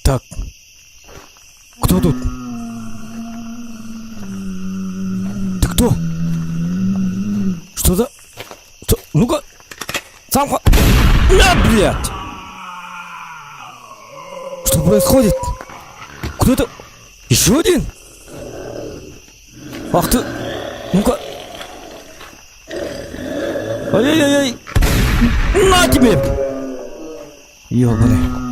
Так, кто тут? Ты кто? Что за... Ну-ка, сам... блядь! Что происходит? Кто это? Еще один? Ах ты... Ну-ка... Ай-яй-яй! На тебе! Ёбаный.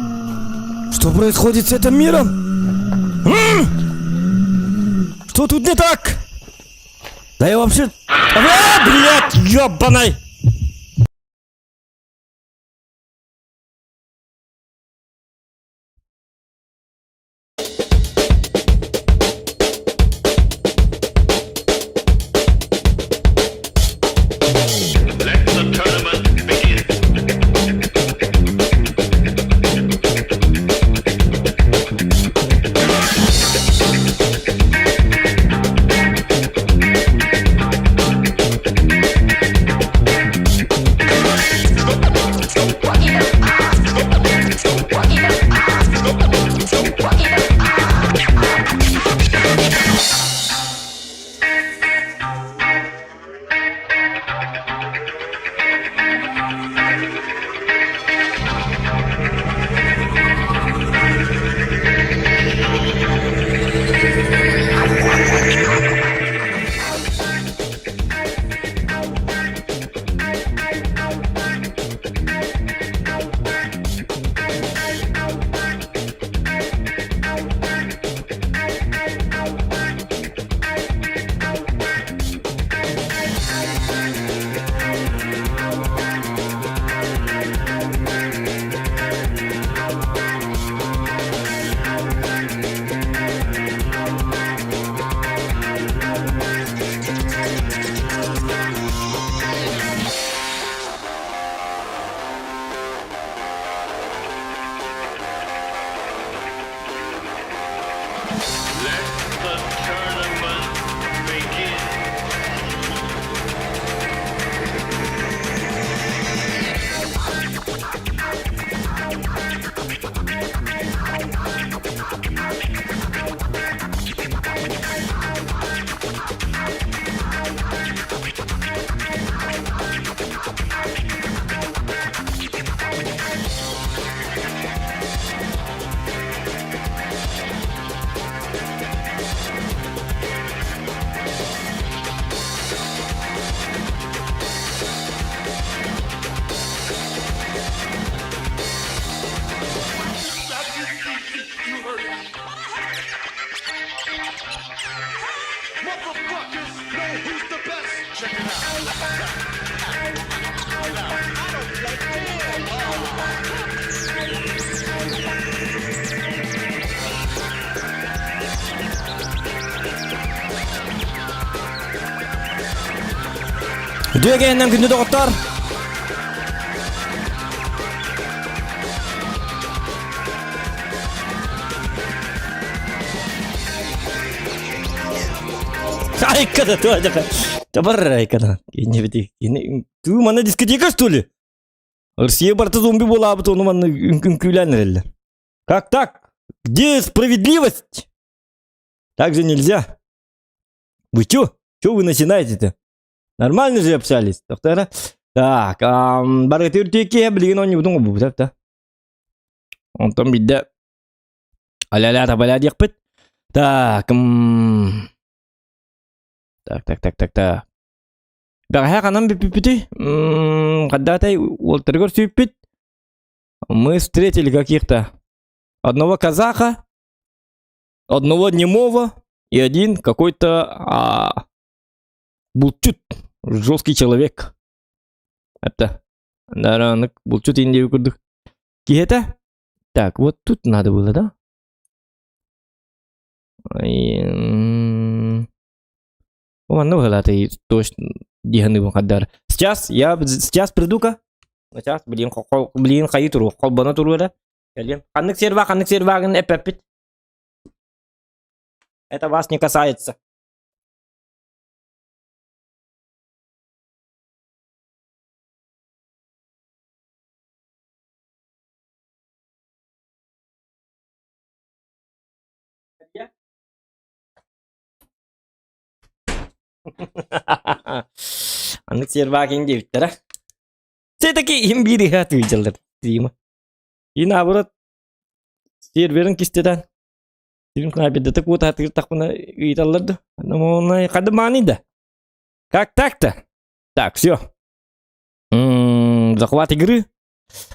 Что происходит с этим миром? Что тут не так? Да я вообще... блядь, ёбаный! Dögeğinden günde doktor. Айкада туh aja kan. Coba айкада. Ini beti. Ini tuh mana дискотека что ли? Россия барта зомби была, а потом он инкюлянерли. Как так? Где справедливость? Так же нельзя. Вы чё? Чё вы начинаете-то? Нормально же общались, доктора? Так, баргатыр түйке білген он не бұдың ғой бұл, да? Онтан бидді аля-аля табаля дейік бет. Так, так. Бәғая қанам біп-біп-біті. Қаддатай олтыргор сүйіп бет. Мы встретили каких-то одного казаха, одного немого и один какой-то булчут, жесткий человек. Это, наверное, булчут Индию курдук. Кихета? Так, вот тут надо было, да? Ладно, было ты точно диханы бахадар. Сейчас приду-ка. Сейчас, блин, хаитуру, холбана туру, да? Ханнык серва, эпепит. Это вас не касается. Аннык сервакин дептера. Все-таки им бири хат выйдет. Дима. И наоборот, серверин кистедан. Фильм кнабеда так вот хат так на италларду. Но он кадмани да. Как так-то? Так, все. Захват игры.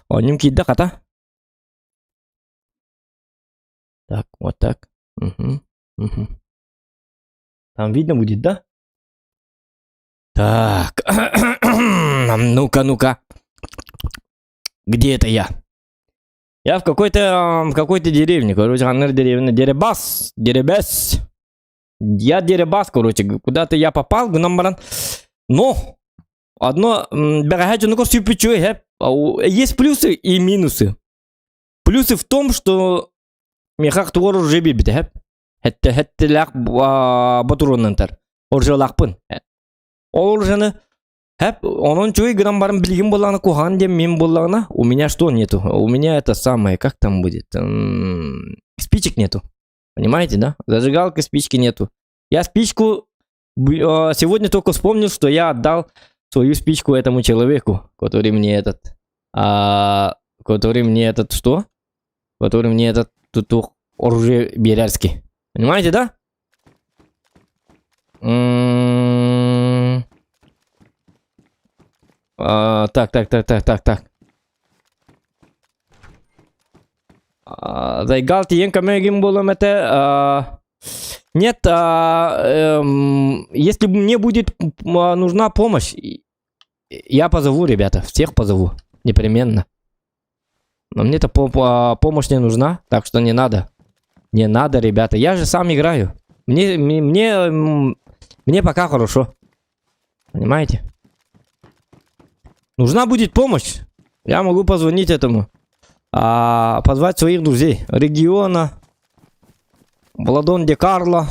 О нем кида ката. Так, вот так. Угу. Там видно будет, да? Так. Ну-ка. Где это я? Я в какой-то деревне, короче, деревня, Деребас. Я Деребас, короче, куда-то я попал, гномбаран. Но одно, есть плюсы и минусы. Плюсы в том, что мехак тугор уже бибит, хетте лак батуроннантар. Орже лакпын. Ол жаны Хэп, он чуй грамбаром блигим была на куханде, мим была на. У меня что нету? У меня это самое, как там будет? Спичек нету. Понимаете, да? Зажигалка, спички нету. Я спичку сегодня только вспомнил, что я отдал свою спичку этому человеку, который мне этот... который мне этот что? Который мне этот тут оружие берярский. Понимаете, да? Так. Зайгал тиен камегим булам это... Нет, если мне будет нужна помощь, я позову, ребята, всех позову, непременно. Но мне-то помощь не нужна, так что не надо. Не надо, ребята, я же сам играю. Мне пока хорошо. Понимаете? Нужна будет помощь. Я могу позвонить этому. Позвать своих друзей. Региона. Владон де Карло.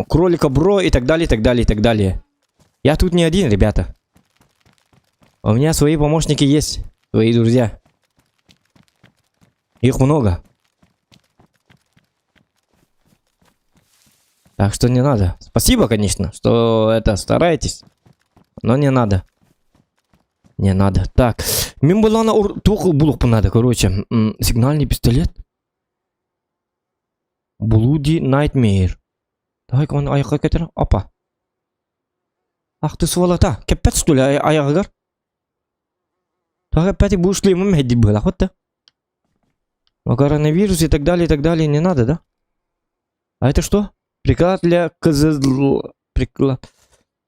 Кролика Бро и так далее. Я тут не один, ребята. У меня свои помощники есть. Свои друзья. Их много. Так что не надо. Спасибо, конечно, что это стараетесь. Но не надо. Не надо. Так. Мен была на туху булук надо, короче. Сигнальный пистолет. Bloody Nightmare. Давай-ка он аяққа кетер. Опа. Ах ты сволота. Кеппет, что ли, аяғығар? Так опять будешь ли ему меди было, хоть-то? Коронавирус и так далее, не надо, да? А это что? Приклад для приклад.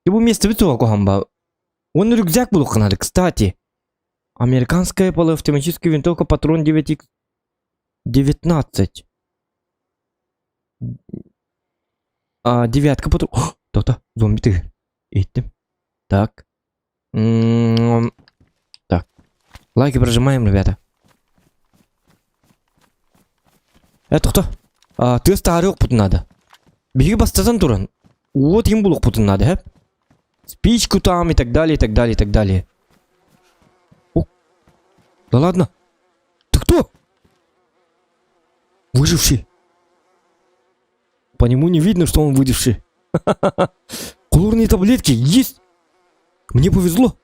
Его место витого кухамба. Он рюкзак был надо, кстати. Американская полуавтоматическая винтовка, патрон 9Х19. Девятка патрон. Кто-то, зомби ты. Этим. Так. Так. Лайки прожимаем, ребята. Это кто? Ты старый опыт надо. Беги бастазан туран. Вот им был опыт надо, хэп. Спичку там и так далее. О, да ладно. Ты кто? Выживший. По нему не видно, что он выживший. Хлорные таблетки есть. Мне повезло.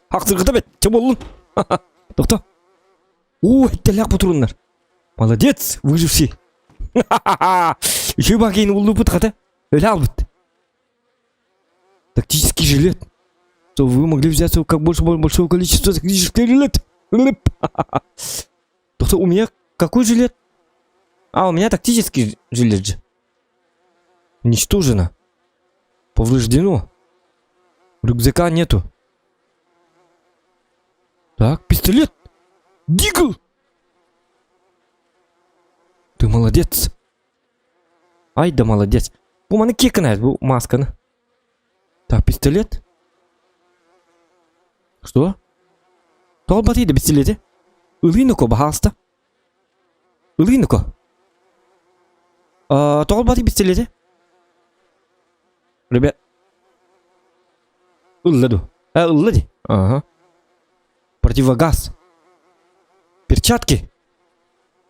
Ақсырғыта чем болын? Тоқта. О, это ляқ патрондар. Молодец, выживший. Еще и бакейн улды бұт қата. Өлі албыт. Тактический жилет. Что вы могли взять как большого количества тактических жилет. Тоқта, у меня какой жилет? У меня тактический жилет же. Уничтожено. Повреждено. Рюкзака нету. Так, пистолет. Дигл. Ты молодец. Ай да молодец. Bu bana кекнает, bu масканы. Так, пистолет. Что? Толбатыйды пистолеты. Улыноко, пожалуйста. Улыноко. Толбатый пистолеты. Ребят. Улладу. Уллади. Ага. Противогаз. Перчатки.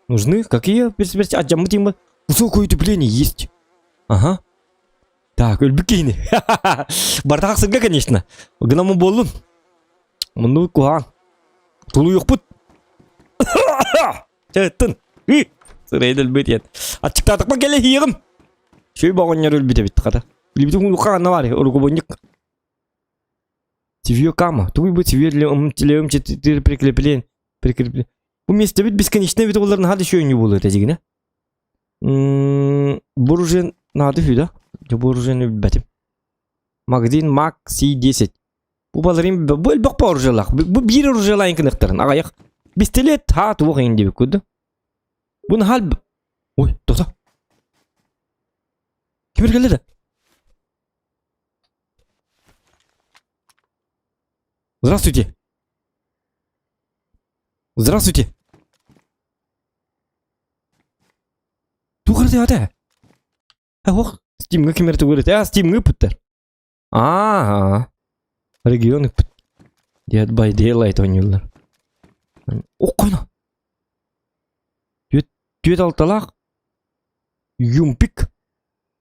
Нужны? Какие? Атчаммы тиммы? Высокое утепление есть. Ага. Так, өлбіккейні. Бардақ сырға, конечно. Гынамы болын. Мұнды куған. Тулу yok бұд. Чәттін. Сырайды өлбет ет. Атчықтадық па келе хиығым. Шөй бағыннар өлбет бітті қада. Өлбетін ұқағанна бар. Ұрғы бонник. Тивье кама. Туй бы тивье телеум четыре прикреплен. Bu месте бит бесконечно бит олардың хады шөйіне болыр дегіне. Бұл уже нады хүйда. Бұл уже бәтім. Магазин Мак C10. Бұл баларым бұл бақ ба ұржалақ. Бұл бір ұржалайын кінықтарын. Ағаяқ. Бестелет ха туық ең дебек көді. Бұны хал... Ой, тоқта. Кемер келеді? Здравствуйте. Здравствуйте. Туғырды ада. Оқ, Стимға кемерті көреді. Стимға пүттір. Регионы пүт. Дед бай дейлайт ойнылар. Оқ, қойна. Түйет алталақ. Юмпик.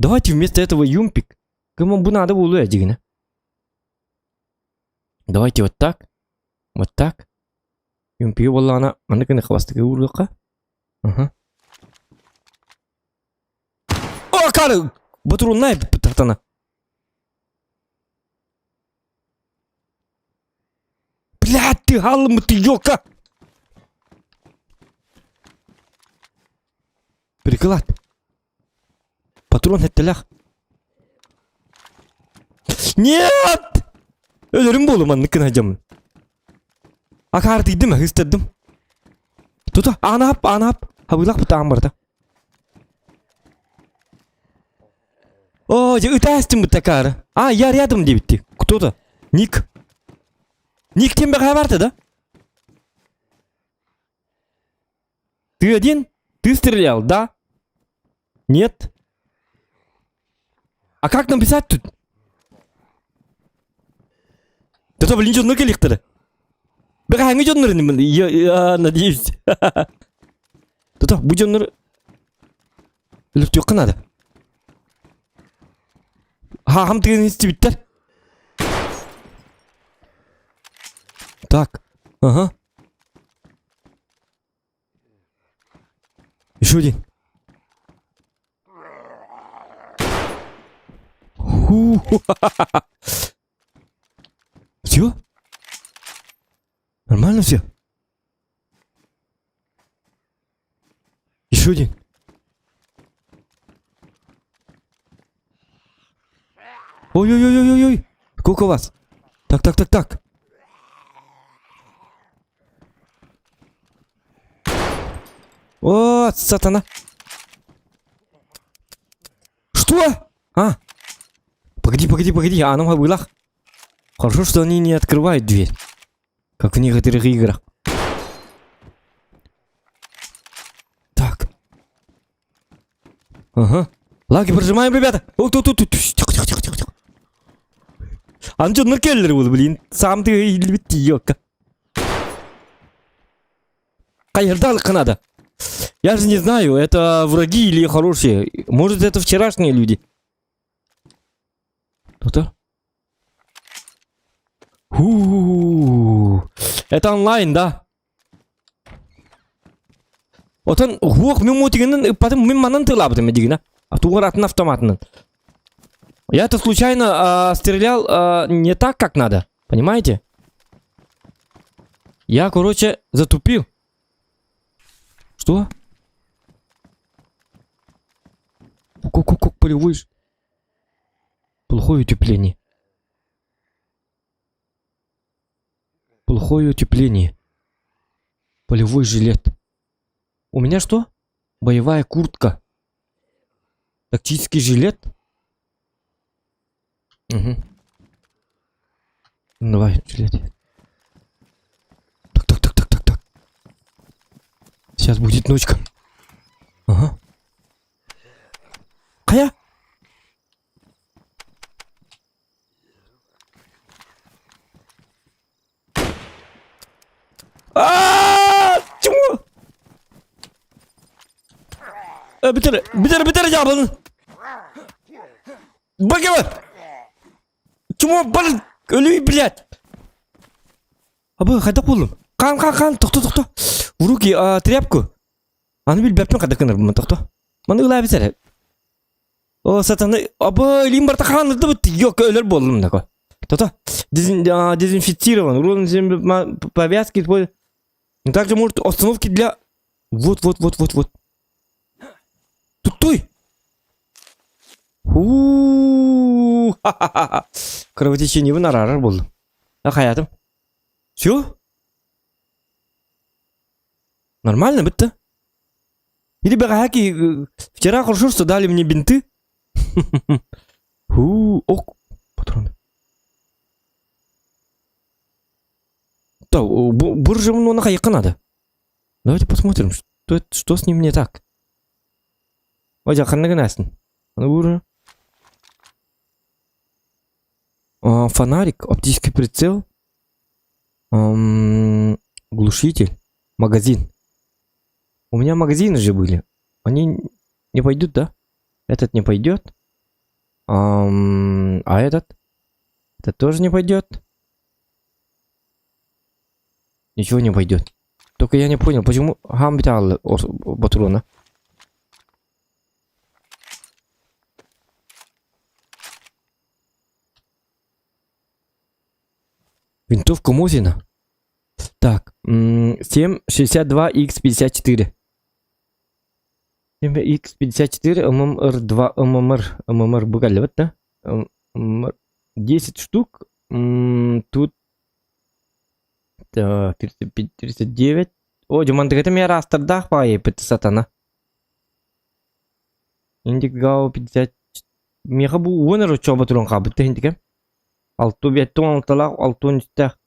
Давайте вместо этого юмпик. Кому бы надо было дегіне. Давайте вот так. Вот так. Юмпиге болла ана. Аны кені қабастығы ұрдыққа. Ага. О, кары! Батурун найп тақтана. Блядь, ты халым, ты ёлка! Приклад. Патрон әттіләқ. Нет! Өлерім болу ман нүкін ажамын. Акар тейдім, үстедім. Тута, анап. Хабылақ бұта амбарда. О, үтәстім бұта кары. Я рядом дебітті. Кто-то? Ник. Ник тем бәға барды да? Ты один? Ты стрелял, да? Нет? А как написать тут? Да-то, блин, что накелихтері? Бір хаңы жонларын, я надеюсь. Да-то, бұл жонлары... Үліпті өққа нады? Хам тігін есті біттер? Так, ага. Еще один. Все? Нормально все? Еще один. Ой-ой-ой-ой-ой. Сколько у вас? Так. О, сатана. Что? Погоди. А ну вылах. Хорошо, что они не открывают дверь. Как в некоторых играх. Так. Ага. Лаги прожимаем, ребята. Тихо. А ну что, на келлер был, блин. Сам ты ёка. Кайердалка надо. Я же не знаю, это враги или хорошие. Может, это вчерашние люди. Кто-то? Это онлайн, да? Вот он, потом мы манан тылабдым, дигна. А тугратын автоматным. Я это случайно стрелял не так, как надо. Понимаете? Я, короче, затупил. Что? Как полевой. Плохое утепление. Полевой жилет. У меня что? Боевая куртка. Тактический жилет. Угу. Давай, жилет. Так. Сейчас будет ночка. Ага. Кая? Чему? Бітер жабылын. Бакева. Чему бар? Ölüy, блядь. Абы, қайда қолым? Қан, тоқта. В руки тряпку. Аны бил бәппен қайда кыныр бұмын, тоқта. Маны ұлай бісәрі. О, сатаны. Абы, лим барта қан ұрды бұтты. Йок, өлір болдым, нако. Тоқта. Дезинфицирован. Урон повязки. Также может остановки для... Вот. Туй. Ха-ха-ха. Кровотечение вы нарарар болды. Хаятым. Все? Нормально бітті? Или бәғаки, вчера хорошо, что дали мне бинты. Ок, патроны. Да, буржем он нахайка надо. Давайте посмотрим, что с ним не так. Ой, ханна гнасин. Фонарик, оптический прицел, глушитель, магазин. У меня магазины же были. Они не пойдут, да? Этот не пойдет. А этот? Это тоже не пойдет. Ничего не пойдет. Только я не понял, почему гамбитал патрона. Винтовка Мосина. Так, 7,62Х54. 7Х54, ММР2, ММР богали, вот, да? 10 штук. Тут 35, 39. О, Диман, это меня растардах поебет, сатана. Индик гау 50. Меха бу уонер чоба турон кабытты индикем. Алту беттон алталақ, алтун үстәқ.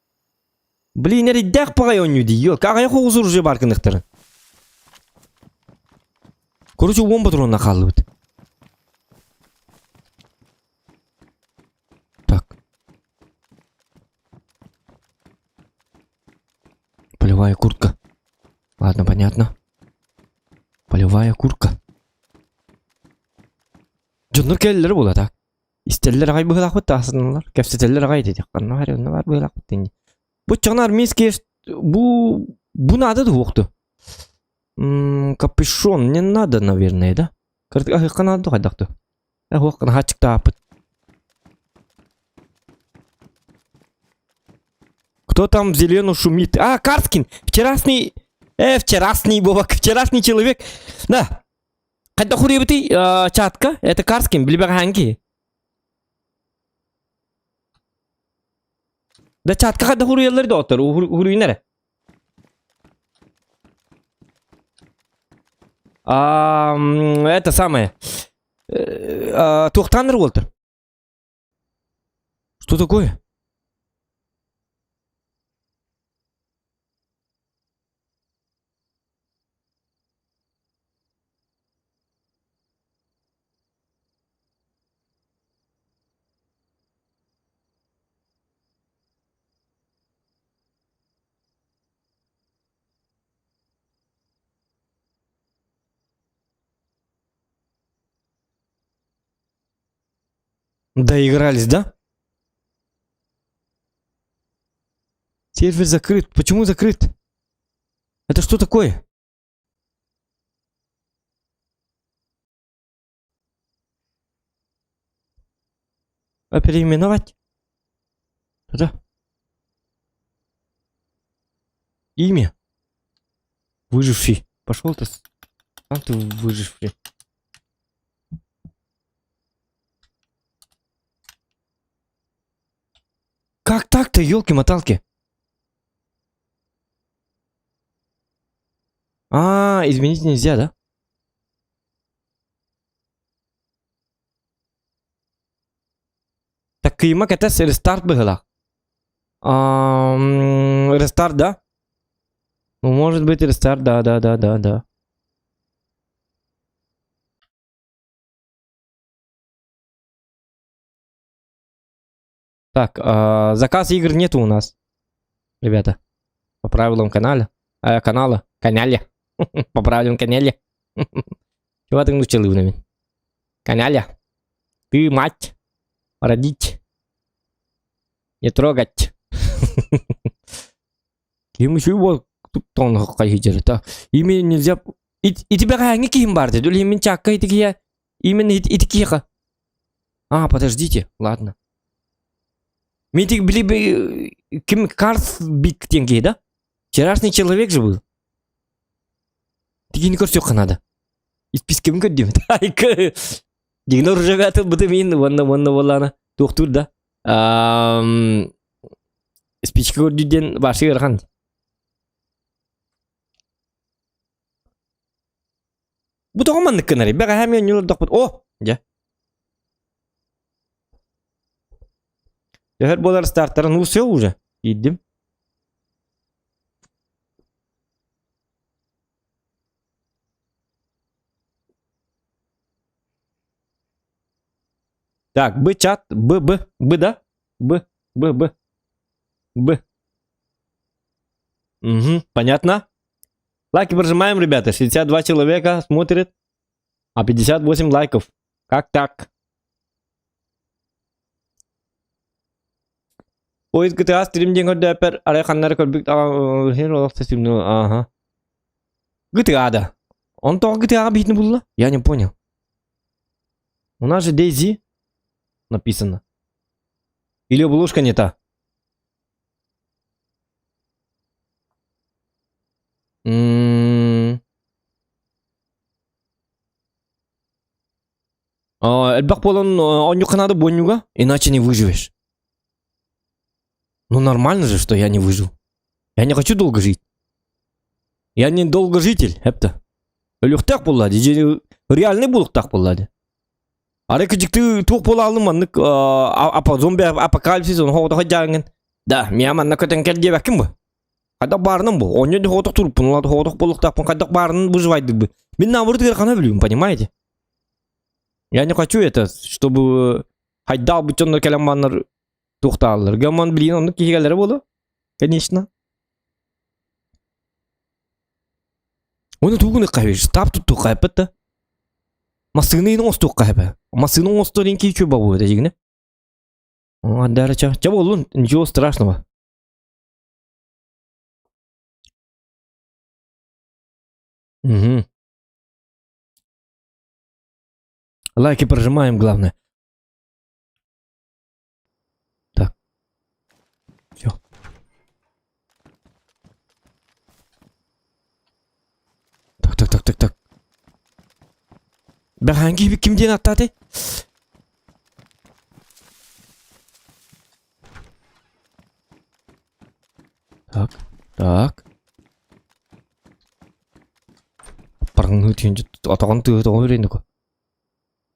Блин, нәрі дәқ пағай ойны дейі. Қағай қоғыз ұржы бар кінықтырын. Короче, 10 патронна қалды бұд. Так. Полевая куртка. Ладно, понятно. Полевая куртка. Джоннор келлері бола, так. İsterler ağay bıhlak bıttı asınlar. Kefseteller ağay dedik. Kanna var yönde var bıhlak bıttı. Bu çağınar miski bu надо da yoktu. Капюшон не надо, наверное, да? Канаду хайдакту. Хок на хачик тапыт. Кто там зеленый шумит? А, Карскин! Вчерашний Бобок, вчерашний человек. Да. Когда хуребты чатка, это Карскин, блибаганки. Да чатка когда хуруялар доктор, хуруй нере? Это самое. Тухтанер Уолтер. Что такое? Доигрались, да? Сервер закрыт. Почему закрыт? Это что такое? А переименовать? Да. Имя. Выживший. Пошел ты. Сам ты выживший. Как так-то, елки-моталки? Изменить нельзя, да? Так кыймак это рестарт было. Рестарт, да? Ну, может быть, рестарт, да. Так, заказ игр нету у нас, ребята, по правилам канала. По правилам канале. Чего ты научил его? Коняля, ты мать, родить, не трогать. Кем еще его тут он какой-то так. Ими нельзя... И тебя какая кем бар, или именно чакка и такие... Именно и такие. А, подождите, ладно. Митик были бы... Кем Карс бит деньги, да? Вчерашний человек же был. Такие не корсёха надо. И списки мы кодим. Айка. Дигнор живет, бутамин, ванна валана. Доктор, да? Спички кодиден ваши ирхан. Bu da aman kenarı. Ben hemen yolu da oh ya. Ya her bolar startların usuyor уже. Gittim. Так, Б чат, Б, да? Б. Угу, понятно. Лайки прожимаем, ребята. 62 человека смотрят, а 58 лайков. Как так? Поиск GTA стрим деньги депер, а ханнар колбик ага. GTA, да. Он то GTA бить не было? Я не понял. У нас же DayZ написано. Или обложка не та? Эльбак полон онюка надо бонюга, иначе не выживешь. Ну нормально же, что я не выжил. Я не хочу долго жить. Я не долгожитель, это. Лёхтак буллади, реальный булуктак буллади. Арекачик ты тух полалым маннык, апа зомби апокалипсис он хода хаджанген. Да, мия манна көтенкел дебеким бу. Кадак барным бу. Он не ходок турпун, улады ходок булуктакпын, кадак барын выживайдык бу. Мен наоборот гана билем, понимаете? Я не хочу это, чтобы хайдал бутённо келем маннар тухталыр. Гаман билин онны кигелери болу. Конечно. Оны тугуны кайбеш, тап тутту кайпетта. Масыны ин остук кайпе. Масыны осторин кичу бабу это жигне. О, дарача. Ча болун, ничего страшного. Угу. Лайки прожимаем, главное. Так. Все. Так. Hangi kimden attı? Так. Парны тенде атаган ты это уверенный.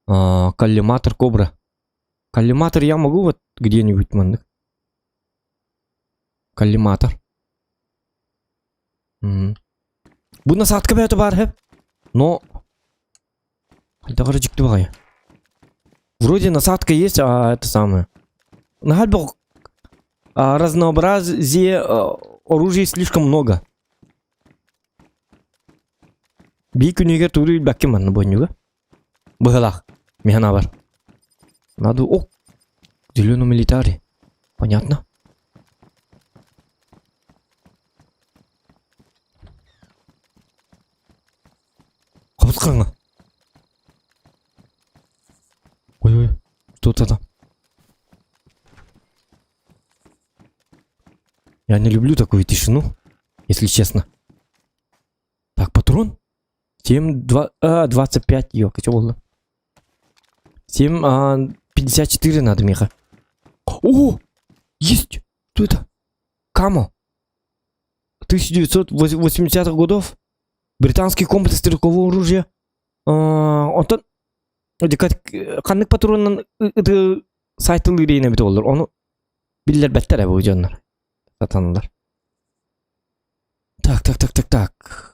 Коллиматор кобра. Коллиматор я могу вот где-нибудь мандык. Коллиматор. Bu насадка бәті бар хеп. Но... Қайдағыры жікті бағай. Вроде насадка есть, а это самое. На бұл разнообразие оружия слишком много. Бейк үнегер туры бәкке манны бойнюға. Бұғылақ. Механа бар. Надо... О! Зеленый милитарий. Понятно? Қабысқаңа. Ой, что-то там. Я не люблю такую тишину, если честно. Так, патрон? 25, ёлка, что было? 54 надо, меха. О! Есть! Что это? Камо. 1980-х годов. Британский комплекс стрелкового оружия. Он там... Қанық патронның сайты лирейіне біті олар. Оны білдер бәттер әбі өжанлар. Сатанылар. Так.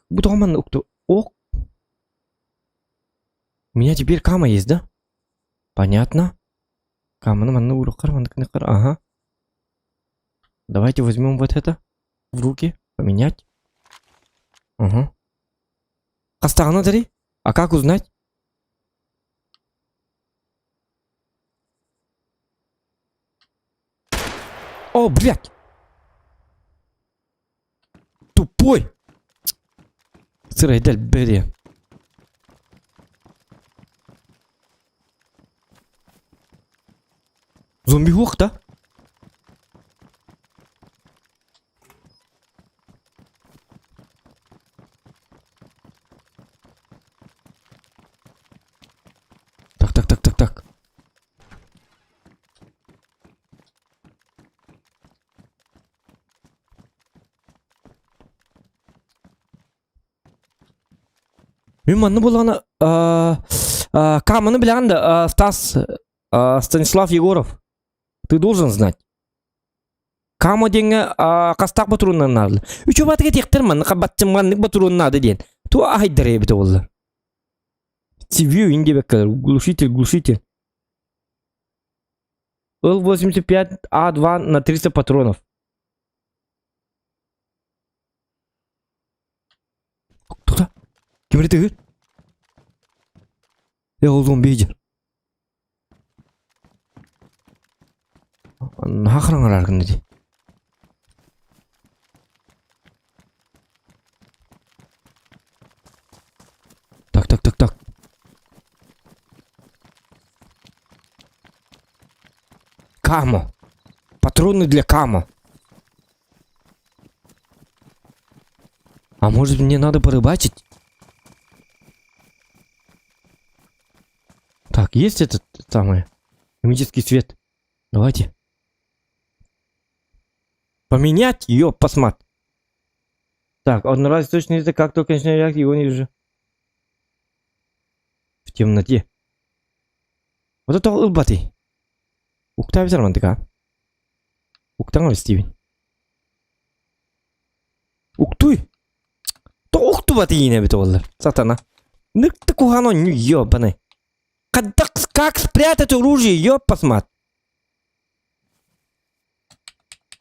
Bu tamam uktu. Ок. У меня теперь кама есть, да? Понятно. Каманы манны урукар, манны-кныкар. Ага. Давайте возьмем вот это в руки. Поменять. Ага. Кастағына дари? А как узнать? О, блядь! Тупой! Сырай, дәл бері. Зомби жоқ, да? Так. Мен манны болғаны камыны біләнді, Станислав Егоров. Ты должен знать. Кама денге қастақ батыруннан нарды. Үчі батыға тектір манны қабатчымғанлық батыруннан нарды ден. Ту айдары ебіті олды. Цивью инде беккалар. Глушитель. Л-85А2 на 300 патронов. Кто-то? Кем ты? Я ол зомбейдер. Нахран араргын ди. Так. Камо. Патроны для камо. А может мне надо порыбачить? Так, есть этот самый химический свет? Давайте. Поменять ее, посмотри. Так, одноразовый источник языка, как только начинаю реакцию, его не вижу. В темноте. Вот это улыбатый. Уктав зармантыка. Уктан Стивен. Уктуй. То уктубатый не битоллар. Сатана. Нык-то кухано не ёбаный. Как спрятать оружие, ёб посмотри.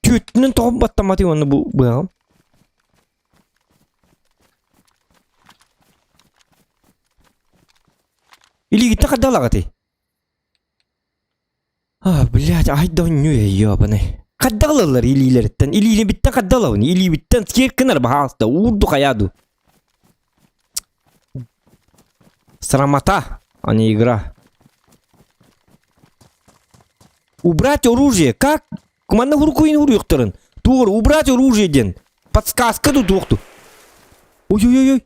Тютнен тоғып баттаматы оны бұғам. Или гитта қаддалаға ты. Блядь, айдан нөе ёбаны. Қаддалалар илилерттен. Илили биттен қаддалауын. Или биттен скеркінер бағаста. Урду қаяду. Срамота, а не игра. Убрать оружие. Как? Куманна хуркуин уруйуктарын. Тур, убрать оружие ден. Подсказка тут укту. Ой-ой-ой.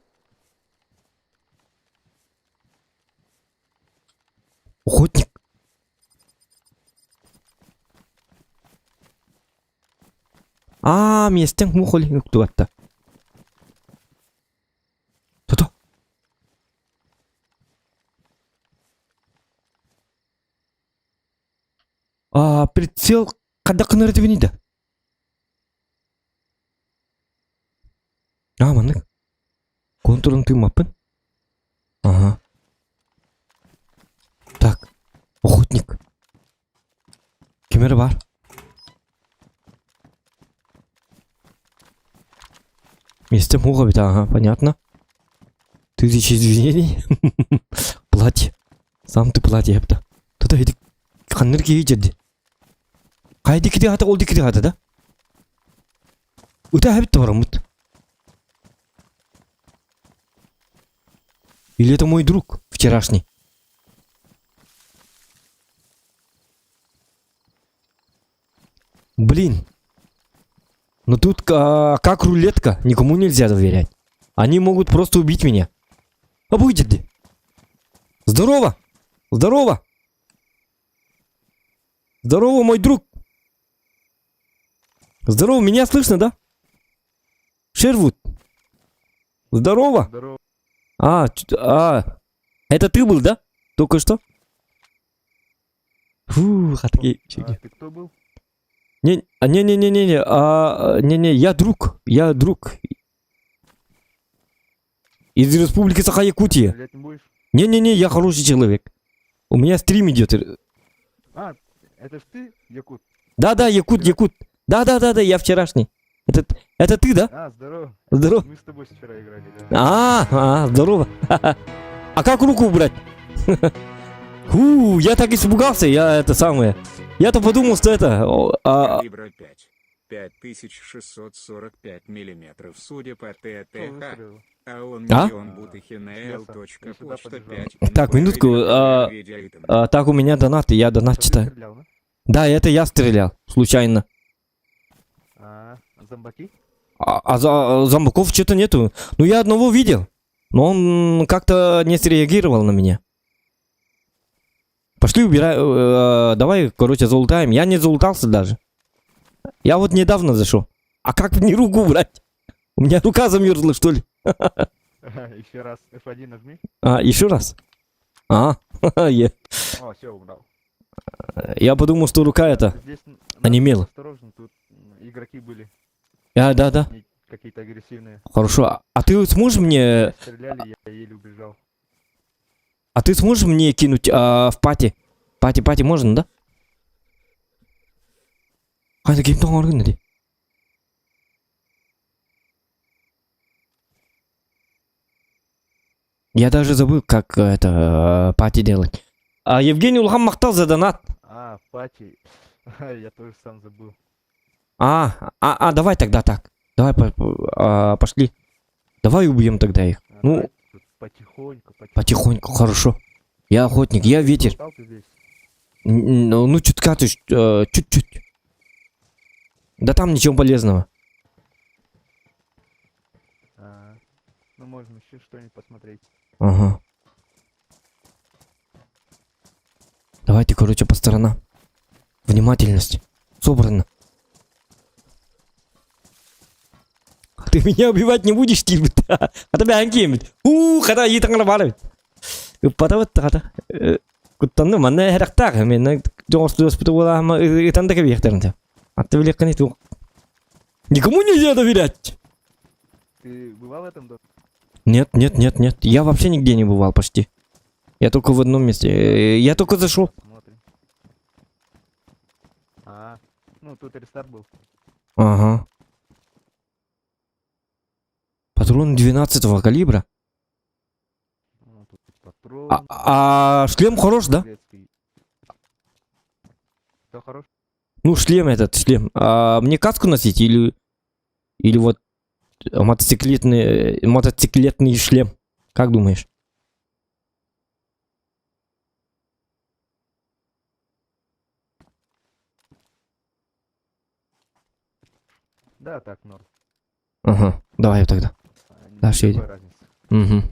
Охотник. Местен мухоли уктуатта. Тото. Прицел когда кынырытыбынида. Маннык. Контурын тымаппын. Ага. Так. Охотник. Кемері бар. Месте муха бит, ага, понятно. 1000 извинений. Платье. Сам ты платье епта. Туда иди. Қаныр кей жерде. Қайды кеде хата, ол декеде хата, да? Ута хабитті барамыд. Или это мой друг вчерашний? Блин. Но тут как рулетка, никому нельзя доверять. Они могут просто убить меня. Обойдет. Здорово! Здорово! Здорово, мой друг! Здорово, меня слышно, да? Шервуд. Здорово! Здорово. Это ты был, да? Только что? Фу, такие... Ты кто был? Не, я друг. Из республики Саха-Якутия. Стрелять не будешь? Не, я хороший человек. У меня стрим идет. Это ж ты, Якут? Да, Якут. Да, я вчерашний. Это ты, да? Здорово. Здорово. Мы с тобой вчера играли, да. Здорово. А как руку убрать? Я так испугался, я это самое. Я-то подумал, что это... Калибра 5. 5645 миллиметров, судя по Кто ТТХ. выстрелил? А он А? миллион бутыхинел. Я сюда Почта побежал. 5. Так, минутку, так, у меня донаты, я донат Кто читаю. стрелял, да? Да, это я стрелял, случайно. Зомбаки? Зомбаков что-то нету. Ну, я одного видел, но он как-то не среагировал на меня. Пошли убирай, давай, короче, залутаем. Я не залутался даже. Я вот недавно зашел. А как мне руку убрать? У меня рука замерзла, что ли? Еще раз F1 нажми. Еще раз. О, все, убрал. Я подумал, что рука это Здесь онемела. осторожно, тут игроки были Да. какие-то агрессивные. Хорошо. А ты сможешь мне... Стреляли, я еле убежал. А ты сможешь мне кинуть в пати? Пати можно, да? Haydi game оргинали. Я даже забыл, как это пати делать. Евгений Улхан мақтал за донат. Пати. Я тоже сам забыл. Давай тогда так. Давай пошли. Давай убьем тогда их. Ну, Давай тут потихоньку, хорошо. Я охотник, я ветер. Стал ты здесь? Ну, чутка, то есть, чуть-чуть. Да там ничего полезного. Ну, можно еще что-нибудь посмотреть. Ага. Давайте, короче, по сторонам. Внимательность. Собрано. Ты меня убивать не будешь, Тим? А тебя анкемит. Хата етаңына барып. Патават. Куттанды манна характар. Мен жоғысты оспыты боламы итанда кебектерінде. Атты білек қанет. Никому нельзя доверять. Ты бывал в этом доме? Нет. Я вообще нигде не бывал почти. Я только в одном месте. Я только зашел. Смотрим. Ну тут рестарт был. Ага. Патрон 12-го калибра. Тут патрон. Шлем хорош, да? Все хорош? Ну, шлем. Мне каску носить или вот мотоциклетный шлем? Как думаешь? Да, так, норм. Ага, давай тогда. Да, всё Никакой разницы. Угу.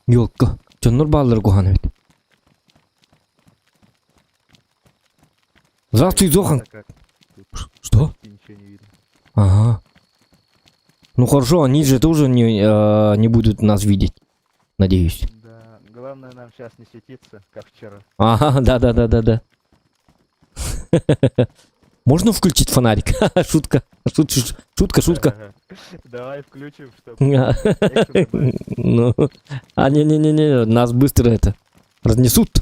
Ёлка. Чоннор баллар куханы бит. Здравствуй, Зохан. Так как Что? почти ничего не видно. Ага. Ну хорошо, они же тоже не будут нас видеть. Надеюсь. Да, главное нам сейчас не светиться, как вчера. Ага, да. Можно включить фонарик? Шутка. Ага. Давай включим, чтобы экшен добавить. Ну, не, нас быстро это разнесут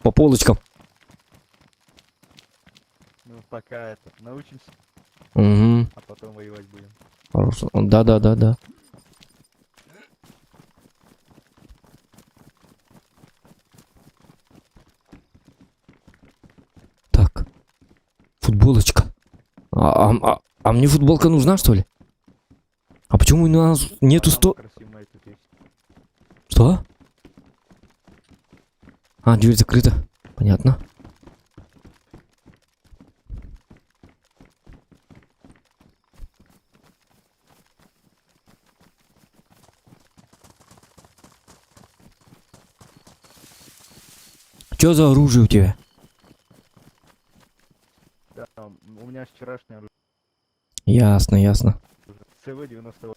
по полочкам. Ну, пока это, научимся, Угу. а потом воевать будем. Хорошо. Да. Так. Футболочка. А мне футболка нужна, что ли? А почему у нас нету Самый красивый тут есть. Что? Дверь закрыта. Понятно. Что за оружие у тебя? Да, у меня вчерашнее оружие. Ясно. ЦВ-98.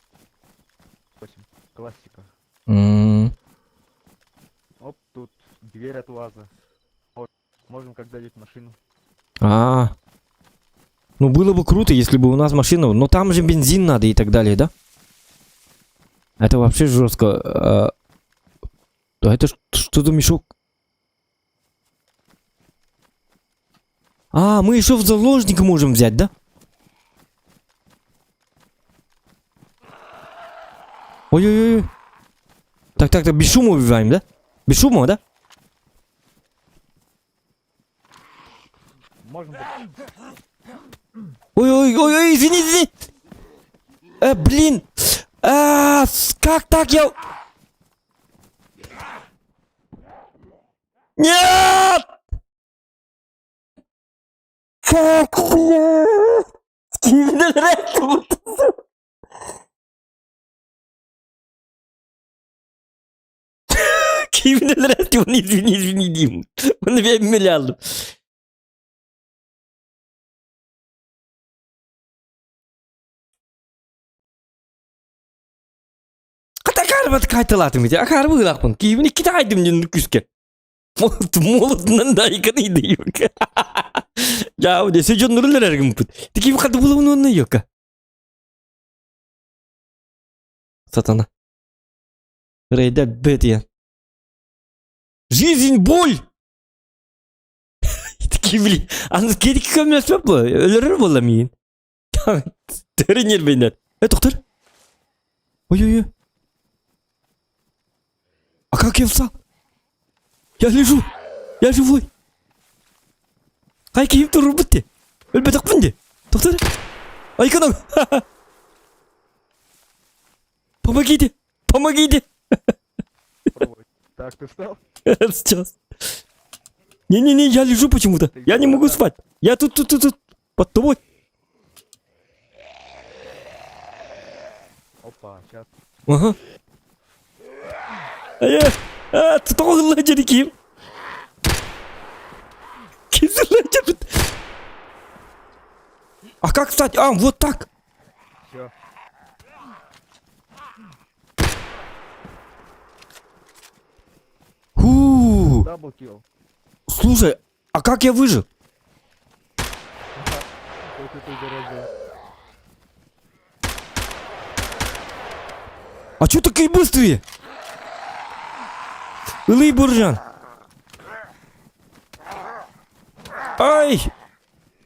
Классика. Оп, тут дверь от УАЗа. Вот, можем как дадить машину. Ну было бы круто, если бы у нас машина, но там же бензин надо и так далее, да? Это вообще жестко. Это что за мешок? Мы еще в заложник можем взять, да? Ой-ой-ой. Так, без шума убиваем, да? Без шума, да? Можем... Ой, извини, извини. Блин. Как так я... Нет! Как, блядь? Кивин Ред. Кивин Ред, извини, Дим. Он меня милял. Қатар қайталатым еді. Ақар бұғылақпын. Кейбін екі тайдым мен күске. Молотынан да иканы дейік. Ya o dese John Nurul әргім пұт. Текі қады бұлығын оны yok. Сатана. Рейда бет я. Жизнь боль. Текі білі. Аңыз кедік көмес бәп бұл. Өлірір болам ең. Түрінер бейнер. Тоқтар. Ой. А как я встал? Я лежу. Я живой. Ай, киім тұрыр бұтте. Өлбе тақпын де. Тоқтар. Ай, канам. Помогите. Пробовать. Так, ты встал? Сейчас. Не, я лежу почему-то. Я не могу спать. Я тут. Под тобой. Опа, сейчас. Ага. Ты тоже ладер, Ким. Ким ладер. А как встать? Вот так. Все. Даблкил. Слушай, а как я выжил? Только ты заразил. А чё такие быстрые? Илый Буржан. Ай!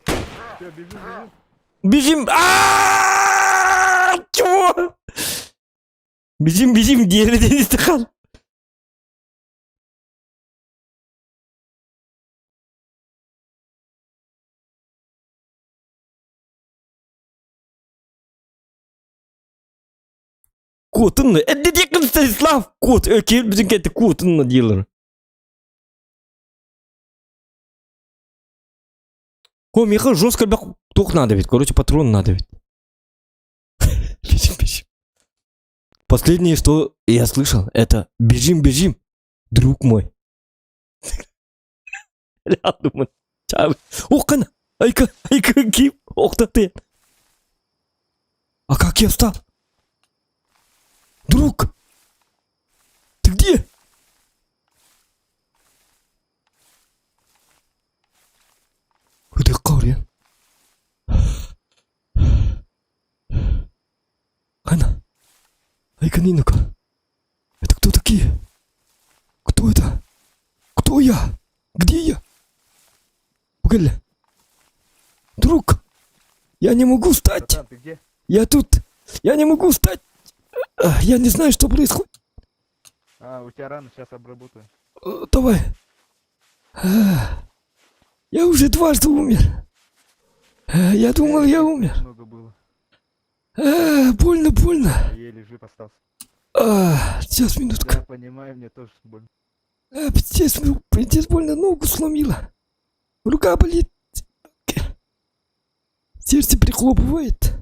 Все, бежим. Бежим! Чего? Бежим, диğeri не стакан. Котынны. Это декан Станислав. Кот. Келіп біздің кетті котынны дейлер. Миха жестко ток надо ведь. Короче, патрон надо ведь. Бежим. Последнее, что я слышал, это бежим, друг мой. Рядом. Ох, кана. Айка, Ким. Ох, да ты. А как я встал? Друг! Ты где? Куда Корин? Анна! Айканинука! Это кто такие? Кто это? Кто я? Где я? Погоди. Друг! Я не могу встать! Братан, ты где? Я тут! Я не могу встать! Я не знаю, что происходит. У тебя рано, сейчас обработаю. Давай. Я уже дважды умер. Я думал, я умер. Много было. Больно. Еле жив остался. Сейчас, минутку. Я понимаю, мне тоже больно. Пиздец, больно, ногу сломила. Рука болит. Сердце прихлопывает.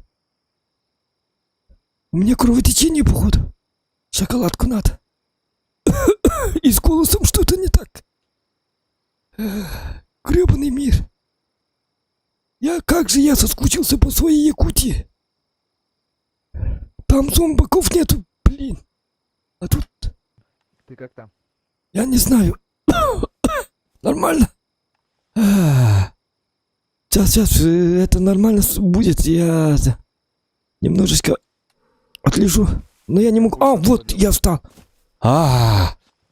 У меня кровотечение, походу. Шоколадку надо. И с голосом что-то не так. Гребаный мир. Как же я соскучился по своей Якутии. Там зомбаков нету, блин. А тут... Ты как там? Я не знаю. Нормально. Сейчас, это нормально будет. Я немножечко отлежу. Но я не могу... вот, я встал.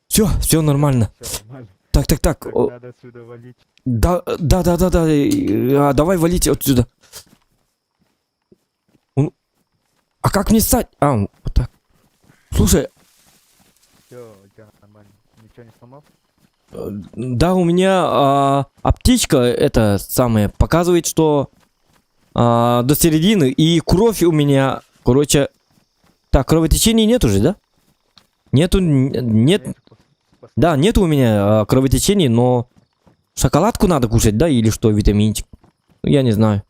Все нормально. Все нормально. Так. Так, надо отсюда валить. Да. Давай валите отсюда. А как мне встать? Вот так. Слушай, Все, у тебя нормально. ничего не сломал? Да, у меня аптечка, это самое, показывает, что до середины, и кровь у меня, короче... Так, кровотечения нет уже, да? Нету, нет, Знаете, да, нету у меня кровотечений, но шоколадку надо кушать, да, или что, витаминчик? Ну, я не знаю.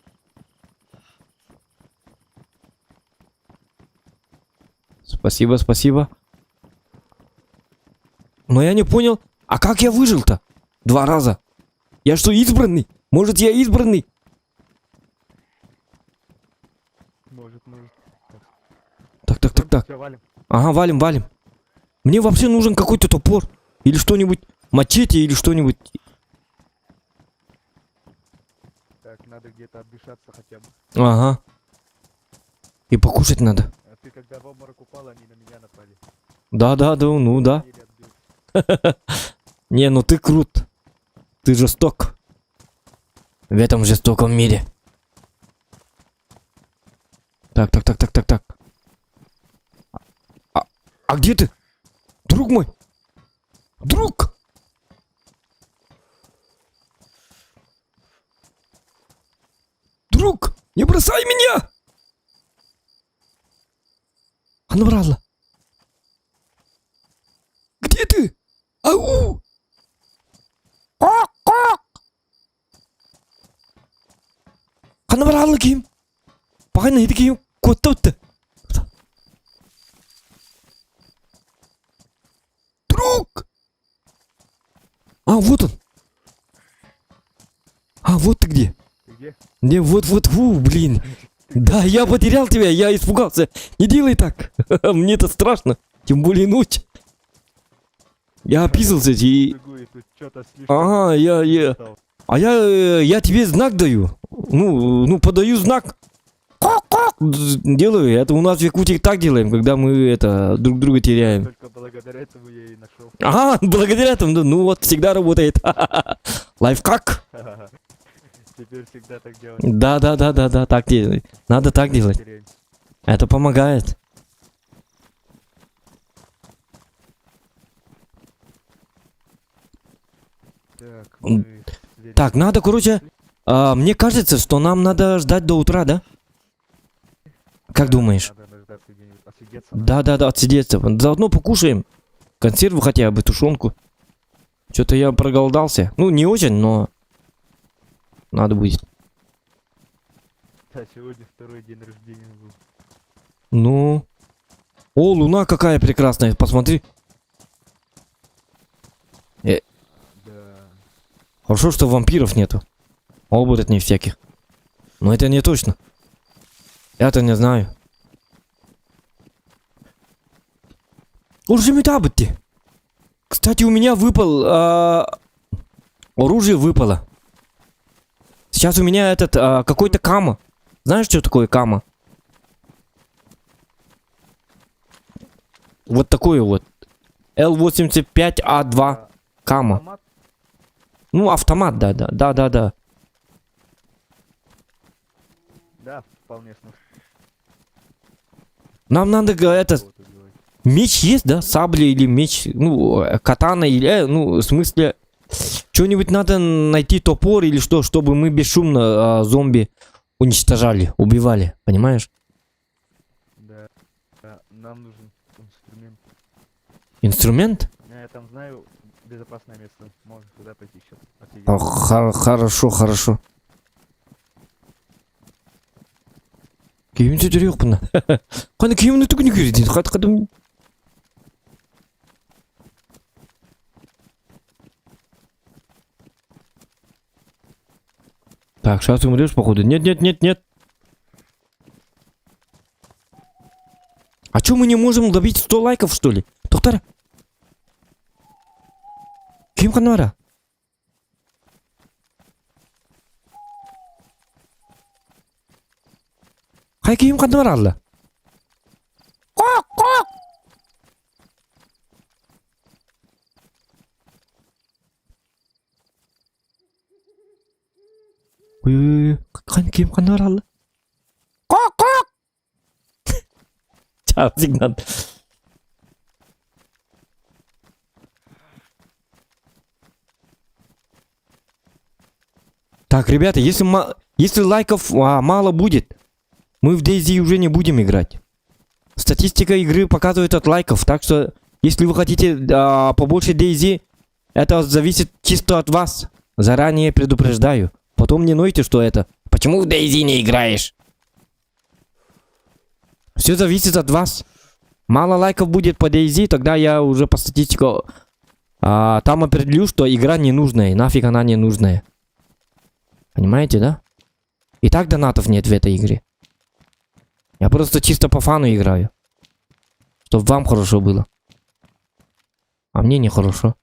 Спасибо, спасибо. Но я не понял, а как я выжил-то? 2 раза. Я что, избранный? Может, я избранный? Может. Так. Все, валим. Ага, валим, валим. Мне вообще нужен какой-то топор. Или что-нибудь. Мачете или что-нибудь. Так, надо где-то отдышаться хотя бы. Ага. И покушать надо. А ты когда в обморок упал, они на меня напали. Да, ну да. Еле отбил. Не, ну ты крут. Ты жесток. В этом жестоком мире. Так. А где ты? Друг мой. Друг. Друг, не бросай меня. Анвралла. Где ты? Ау! Анвралла ким? Пахана иди ким? Коттотты. Друг! А, вот он. А, вот ты где. Ты где? Не, вот, блин. Да, я потерял тебя, я испугался. Не делай так. Мне-то страшно. Тем более ночь. Я описался и... Бегу, и тут что-то слишком... Ага, стал. А я тебе знак даю. Ну, подаю знак. Делаю. Это у нас в Якутии так делаем, когда мы это друг друга теряем. Только благодаря этому я и нашел. Ага, благодаря этому, да, ну вот, всегда работает. Лайфхак. Теперь всегда так делать. Да, так делать. Надо так делать. Теряемся. Это помогает. Так, Так, надо, короче, мне кажется, что нам надо ждать до утра, да? Как думаешь? Надо дождаться где-нибудь, отсидеться. надо. Да, отсидеться. Заодно покушаем. Консерву хотя бы, тушенку. Что-то я проголодался. Ну, не очень, но... Надо будет. Да, сегодня второй день рождения был. Ну... О, луна какая прекрасная, посмотри. Да. Хорошо, что вампиров нету. Оборотней всяких. Но это не точно. Я-то не знаю. Уржимитабути. Кстати, у меня выпал... оружие выпало. Сейчас у меня этот... какой-то кама. Знаешь, что такое кама? Вот такое вот. L85A2 кама. Автомат? Ну, автомат, да. Да, вполне снос. Нам надо, это... Вот убивать. Меч есть, да? Сабля или меч? Ну, катана или... ну, в смысле... Что-нибудь надо найти, топор или что, чтобы мы бесшумно зомби уничтожали, убивали. Понимаешь? Да. Нам нужен инструмент. Инструмент? Я там знаю безопасное место. Можно туда пойти сейчас. Хорошо. Киімді жүрек бұна. Қаны киімді түгіне көреді. Қадым. Так, сейчас умрешь, походу. Нет. А чё мы не можем добить 100 лайков, что ли? Доктор? Ким канара? Хай ким канара? Ой, ким канара? Чап сигнал. Так, ребята, если лайков мало будет, мы в DayZ уже не будем играть. Статистика игры показывает от лайков, так что если вы хотите побольше DayZ, это зависит чисто от вас. Заранее предупреждаю. Потом не нойте, что это. Почему в DayZ не играешь? Все зависит от вас. Мало лайков будет по DayZ, тогда я уже по статистике там определю, что игра ненужная. Нафиг она ненужная. Понимаете, да? И так донатов нет в этой игре. Я просто чисто по фану играю. Чтоб вам хорошо было. А мне нехорошо.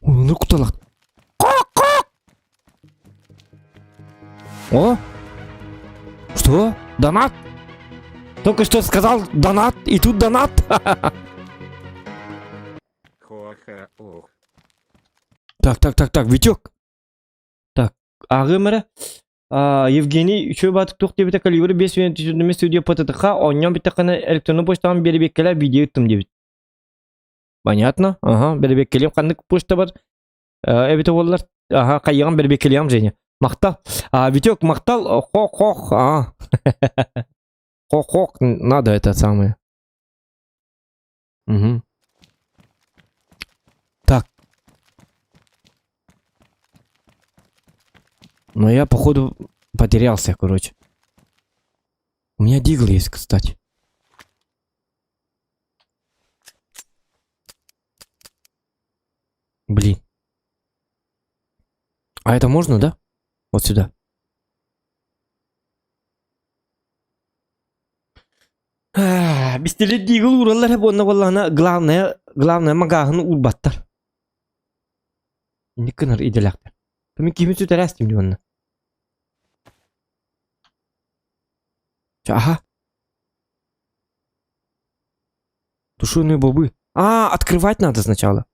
Ой, ну куда? О! Что? Донат? Только что сказал донат, и тут донат? Хоха, ох. Так, Витек. Так, ағымыры. Евгений, үші батық тоқ дебіті калибрі 5 минут түсірдіме студия ПТТХ, оннан біті қана электронный почтадан беребек келі видео үттім дебіт. Понятно? Ага, беребек келем. Қандық почта бар? Эбіті олар. Ага, қайыған беребек келем, Женя. Мақтал. Витек, мақтал. Хох. Хох. Надо это самое. Угу. Так. Но я, походу, потерялся, короче. У меня дигл есть, кстати. Блин. А это можно, да? Вот сюда. Бистелет дигл уралар хеп онна валлана главное магахын урбаттар. Не кыныр иделяктар. Кими кими сүтәрәстим ди онна. Ага. Тушеные бобы. Открывать надо сначала.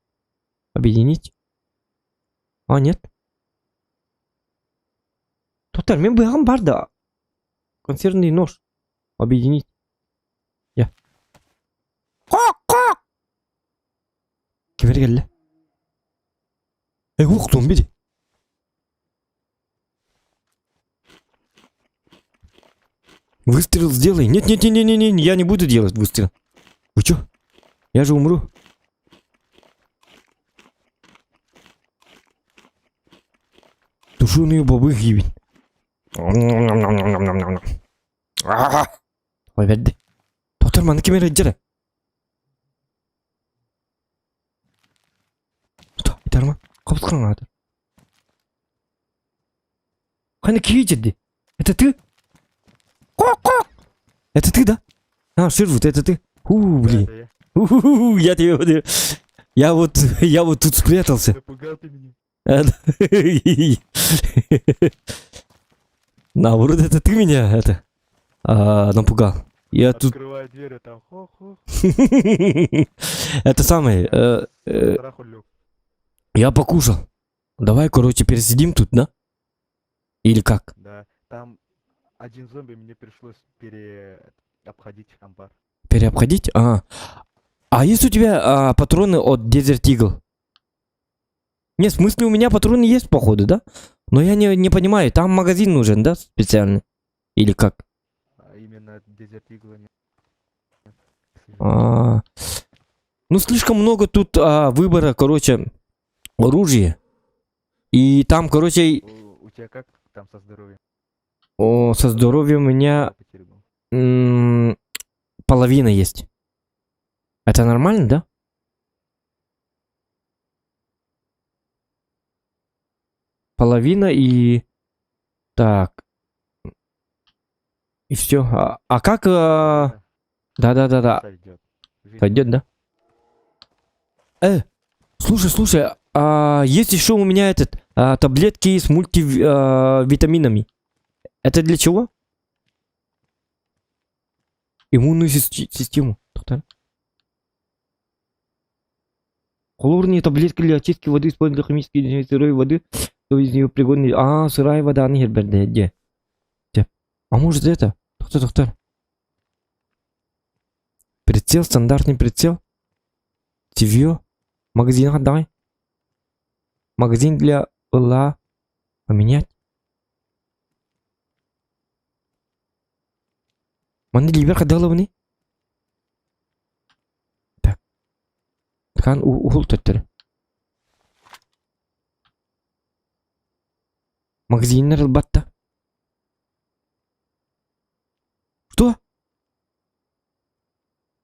Объединить. Нет. Тоқтар, мен бұяғым бар да. Консервный нож. Объединить. Я. Кемер келді. Ух, зомби де. Выстрел сделай. Нет, я не буду делать выстрел. Вы чё? Я же умру. Тушеные бобы гибель. Ой, верді. Тоқтар, маны кемер әджірі. Что, итарма? Қапысқан ады. Қаны кей жерде? Это ты? Это ты, да? Шервуд, это ты? Блин. Я тебе... Я вот тут спрятался. Напугал ты меня. Наоборот, это ты меня напугал. Я тут... Открываю дверь, а там хо-хо. Это самое... Страху лёг. Я покушал. Давай, короче, пересидим тут, да? Или как? Да, там один зомби, мне пришлось обходить амбар. Переобходить? А есть у тебя патроны от Desert Eagle? Нет, в смысле у меня патроны есть, походу, да? Но я не понимаю, там магазин нужен, да, специальный? Или как? Именно Desert Eagle нет. Ну, слишком много тут выбора, короче, оружия. И там, короче... У тебя как там со здоровьем? Со здоровьем у меня половина есть. Это нормально, да? Половина и... Так. И все. А как... Да. Сойдет. Пойдет, да? Слушай, есть еще у меня таблетки с мультивитаминами. Это для чего? Иммунную систему. Хлорные таблетки для очистки воды используют для химической сырой воды, то из нее пригодны. Сырая вода, они где? А может это? Доктор. Прицел, стандартный прицел. Тивьё. Магазин отдай. Магазин для Поменять? Маны либер хадалавны? Так. Хан ухул төттөр. Магазиннер албатта. Что?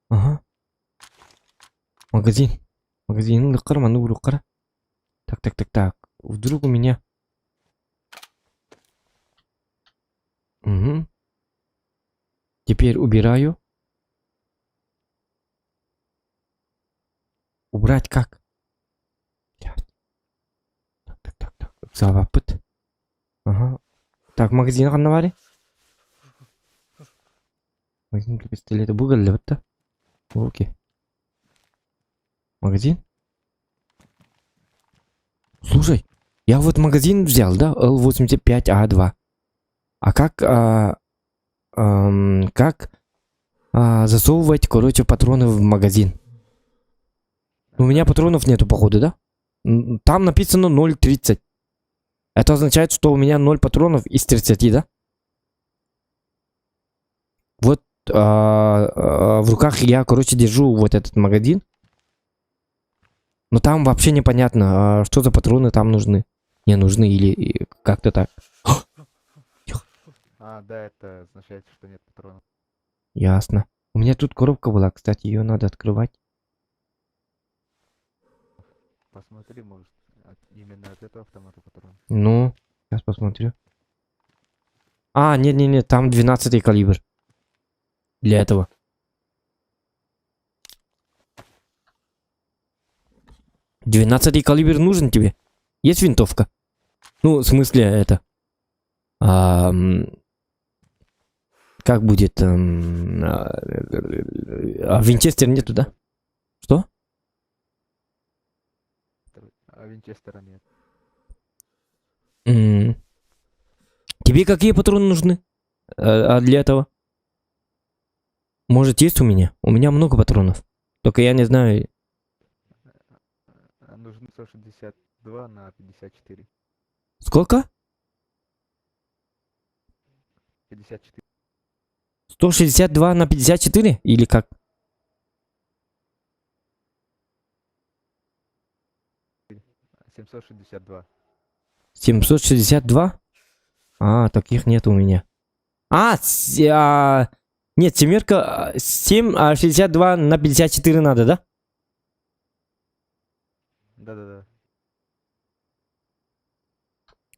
Ага. Магазин. Магазин лыкар, маны урукара. Так. Вдруг у меня... Угу. Теперь убираю. Убрать как? Блядь. Так. Завапыт. Ага. Так, магазин каннавари. Магазин для пистолета. Бугал да? Окей. Магазин? Слушай, я вот магазин взял, да? Л85А2. А как засовывать, короче, патроны в магазин? У меня патронов нету, походу, да? Там написано 0,30. Это означает, что у меня 0 патронов из 30, да? Вот в руках я, короче, держу вот этот магазин. Но там вообще непонятно, что за патроны там нужны. Не нужны или как-то так. А, да, это означает, что нет патронов. Ясно. У меня тут коробка была, кстати, ее надо открывать. Посмотри, может, именно от этого автомата патрон. Ну, сейчас посмотрю. А, нет, там 12-й калибр. Для этого. Двенадцатый калибр нужен тебе? Есть винтовка? Ну, в смысле, это... как будет? Винчестер нету, да? Что? А винчестера нет. Тебе какие патроны нужны? Для этого? Может, есть у меня? У меня много патронов. Только я не знаю... Нужны 162 на 54. Сколько? 54. 162 на 54? Или как? 762. 762? А, таких нет у меня. Нет, семерка... 62 на 54 надо, да? Да.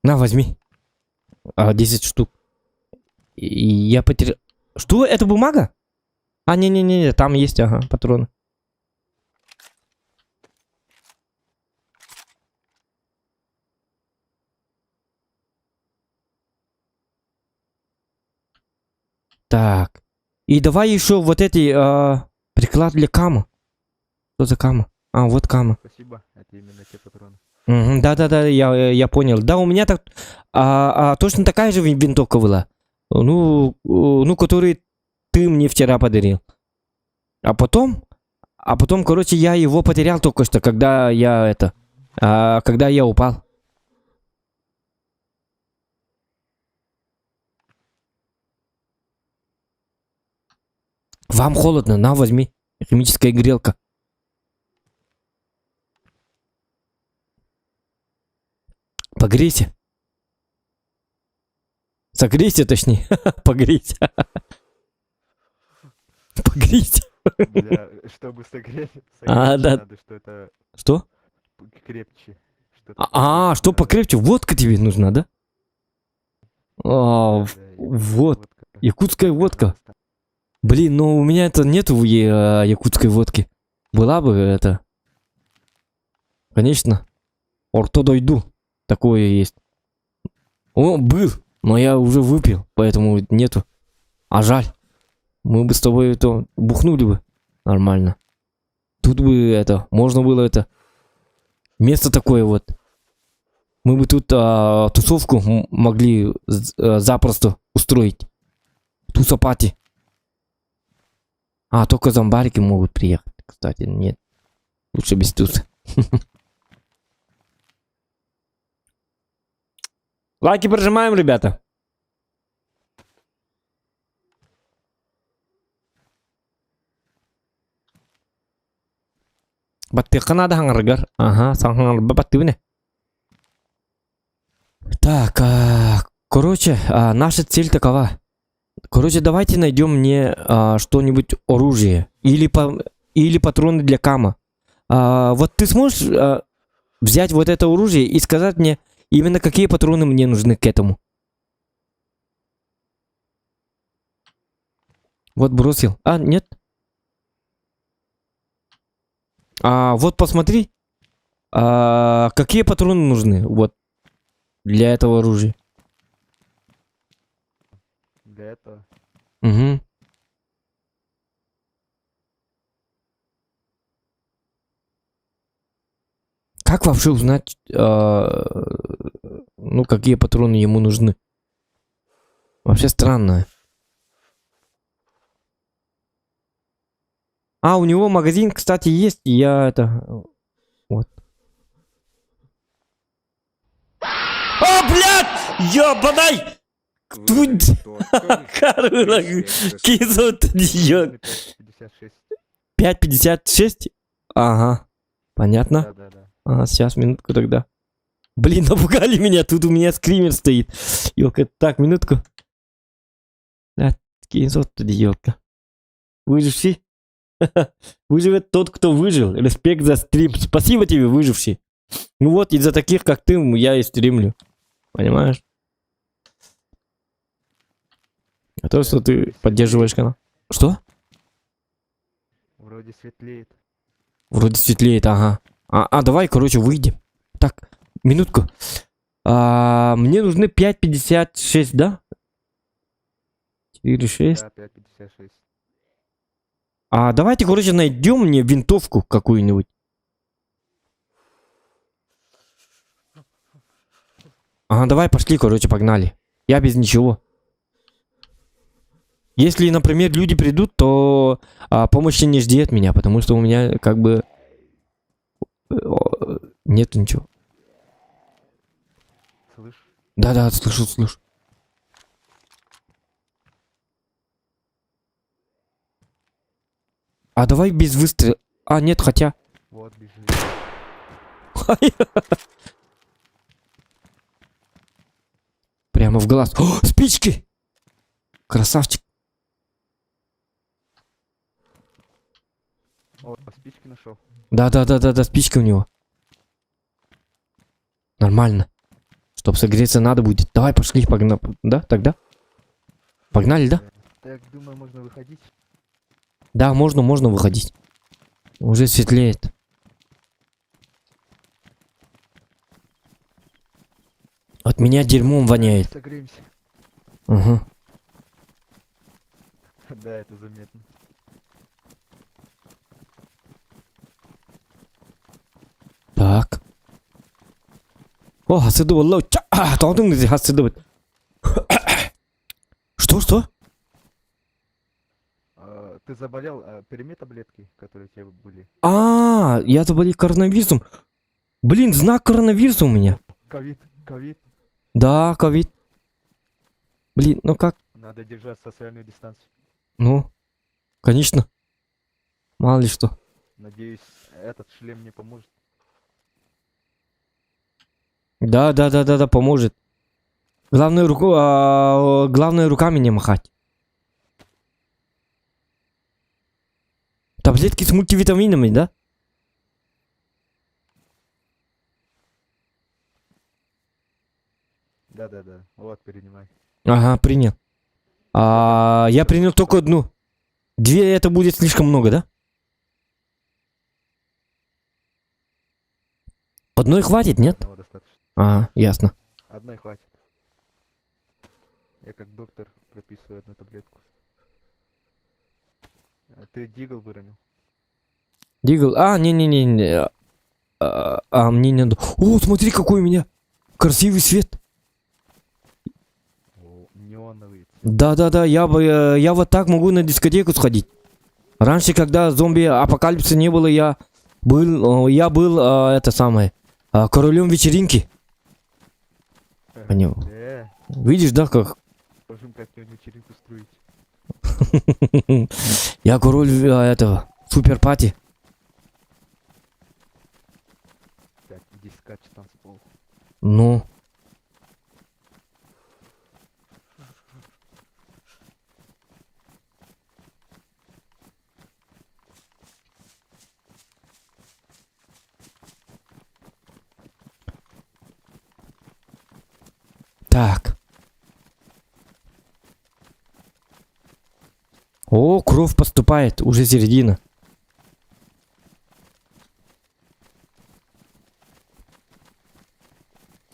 На, возьми. 10 штук. И я потерял... Что? Это бумага? А, не, там есть, ага, патроны. Так. И давай еще вот эти приклад для кама. Что за кама? А, вот кама. Спасибо, это именно те патроны. Да, я понял. Да, у меня так... точно такая же винтовка была. Ну, который ты мне вчера подарил. А потом, короче, я его потерял только что, когда я когда я упал. Вам холодно, на, возьми. Химическая грелка. Погрейся. Согрейся, точнее. Погрейся. Погрейся. Чтобы согреть, Да. надо, что это Что? крепче. Что покрепче? Водка тебе нужна, да? Вот. Якутская водка. Блин, ну у меня это нету якутской водки. Была бы это. Конечно. Орто дойду. Такое есть. Был. Но я уже выпил, поэтому нету. А жаль. Мы бы с тобой это бухнули бы нормально. Тут бы можно было место такое вот. Мы бы тут тусовку могли запросто устроить. Тусопати. Только зомбарики могут приехать. Кстати, нет. Лучше без туса. Лайки прожимаем, ребята. Баттыка надо хангаргар. Ага, сахангар баттывне. Так, короче, наша цель такова. Короче, давайте найдем мне что-нибудь оружие. Или патроны для кама. Вот ты сможешь взять вот это оружие и сказать мне именно какие патроны мне нужны к этому? Вот бросил. Нет. Вот посмотри. Какие патроны нужны? Вот. Для этого оружия. Для этого. Угу. Как вообще узнать, ну, какие патроны ему нужны? Вообще странно. У него магазин, кстати, есть. Я это... Вот. Блядь! Ёбаный! Тут... Карула, кизот, ёк. 56. 5.56? Ага. Понятно. Да. Сейчас, минутку тогда. Блин, напугали меня. Тут у меня скример стоит. Ёлка, так, минутку. Да, кизот, ёлка. Выживший? Выживет тот, кто выжил. Респект за стрим. Спасибо тебе, выживший. Ну вот, из-за таких, как ты, я и стримлю. Понимаешь? А то, что ты поддерживаешь канал. Что? Вроде светлеет. Вроде светлеет, ага. Давай, короче, выйдем. Так, минутку. Мне нужны 5.56, да? 4.6. Да, 5.56. Давайте, короче, найдем мне винтовку какую-нибудь. Давай, пошли, короче, погнали. Я без ничего. Если, например, люди придут, то помощи не жди от меня, потому что у меня как бы нету ничего. Слышь? Да, слышу. Давай без выстрела. Нет, хотя. Вот, бежит. Прямо в глаз. Спички! Красавчик. Спички нашел. Да, спичка у него. Нормально. Чтоб согреться надо будет. Давай, пошли, погнали. Да, тогда? Погнали, да? Так, думаю, можно выходить. Да, можно выходить. Уже светлеет. От меня дерьмом воняет. Согреемся. Угу. Да, это заметно. Так. Хасыды болла. Тоғдың зе хасыды бит. Что? Ты заболел? Прими таблетки, которые у тебя были. Я заболел коронавирусом. Блин, знак коронавируса у меня. Ковид. Да, ковид. Блин, ну как? Надо держать социальную дистанцию. Ну, конечно. Мало ли что. Надеюсь, этот шлем мне поможет. Да, поможет. Главное, главное руками не махать. Таблетки с мультивитаминами, да? Да. Вот, перенимай. Ага, принял. Я принял только одну. 2 это будет слишком много, да? Одной хватит, нет? Одного достаточно. Ясно. Одной хватит. Я как доктор прописываю одну таблетку. Ты дигл выронил? Дигл. Не. Мне не надо. Смотри, какой у меня красивый свет. Неоновый. Да, я вот так могу на дискотеку сходить. Раньше, когда зомби-апокалипсиса не было, я был королем вечеринки. Понял. Видишь, да, как? Можем как-нибудь вечеринку строить. Я король этого супер-пати. Так, иди скачь танцпол. Ну. Так. О, кровь поступает, уже середина.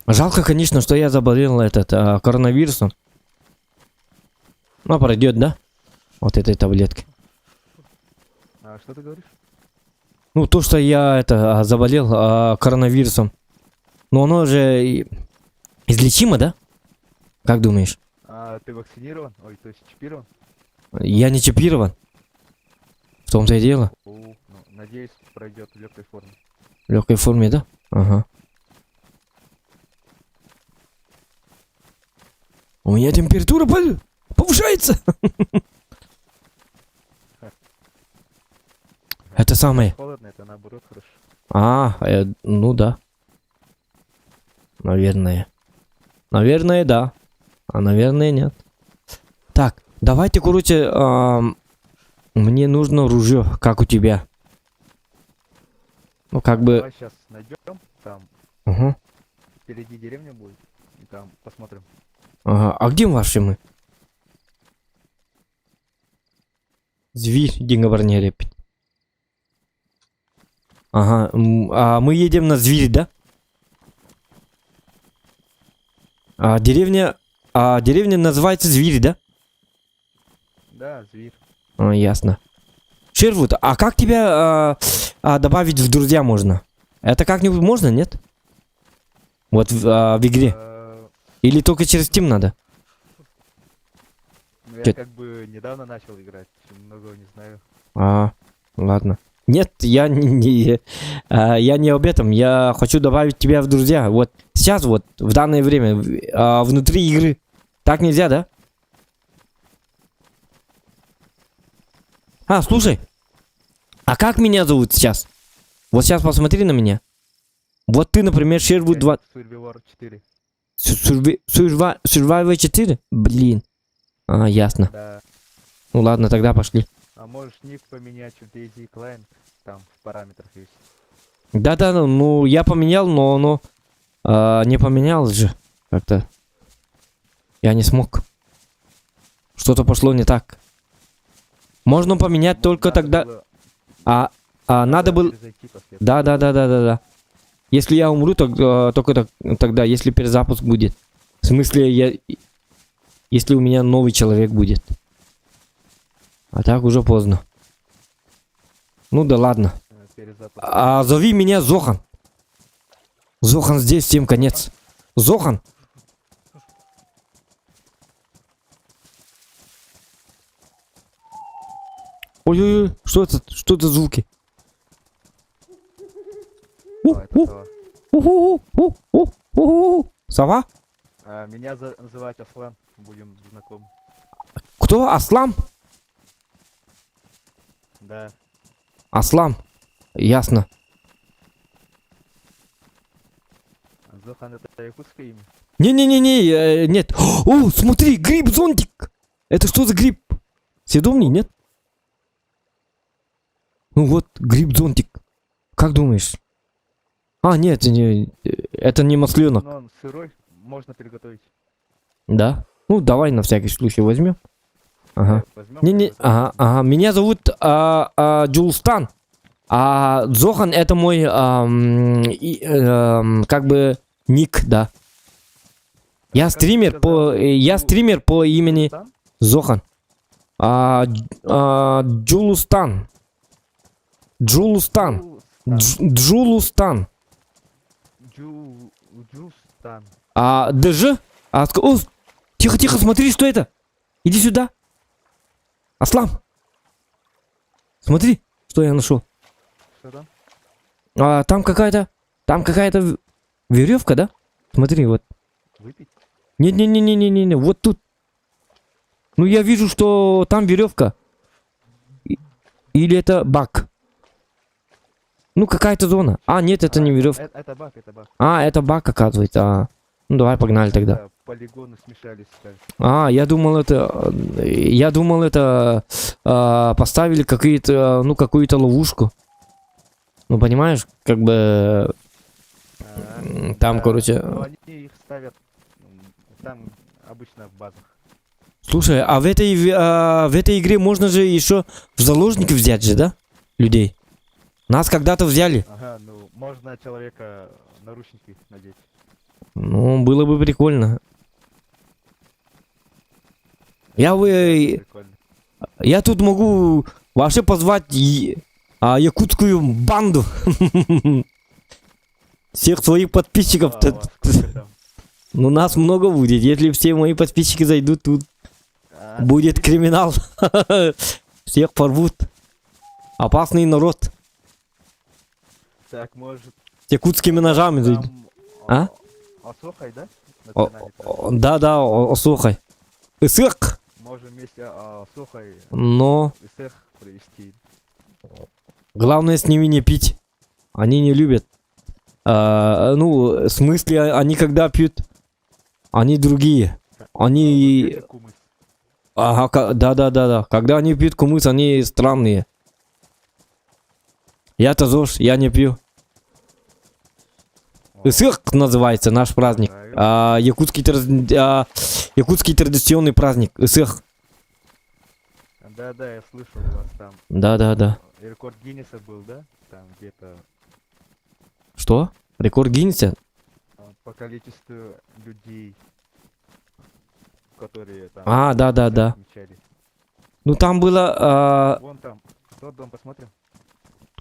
Жалко, конечно, что я заболел коронавирусом. Ну, пройдет, да? Вот этой таблетки. А что ты говоришь? Ну, то, что я заболел коронавирусом. Но оно же излечимо, да? Как думаешь? А ты вакцинирован? Ой, то есть чипирован? Я не чипирован. В том-то и дело. Ну, надеюсь, пройдет в легкой форме. В легкой форме, да? Ага. У меня температура повышается. Это самое. Холодно, это наоборот хорошо. Ну да. Наверное. Наверное, да. А наверное, нет. Так, давайте, короче, мне нужно ружье, как у тебя. Ну, как бы... Давай сейчас найдем, там Угу. впереди деревня будет, и там посмотрим. Ага. А где ваши мы? Зверь, не репит. Ага. А мы едем на зверь, да? Деревня называется Зверь, да? Да, зверь. Ясно. Шервуд, а как тебя добавить в друзья можно? Это как-нибудь можно, нет? Вот в игре. Или только через Steam надо? Ну, я Чё- как бы недавно начал играть, много не знаю. Ладно. Нет, я не об этом. Я хочу добавить тебя в друзья. Вот сейчас, вот, в данное время, внутри игры. Так нельзя, да? Слушай. А как меня зовут сейчас? Вот сейчас посмотри на меня. Вот ты, например, Шервуд 2... Survivor 4. Survivor 4? Блин. Ясно. Да. Ну ладно, тогда пошли. А можешь ник поменять в Daisy Client, там в параметрах есть. Да-да, ну я поменял, но оно не поменялось же как-то. Я не смог. Что-то пошло не так. Можно поменять только Надо тогда... было- Надо было... перезайти после этого. Да. Если я умру, только тогда, если перезапуск будет. В смысле, если у меня новый человек будет. А так уже поздно. Ну да ладно. Перезапуск. Зови меня Зохан. Зохан здесь, всем конец. Зохан. Ой-ой-ой, что это? Что это звуки? Это сова. Сова? Меня называть Аслан, будем знакомы. Кто? Аслам? Да. Аслам. Ясно. Зохан это якутское имя? Не-не-не-не, нет. О, смотри, гриб-зонтик. Это что за гриб? Съедобный, нет? Ну вот, гриб-зонтик. Как думаешь? Нет, это не масленок. Но он сырой, можно приготовить. Да? Ну, давай на всякий случай возьмем. Ага. Возьмем, Не-не, приготовим. ага. Меня зовут Джулстан. Зохан это мой, как бы, ник, да. Я Как ты стример сказал? я стример по имени Там? Зохан. Джулустан. Джулустан. Джулустан. Джустан. ДЖ? Тихо, смотри, что это? Иди сюда. Аслам. Смотри, что я нашел. Что там? Там какая-то веревка, да? Смотри, вот. Выпить? Не-не-не-не-не-не, вот тут. Ну, я вижу, что там веревка. Или это бак. Ну, какая-то зона. А, нет, это не веревка. Это бак, это бак. А, это бак, оказывается. А. Ну, давай, погнали тогда. Да, полигоны смешались, кажется. А, я думал, это поставили какие-то, ну, какую-то ловушку. Ну, понимаешь, как бы там, Да, короче. но они их ставят там обычно в базах. Слушай, а в этой игре можно же еще в заложники взять же, да? Людей. Нас когда-то взяли. Ага, ну можно человека наручники надеть. Ну, было бы прикольно. Прикольно. Я тут могу вообще позвать якутскую банду. Всех своих подписчиков. А, у вас сколько там? Ну, нас много будет. Если все мои подписчики зайдут, тут А, будет криминал. Всех порвут. Опасный народ. Так, может... С якутскими ножами зайдут. там, А? Осохай, да? Национальный праздник. Да, слухай. Исык. Можем вместе Осохай Но и Сэх провести. главное с ними не пить. Они не любят. Ну, в смысле, они когда пьют, они другие. Они... Это кумыс. Ага, да. Когда они пьют кумыс, они странные. Я-то ЗОЖ, я не пью. О, Исык называется наш праздник. правильно. Якутский традиционный праздник. Исык. Да, я слышал у вас там. Да. Рекорд Гиннесса был, да? Там где-то Что? Рекорд Гиннесса? по количеству людей, которые там Да. отмечали. Ну там было... Вон там. Тот дом посмотрим.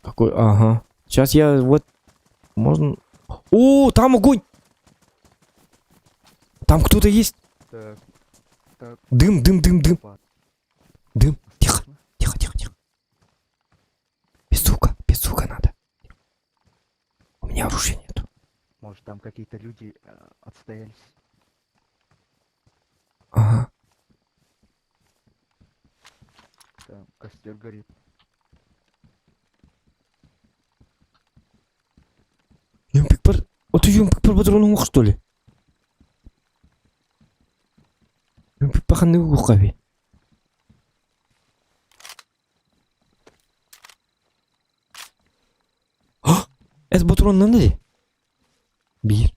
Какой? Ага. Сейчас я вот... Можно... О, там огонь! Там кто-то есть. Так, Дым. опа. Дым. Тихо. Осторожно. Тихо. Без звука надо. У меня оружия нету. Может там какие-то люди отстоялись. Ага. Там костер горит. Юмпик бар. Вот юмпик бар патроны мог, что ли? Юмпик паханы ухави. Это патрон надо ли? Бир.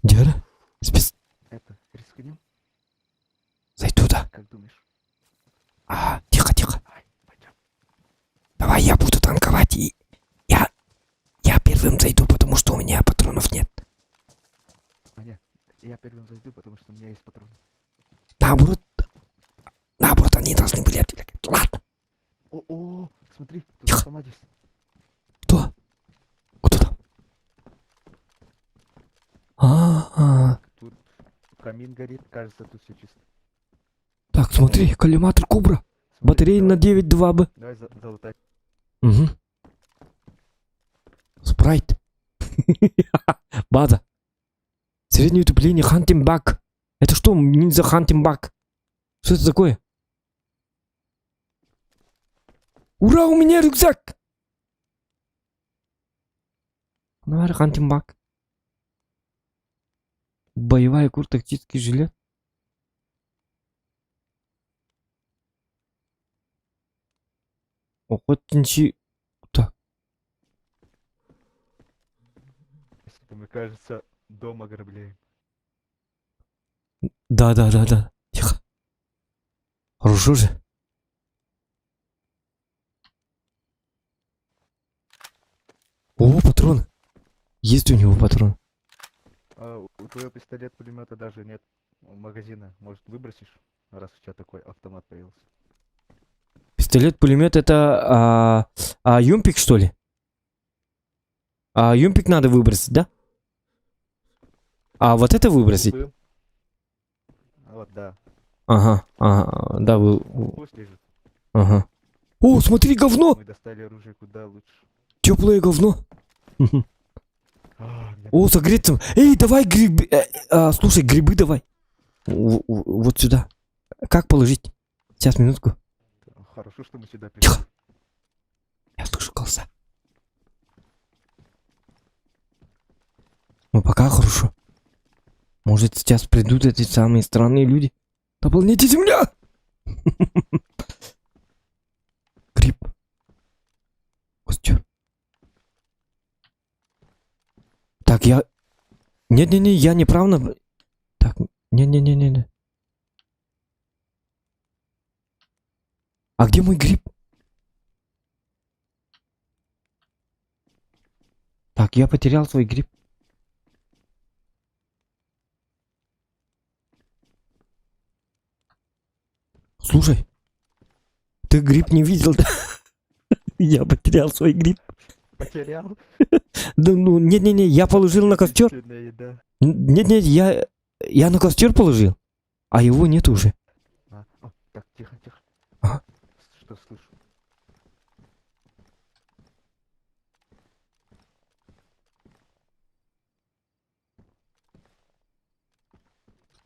Дяра? Спис. Это, рискнем? Зайди туда. Как думаешь? Тихо. Давай, пойдем. Давай я буду танковать и... Я первым зайду, потому что у меня патронов нет. Нет, я первым зайду, потому что у меня есть патроны. Наоборот, они должны были отвлекать. Ладно. О, смотри, тут Тихо. автомат есть. Кто? Кто там? Тут камин горит, кажется, тут все чисто. Так, смотри, коллиматор Кубра. Смотри, Батарея на давай- 9.2 Б. Давай залутать. Угу. Спрайт. База. Среднее утепление Хантинг Бак. Это что, ниндзя Хантинг Бак? Что это такое? Ура, у меня рюкзак! Наверное, Хантинг Бак. Боевая куртка, тактический жилет. Охотничий... Так. Мы, кажется, дом ограбляем. Да. Тихо. Хорошо же. О, патрон. Есть у него патрон. У твоего пистолет-пулемета даже нет магазина. Может, выбросишь, раз у тебя такой автомат появился? Пистолет-пулемет это юмпик, что ли? Юмпик надо выбросить, да? Вот это выбросить? Был. Вот, да. Ага, да, Пусть лежит. ага. О, смотри, говно! Мы достали оружие куда лучше. Теплое говно. Мне согреться. Эй, давай грибы. Слушай, грибы давай. Вот сюда. Как положить? Сейчас, минутку. хорошо, что мы сюда Тихо. пришли. Я слышу голоса. Ну, пока хорошо. Может, сейчас придут эти самые странные люди. На планете Земля! Гриб. Костюм. Так, я... Не-не-не, я неправильно... Так, не-не-не-не-не. А где мой гриб? Так, я потерял свой гриб. Слушай, ты гриб не видел, да? Я потерял свой гриб. Потерял. Да ну, не-не-не, я положил на костер. Бедная еда. Нет-нет, я на костер положил, а его нет уже. Так, тихо, тихо. Ага. Что слышу?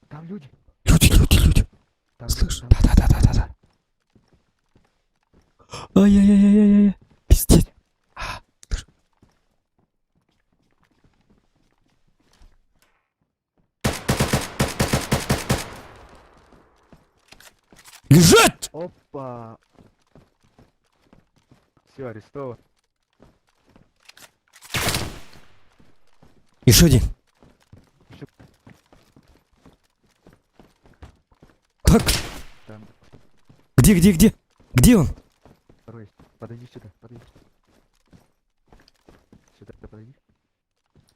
Там люди. Люди. Там, Слышь, там. да. Ай-яй-яй-яй-яй. Пиздец. Слышь. Лежать! Опа. Все, арестован. Еще один. Ещё- Так, Там где? Где он? второй. Подойди сюда, подойди. Сюда подойди.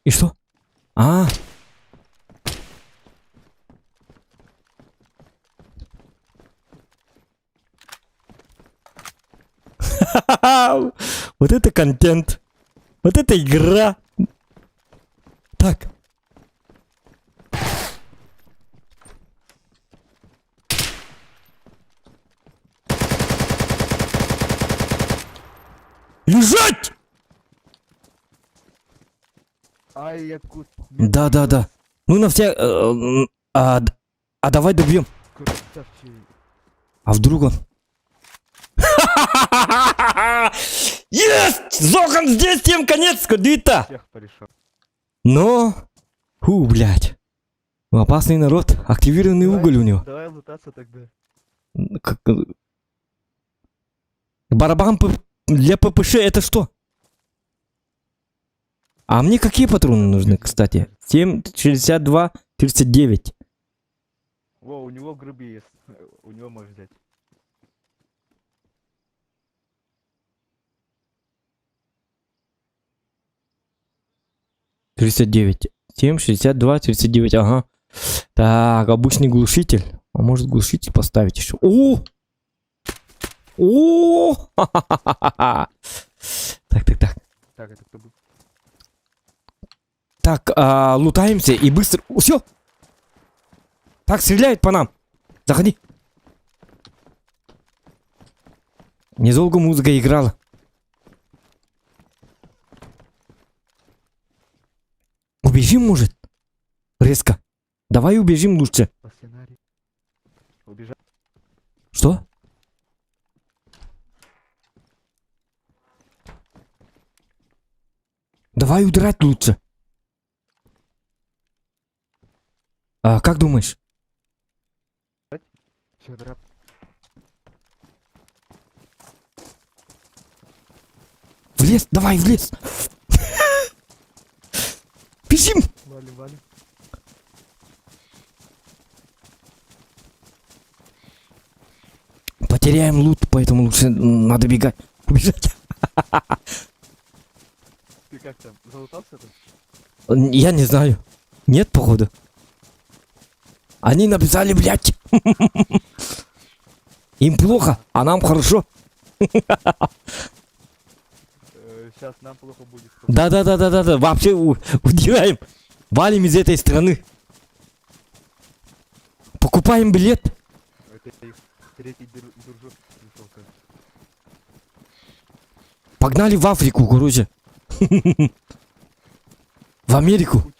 И что? А, вот это контент. Вот это игра. Так. Лежать! Ай, якут. Да. Ну на вся... а давай добьем. Красавчик. А вдруг он... Есть! Зохан здесь, тем конец, кудита! Всех порешал. Но... блядь. Опасный народ. Активированный Давай. уголь у него. Давай лутаться тогда. Как... Барабан для ППШ это что? А мне какие патроны нужны, кстати? 7, 62, 39. Во, у него грибы есть. У него можешь взять. Тридцать девять. 7, 62, 39, ага. Так, обычный глушитель. А может глушитель поставить еще? О! Так. Так, это кто был? Так, лутаемся и быстро... Все! Так, стреляет по нам! Заходи! Недолго музыка играла. Убежим, может? Резко. Давай убежим лучше. По сценарию. Убежал. Что? Давай удрать лучше. А как думаешь? Все, драп. В лес, давай, в лес. Бежим. Валим. Потеряем лут, поэтому лучше надо бегать. Убежать. Ты как там, залутался там? Я не знаю. Нет, походу. Они написали, блядь. Им плохо, а нам хорошо. Сейчас нам плохо будет. Да. Вообще удираем. Валим из этой страны. Покупаем билет. Это их третий дружок пришел, кажется. Погнали в Африку, короче. В Америку.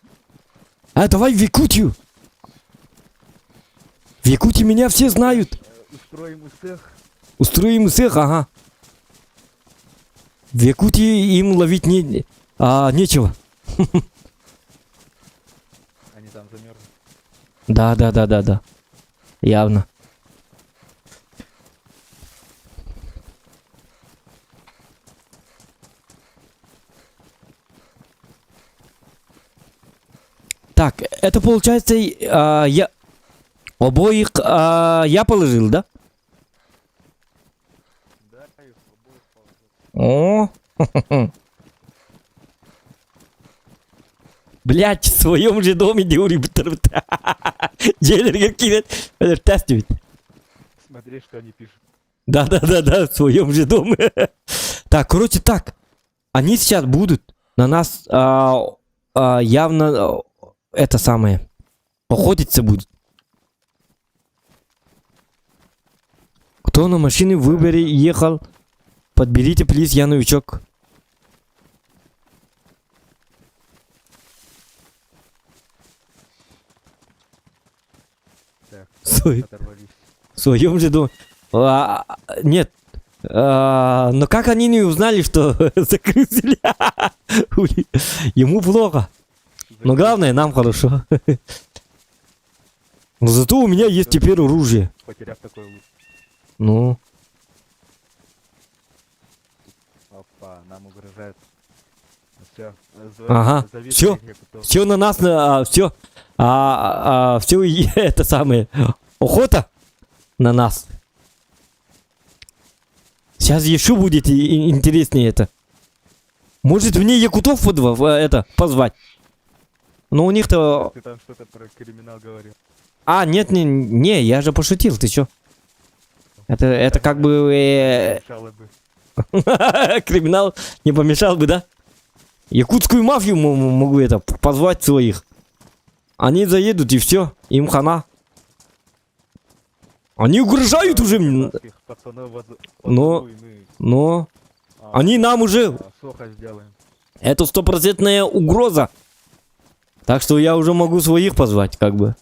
А, давай в Якутию. В Якутии меня все знают. Устроим цех. Устроим цех, ага. В Якутии им ловить нечего. Они там замерзли. Да. Явно. Так, это получается, я обоих я положил, да? Да, их обоих положил. О, блять, в своем же доме Диури Джейлер кинет. Тестивит. Смотри, что они пишут. Да, в своем же доме. Так, короче, так. Они сейчас будут на нас явно это самое. Охотиться будут. Кто на машине в выборе ехал? Подберите, плиз, я новичок. Так, Свой- оторвались. В своем же доме. Нет. Но как они не узнали, что закрыли? Ему плохо. Но главное, нам хорошо. Но зато у меня есть теперь оружие. Потеряв такой лук. Ну, Опа, нам угрожают. Все. Ага, всё. Все на нас, все. Все это самое. Охота на нас. Сейчас еще будет интереснее это. Может мне якутов позвать? Но у них-то... Ты там что-то про криминал говорил. Нет, не, я же пошутил, ты чё? Это как бы... Мешало бы. Криминал не помешал бы, да? Якутскую мафию могу позвать своих. Они заедут и все, им хана. Они угрожают уже мне. Наших пацанов Но- позову, и мы, Но они нам уже... Соха сделаем. Это стопроцентная угроза. Так что я уже могу своих позвать, как бы.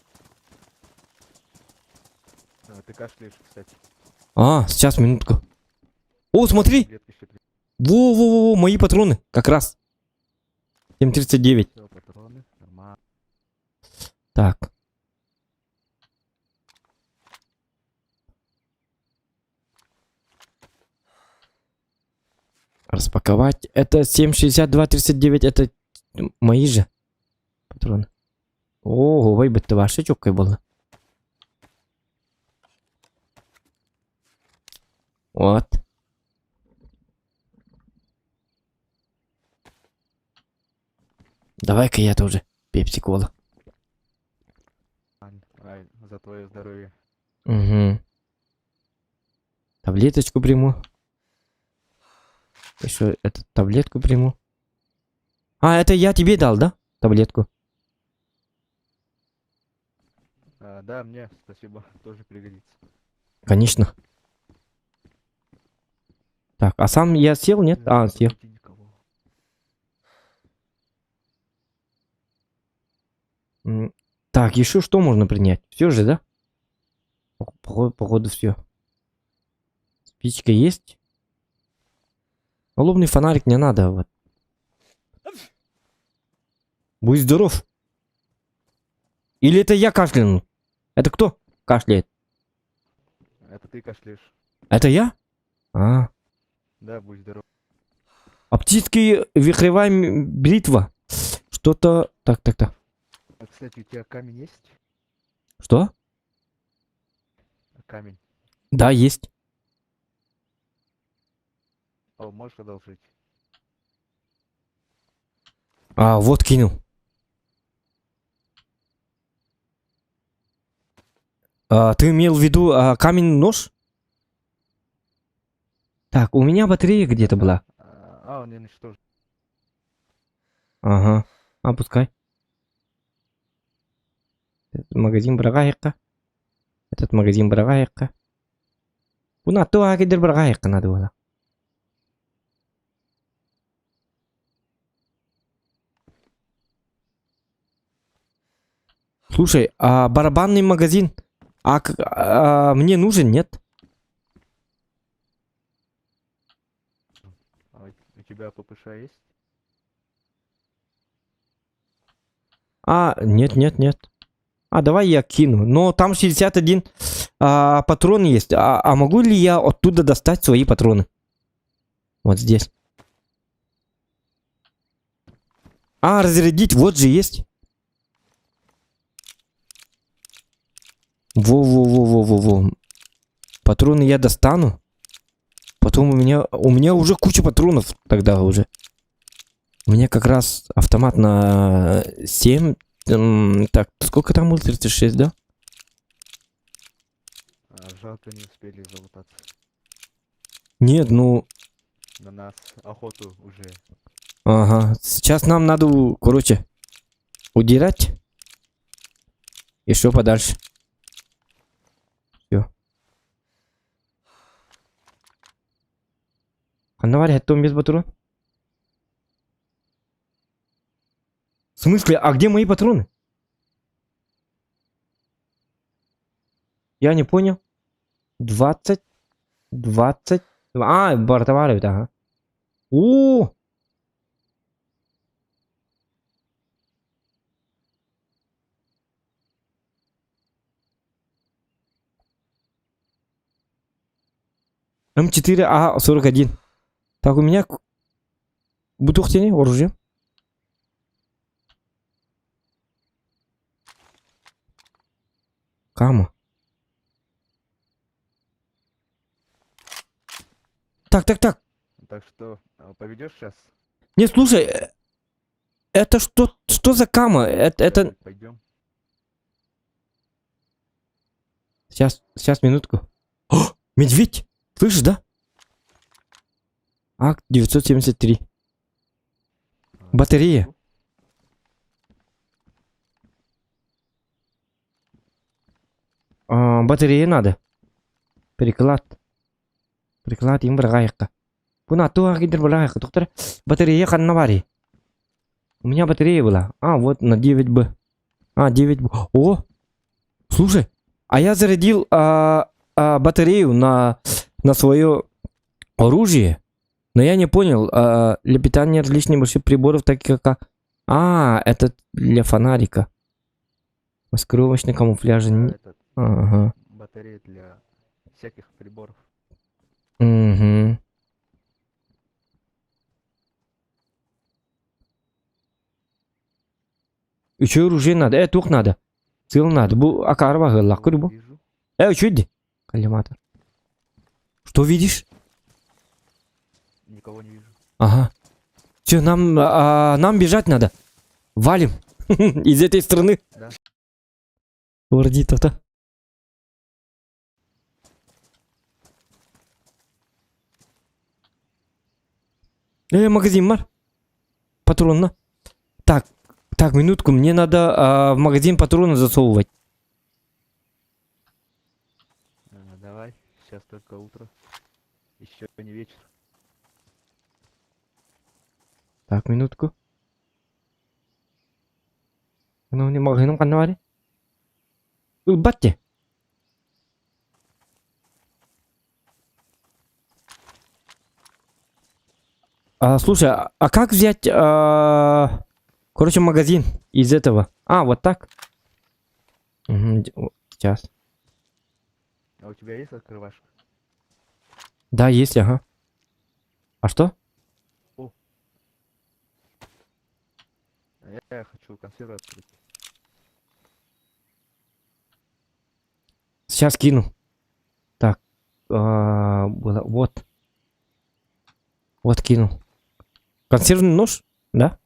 Ты кашляешь, кстати. Сейчас, минутку. О, смотри! Таблетки еще три. Во, мои патроны, как раз. 7.39. Всё, патроны. Нормально. Так. Распаковать. Это 7.62.39. Это мои же патроны. Ого, вибити ваші чуки були. Вот. Давай-ка я тоже пепси-кола. Ай, за твое здоровье. Угу. Таблеточку приму. Еще эту таблетку приму. Это я тебе дал, да? Таблетку. Да, мне спасибо. Тоже пригодится. Конечно. Так, а сам я сел, нет? Сел. Почти никого. Так, еще что можно принять? Все же, да? Походу все. Спичка есть. Лобный фонарик не надо. Вот. Будь здоров. Или это я кашляну? Это кто кашляет? Это ты кашляешь. Это я? Да, будь здоров. Оптическая вихревая бритва. Что-то... Так. А, кстати, у тебя камень есть? Что? Камень. Да, есть. Можешь одолжить? Вот кинул. Ты имел в виду камень-нож? Так, у меня батарея где-то была. Он не уничтожен. Ага. Пускай. Этот магазин брагайка. Этот магазин брагайка. Куна то агидер брагайка надо было. Слушай, а барабанный магазин? Мне нужен, нет? А у тебя ППШ есть? Нет, нет, нет. Давай я кину. Но там 61 патрон есть. Могу ли я оттуда достать свои патроны? Вот здесь. Разрядить, вот же есть. Во. Патроны я достану. Потом у меня уже куча патронов тогда уже. У меня как раз автомат на 7. Так, сколько там было? 36, да? Жалко, не успели залутаться. Нет, ну... На нас охоту уже. Ага. Сейчас нам надо, короче, удирать. И что подальше? Все. Ханавари, это без патрон? В смысле? А где мои патроны? Я не понял. 20. Бортовали, ага. О! М4, 41. Так, у меня бутухтени, оружие. Кама. Так. Так что, поведешь сейчас? Не, слушай, это что за кама? Это... Пойдем. Сейчас, минутку. О, медведь! Слышишь, да? Акт 973. Батарея. Батарея надо. Приклад им брагайка. Пуна туа гидр брагайка. Доктор, батарея ханнавари. У меня батарея была. Вот на 9Б. 9Б. О! Слушай, я зарядил батарею на свое оружие. Но я не понял, для питания различных больших приборов, таких как... это для фонарика. Маскировочный камуфляж. Ага. Батарея для всяких приборов. Угу. Еще оружие надо. Тух надо. Сил надо. Бу акарва гыллах бу. Вижу. Чуди. Коллиматор. Что видишь? Никого не вижу. Ага. Все, нам бежать надо. Валим. Из этой страны. Да. Вардита-то. Магазин мар. Патронно. Так, минутку. Мне надо в магазин патроны засовывать. Давай. Сейчас только утро. Еще не вечер. Так, минутку. Ну, не магазин канавари. Батте. Слушай, как взять, короче, магазин из этого? Вот так? Угу, сейчас. А у тебя есть открывашка? Да, есть, ага. А что? Я хочу консервы открыть. Сейчас кину. Так, было, вот. Вот кину. Консервный нож, да?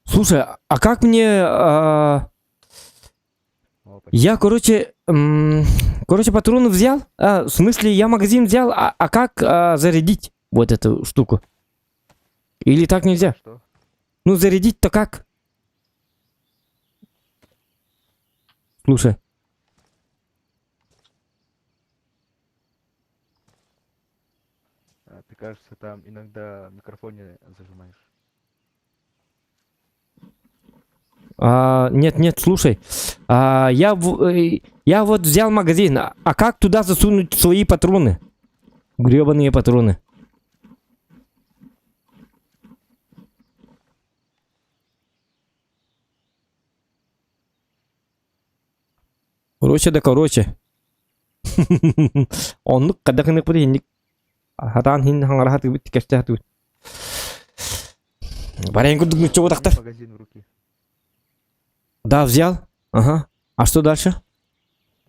Слушай, как мне... Я, короче, патроны взял. В смысле, я магазин взял, как зарядить вот эту штуку? Или так нельзя? Что? Ну, зарядить-то как? Слушай. Ты кажется, там иногда микрофон не зажимаешь. Нет, нет, слушай. Я вот взял магазин. А как туда засунуть свои патроны? Гребаные патроны. Короче, да короче. Он когда кыны пыренник. Хатан хин хаңара хаты бит кеште хаты. Барен кудук ну чего тахтар? Магазин в руки. Да, взял. Ага. А что дальше?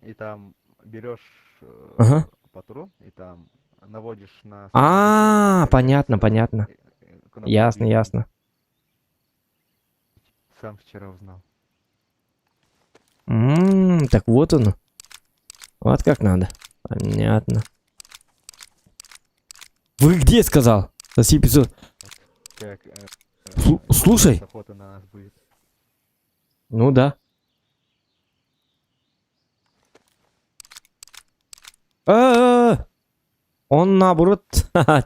И там берешь Ага. патрон, и там наводишь на... Понятно, понятно. Ясно, ясно. Сам вчера узнал. Так вот он. Вот как надо. Понятно. Вы где, сказал? Соси 500. Как, Слушай. охота на нас будет. Ну да. Он наоборот,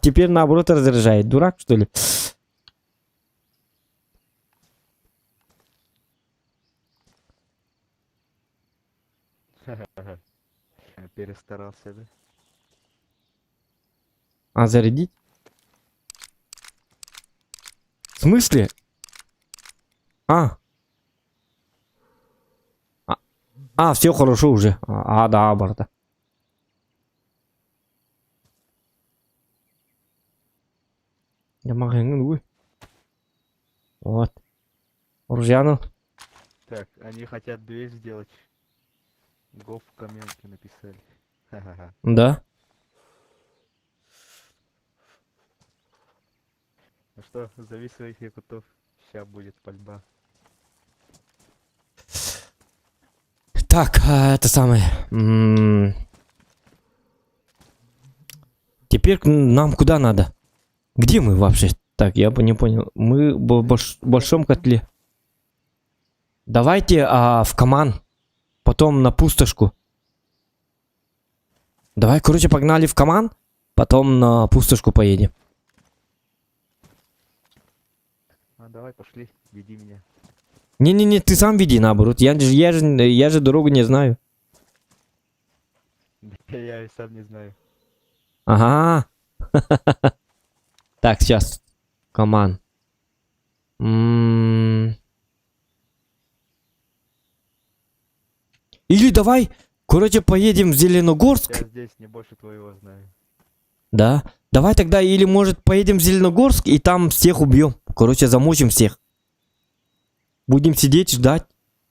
теперь наоборот разряжает. Дурак, что ли? Перестарался, да? А зарядить? В смысле? Все хорошо уже. Да, борта. Я могу. Вот. Уржану. Так, они хотят дверь сделать. Гоф в комменте написали. Ха-ха-ха. Да. Ну что, зови своих якутов. Сейчас будет пальба. Так, это самое. Теперь нам куда надо? Где мы вообще? Так, я бы не понял. Мы в большом котле. Давайте в Каман. Потом на пустошку. Давай, короче, погнали в Каман. Потом на пустошку поедем. Давай, пошли, веди меня. Не-не-не, ты сам веди, наоборот. Я же дорогу не знаю. Я и сам не знаю. Ага. Так, сейчас. Каман. Или давай, короче, поедем в Зеленогорск. Я здесь не больше твоего знаю. Да. Давай тогда, или может поедем в Зеленогорск и там всех убьем. Короче, замучим всех. Будем сидеть, ждать.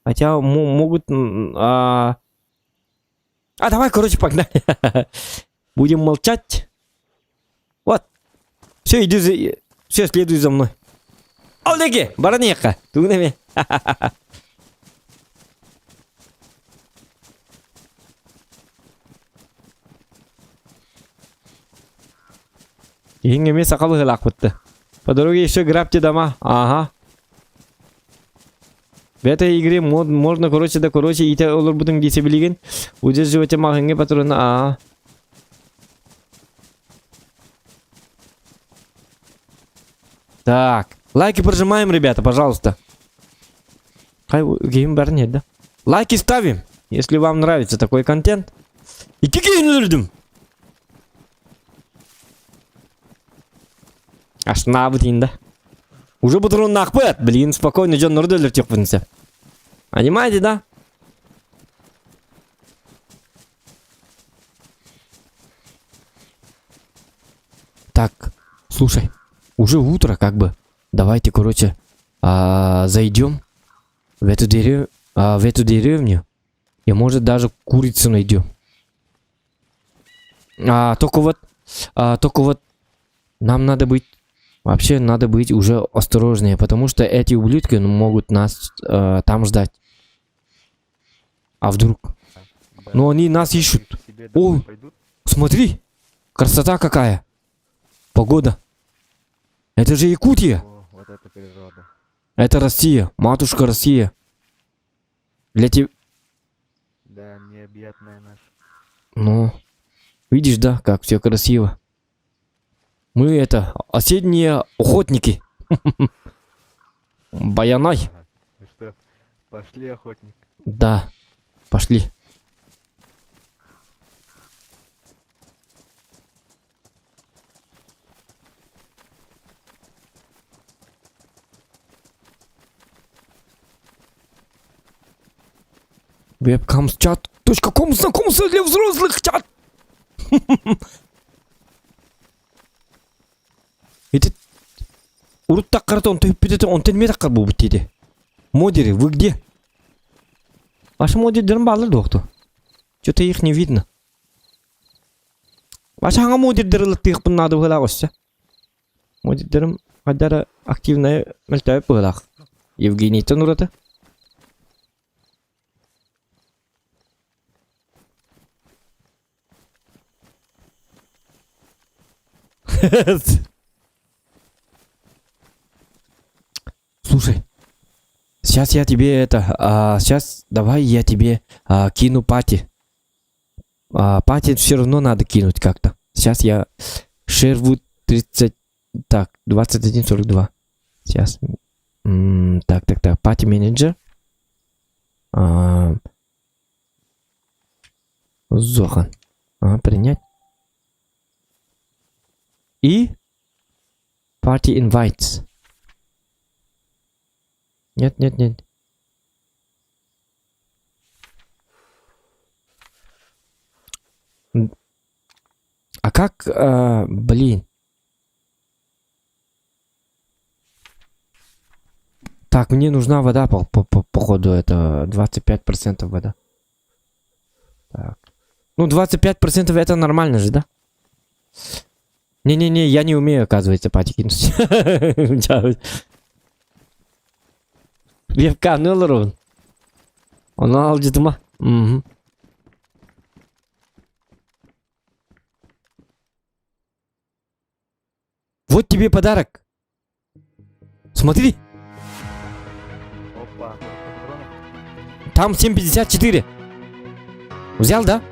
Хотя могут... давай, короче, погнали. Будем молчать. Вот. Все, иди за... Все, следуй за мной. Олеги, баранеха. Тунами. Еңеме сақалы ғылақ бітті. По дороге еще грабьте дома. Ага. В этой игре можно, короче, да, короче, и те олар будем дейсе білеген. Удерживайте мағынге патроны. Ага. Так. Лайки прожимаем, ребята, пожалуйста. Гейм бар нет, да? Лайки ставим, если вам нравится такой контент. И кикейн. Аж на бутин, да? Уже патрон нахпэт. Блин, спокойно, Джон Нордолер тёпнется. Понимаете, да? Так, слушай, уже утро, как бы. Давайте, короче, зайдем в эту деревню. И может даже курицу найдем. Только вот нам надо быть... Вообще надо быть уже осторожнее, потому что эти ублюдки могут нас там ждать. А вдруг? Да. Ну они нас ищут. К себе домой пойдут. Смотри, красота какая. Погода. Это же Якутия. О, вот это природа. Это Россия, матушка Россия. Для тебя... Да, необъятная наша. Ну, видишь, да, как все красиво. Мы это, осенние охотники. Баянай. Ага. Ну что, пошли, охотник. Да, пошли. Webcams.chat.com знакомство для взрослых чат. Это урут таққарда он тенме таққар бұл біттеді. Модеры, вы где? Ваши модердерін балыр доқты. Что-то их не видно. Ваши аңа модердері лықтық бұн нады бұғылақ өсі. Модердерім қадары активная мәлтәуіп бұғылақ. Евгений Танураты. Слушай, сейчас я тебе сейчас давай я тебе кину пати. Пати все равно надо кинуть как-то. Сейчас я Шервуд 30, так, 2142. Сейчас. Так, пати менеджер. Зохан. Принять. И Party Invites. Нет. А как, блин. Так, мне нужна вода, походу, это 25% вода. Так. Ну, 25% это нормально же, да? Не-не-не, я не умею, оказывается, пати кинуть. Вебкам, ну лорон. Он алжит ма. Вот тебе подарок. Смотри. Опа, патронов. Там 7,54. Взял, да?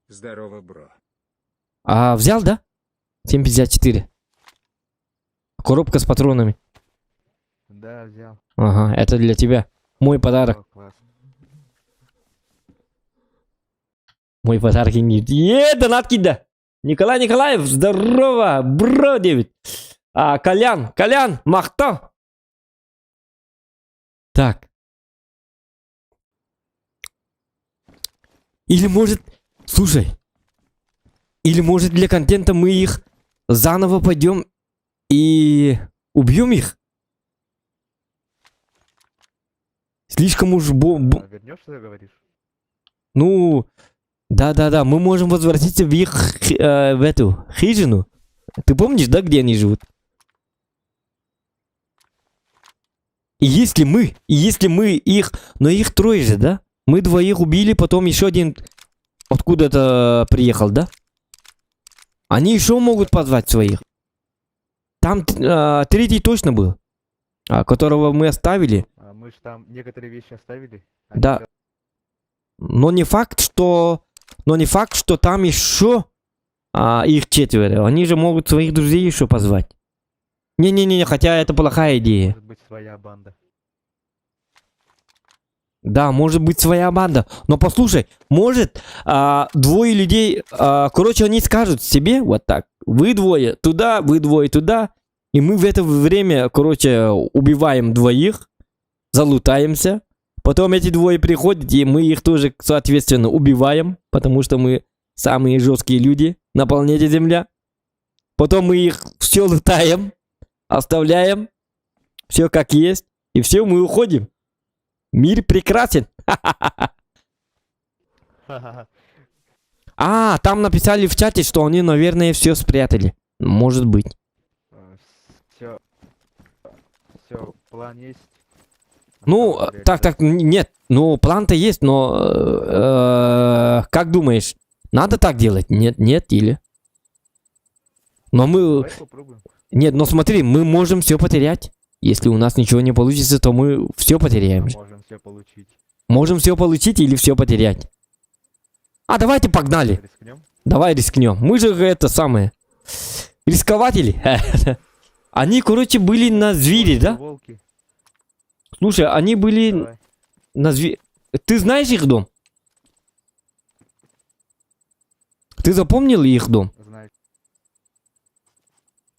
Здорово, бро. Взял, да? 7,54. Коробка с патронами. Да, взял. Ага, это для тебя. Мой подарок. О, класс. Мой подарок. Донат кида. Николай Николаев, здорово, бро, 9. Колян, махта. Так. Или может, слушай. Или может для контента мы их заново пойдем и убьем их? Слишком уж Вернешься, говоришь? Ну, да, мы можем возвратиться в их, в эту хижину. Ты помнишь, да, где они живут? И если мы их, но их трое же, да? Мы двоих убили, потом еще один откуда-то приехал, да? Они еще могут позвать своих. Там третий точно был, которого мы оставили. Мы же там некоторые вещи оставили. Да. Но не факт, что там еще их 4. Они же могут своих друзей еще позвать. Не, хотя это плохая идея. Может быть, своя банда. Да, может быть своя банда. Но послушай, может двое людей, короче, они скажут себе вот так. Вы двое туда, вы двое туда. И мы в это время, короче, убиваем двоих, залутаемся. Потом эти двое приходят, и мы их тоже, соответственно, убиваем. Потому что мы самые жесткие люди на планете Земля. Потом мы их все лутаем, оставляем. Все как есть. И все, мы уходим. Мир прекрасен. Там написали в чате, что они, наверное, все спрятали. Может быть. Все, план есть. Ну, так, нет. Ну, план-то есть, но... как думаешь, надо так делать? Нет, или... Но мы... Давай попробуем. Нет, но смотри, мы можем все потерять. Если у нас ничего не получится, то мы все потеряем. Можем все получить. Можем все получить или все потерять. Давайте погнали. Рискнем? Давай рискнем. Мы же это самое. Рискователи. Они, короче, были на звере, да? Волки. Слушай, они были Давай. на звере. Ты знаешь их дом? Ты запомнил их дом? Знаю.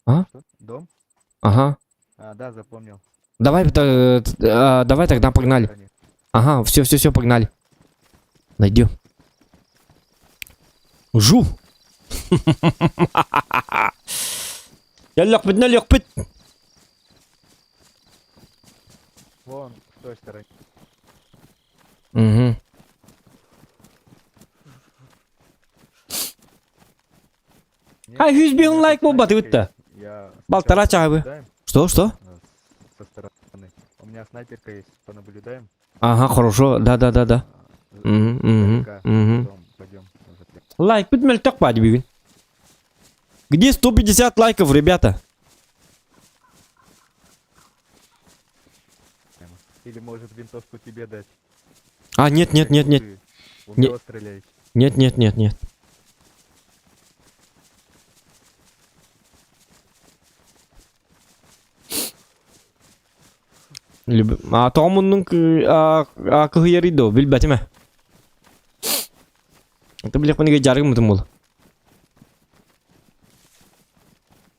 А? Что? Дом? Ага. А, да, запомнил. Давай, давай тогда погнали. Они. Ага, все, погнали. Найдем. Жу. Я лёгпит. Вон, с той стороны. Угу. Нет, А, who's being у меня like тут what, снайперка это? есть. Я Полтора сейчас чая вы. понаблюдаем, Что? со стороны. У меня снайперка есть, понаблюдаем. Ага, хорошо. Да. Издалека, Мгм. потом пойдем уже прям. Лайк, подмель так пади. Где 150 лайков, ребята? Или может винтовку тебе дать? А, нет. Ты умело стреляешь. Нет. А Томунның кыйырыды, билбәтеме? Это, блядь, мне жарым был.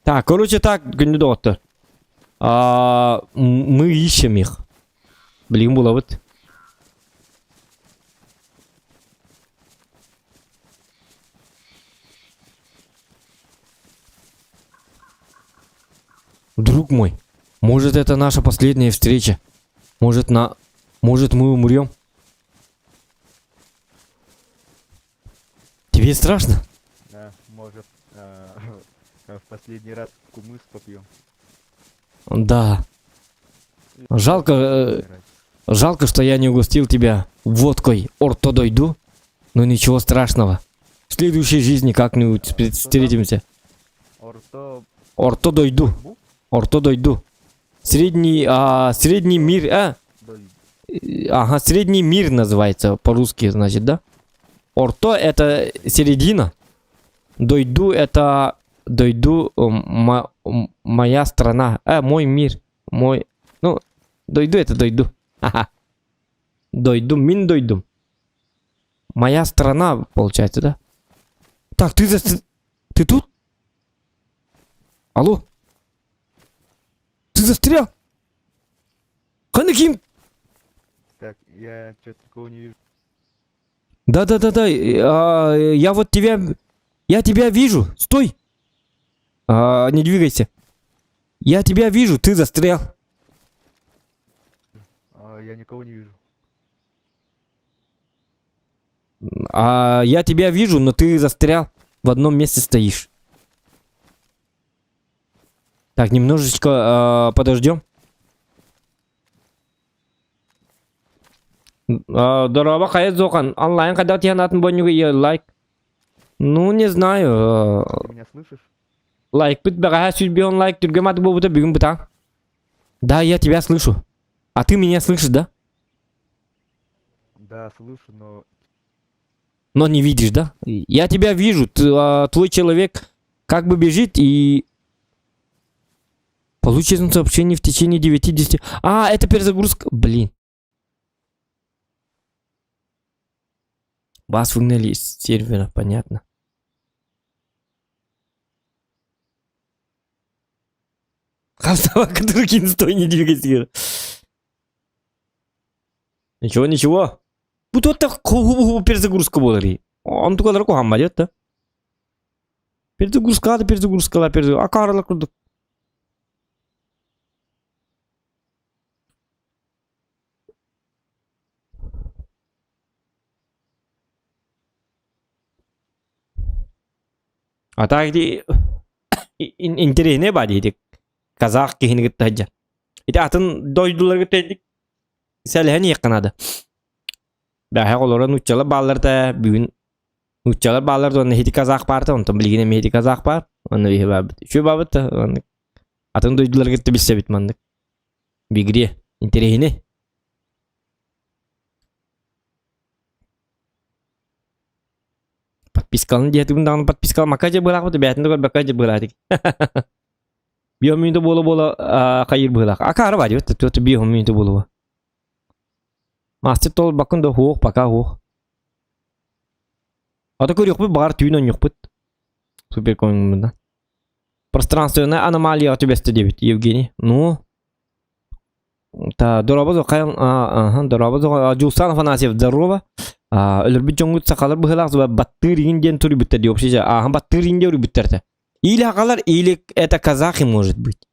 Так, короче, так, доктор. Мы ищем их. Блин, было вот. Друг мой, может это наша последняя встреча? Может мы умрем? Тебе страшно? Да, может, в последний раз кумыс попьем. Да. Жалко, что я не угостил тебя водкой ортодойду, но ничего страшного. В следующей жизни как-нибудь встретимся. Ортодойду. Средний мир, Ага, средний мир называется по-русски, значит, да? Орто это середина. Дойду это... моя страна. Мой мир. Ну, дойду это дойду. Ага. Дойду. Моя страна, получается, да? Так, ты тут? Алло? Ты застрял? Ханаким? Так, я что-то такого не вижу. Да. Я вот тебя... Я тебя вижу. Стой. Не двигайся. Я тебя вижу, ты застрял. Я никого не вижу. Я тебя вижу, но ты застрял. В одном месте стоишь. Так, немножечко подождем. Здорово, Хаят Зохан. Онлайн, когда тебе надо будет лайк? Ну, не знаю. Ты меня слышишь? Лайк, он лайк, бегом. Да, я тебя слышу. А ты меня слышишь, да? Да, слышу, но... Но не видишь, да? Я тебя вижу. Твой человек как бы бежит и... Получено сообщение в течение 9-10... это перезагрузка. Блин. Вас выгнали из сервера, понятно. Который стой, не двигайся. Ничего. Вот так перезагрузка была. Он только дорогу хамадет, да? Перезагрузка. А карла куда? А так интересно, бади. Казах кихин гиттаджа. Ити атын дойдулар гиттаджик. Сәләһен якынады. Бәһә олоран уччалар балларда бүгүн уччалар балларда оны хити казах барда, онтон билгене мехти казах бар. Оны бихи бабыт. Şu бабыт оны атын дойдулар гитте билсе бит мандык. Бигре интересне. подпискалын диетимдагы подпискал макаje бырак бут бәтинде көр бакаje быратик. Биоминде бола кайыр бырак. Акары бар ёт төтө биоминде болу. Мастер тол бакында хук пока хук. Ата көрөк бу бар түйнөн yok бут. Супер коммунда. Пространственная аномалия от тебя 109, Евгений. Ну. Та дорабазо кайын дорабазо Жулсан Афанасьев здорово. Өлөрбүт жоңгут сакалар быхылак зуба баттыр инден тури биттер деп общежа. Баттыр инде ури биттерте. Или акалар, или это казахи может быть.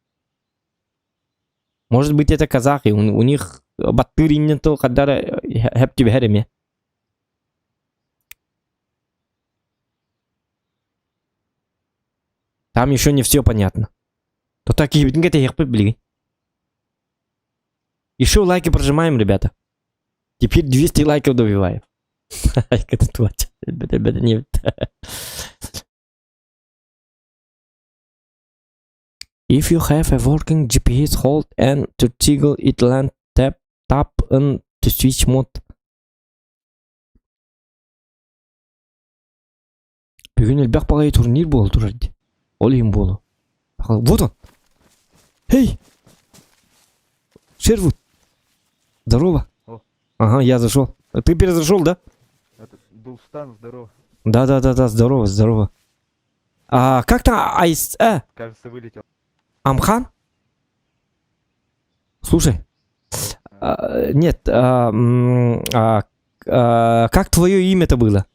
Может быть это казахи. У них баттыр инден тыл кадары хеп тебе хереме. Там еще не все понятно. То такие битинги это их блин. Еще лайки прожимаем, ребята. Теперь 200 лайков добиваем. Это точно. Ребята, нет. If you have a working GPS, hold and to toggle it land tap on to switch mode. Бүгін элбек багай турнир болду турди. Ол им болу. Вот он. Эй! Шервуд. Здорово. О. Ага, я зашел. Ты перезашел, да? Это Дулстан, здорово. Да, здорово, здорово. Как там Айс... Кажется, вылетел. Амхан? Слушай. Нет, как твое имя-то было?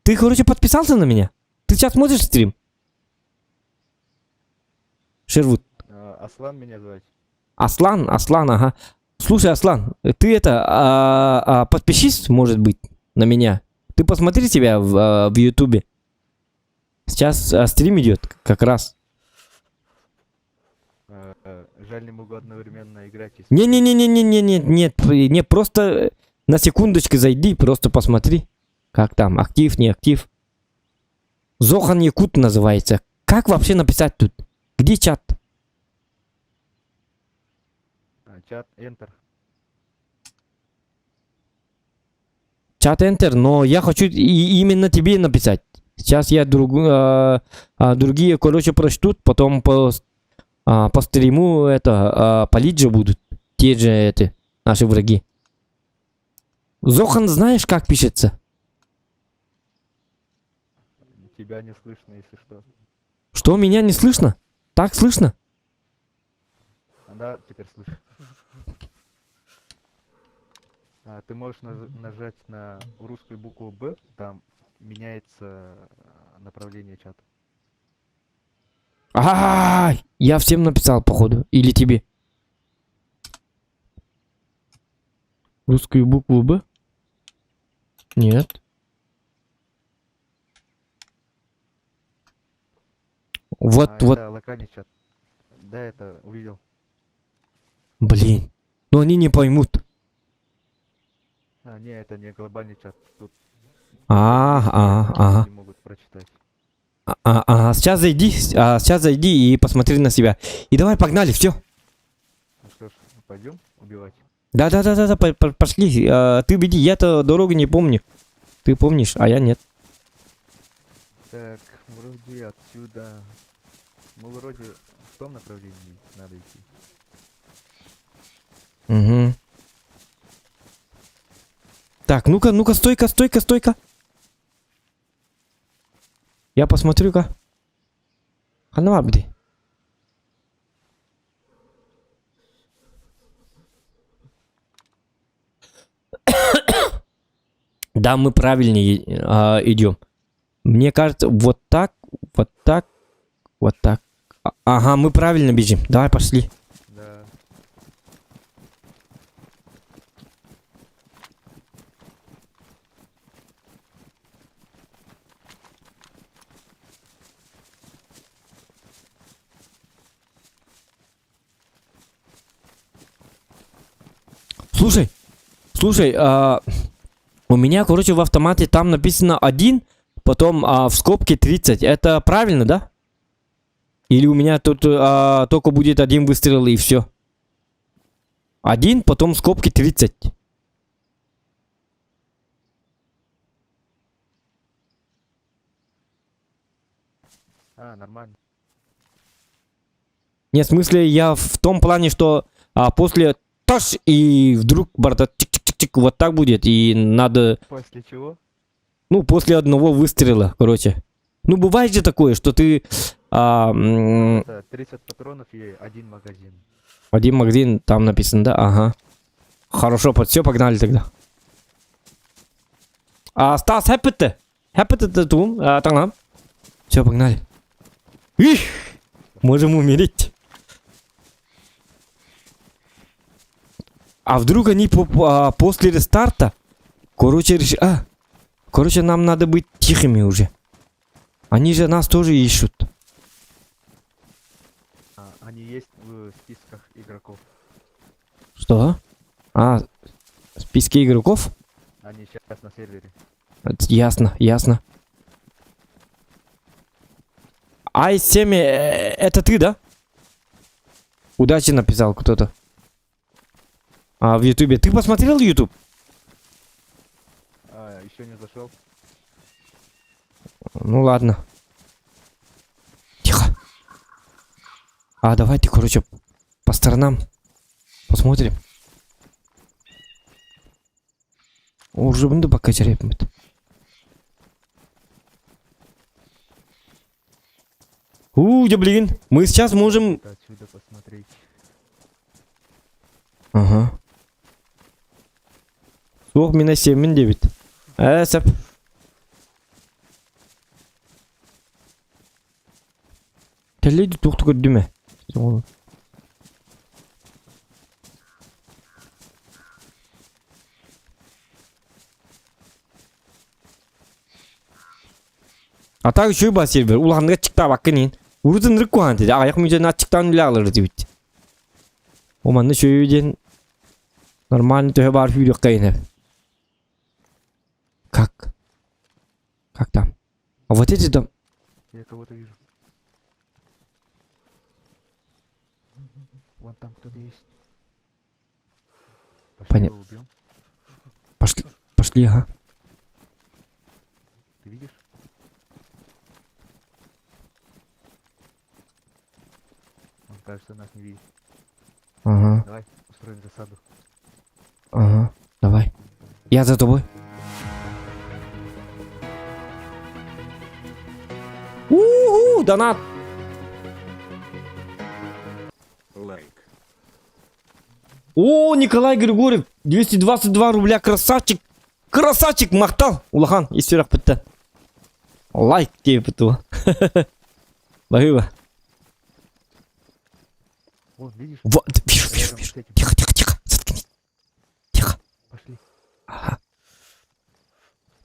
Ты, короче, подписался на меня? Ты сейчас смотришь стрим? Шервуд. Аслан меня звать. Аслан, ага. Слушай, Аслан, ты это, подпишись, может быть, на меня. Ты посмотри себя в Ютубе. Сейчас стрим идет, как раз. Жаль, не могу одновременно играть. Не, просто на секундочку зайди, просто посмотри. Как там, актив, не актив. Зохан Якут называется. Как вообще написать тут? Где чат? Чат Enter. Чат Enter, но я хочу именно тебе написать. Сейчас я другие, короче, прочтут, потом по стриму это палить же будут. Те же эти наши враги. Зохан, знаешь, как пишется? Тебя не слышно, если что. Что, меня не слышно? Так слышно? Да, теперь слышу. Ты можешь нажать на русскую букву Б, там меняется направление чата. Я всем написал, походу. Или тебе. Русскую букву Б? Нет. Вот. Это локальный чат. Да, это увидел. Блин. Но они не поймут. Не, это не глобальный чат. Тут не могут прочитать. Сейчас зайди и посмотри на себя. И давай, погнали, все. Ну что ж, пойдем убивать. Да, пошли. Ты веди, я-то дорогу не помню. Ты помнишь, а я нет. Так, вроде отсюда. Мы вроде в том направлении надо идти. Угу. Так, ну-ка, стойка. Я посмотрю-ка. Ханвабди. Да, мы правильнее идем. Мне кажется, вот так. Ага, мы правильно бежим. Давай, пошли. Да. Слушай, у меня, короче, в автомате там написано 1, потом в скобке 30. Это правильно, да? Или у меня тут только будет один выстрел и все? 1, потом в скобке 30. А, нормально. Нет, в смысле, я в том плане, что после таш и вдруг борода чик-чик-чик, вот так будет, и надо, После чего? ну, после одного выстрела, короче. Ну, бывает же такое, что ты Это 30 патронов и один магазин. один магазин, там написано, да? Ага. Хорошо, все, погнали тогда. Стас, хэппэт ты тум, там. Все, погнали. Их! Можем умереть. А вдруг они после рестарта, короче, короче, нам надо быть тихими уже. Они же нас тоже ищут. Они есть в списках игроков. Что? В списке игроков? Они сейчас на сервере. Ясно, ясно. i7, это ты, да? Удачи написал кто-то. В Ютубе. Ты посмотрел Ютуб? Еще не зашел. Ну ладно. Тихо. Давай ты, короче, по сторонам посмотрим. Уже буду пока черепнуть. Да блин. Мы сейчас можем... Отсюда посмотреть. Ага. Соқ mina 7-9. Сәп. Телейді тоқты көрді ме? Так еще и бас сервер. Уланға чықта баққа нен. Урудын рық қоған деді. Аяқ мүден атчықтан үлі алыр дебіт. Оманды шөйден нормально төе бар фүйрек қайын. Как? Как там? Вот эти там... Я кого-то вижу. Вон там кто-то есть. Пошли его убьем. Пошли, ага. Ты видишь? Он, кажется, нас не видит. Ага, Давай устроим засаду. ага. Давай. Я за тобой. Донат. Лайк. Николай Григорьев. 222 рубля. Красавчик. Красавчик, мақтал. Улахан, естірақ бітті. Лайк деп бітті. Бағива. Вон, видишь? Вот, вижу. Тихо. Заткнись. Тихо. Пошли. Ага.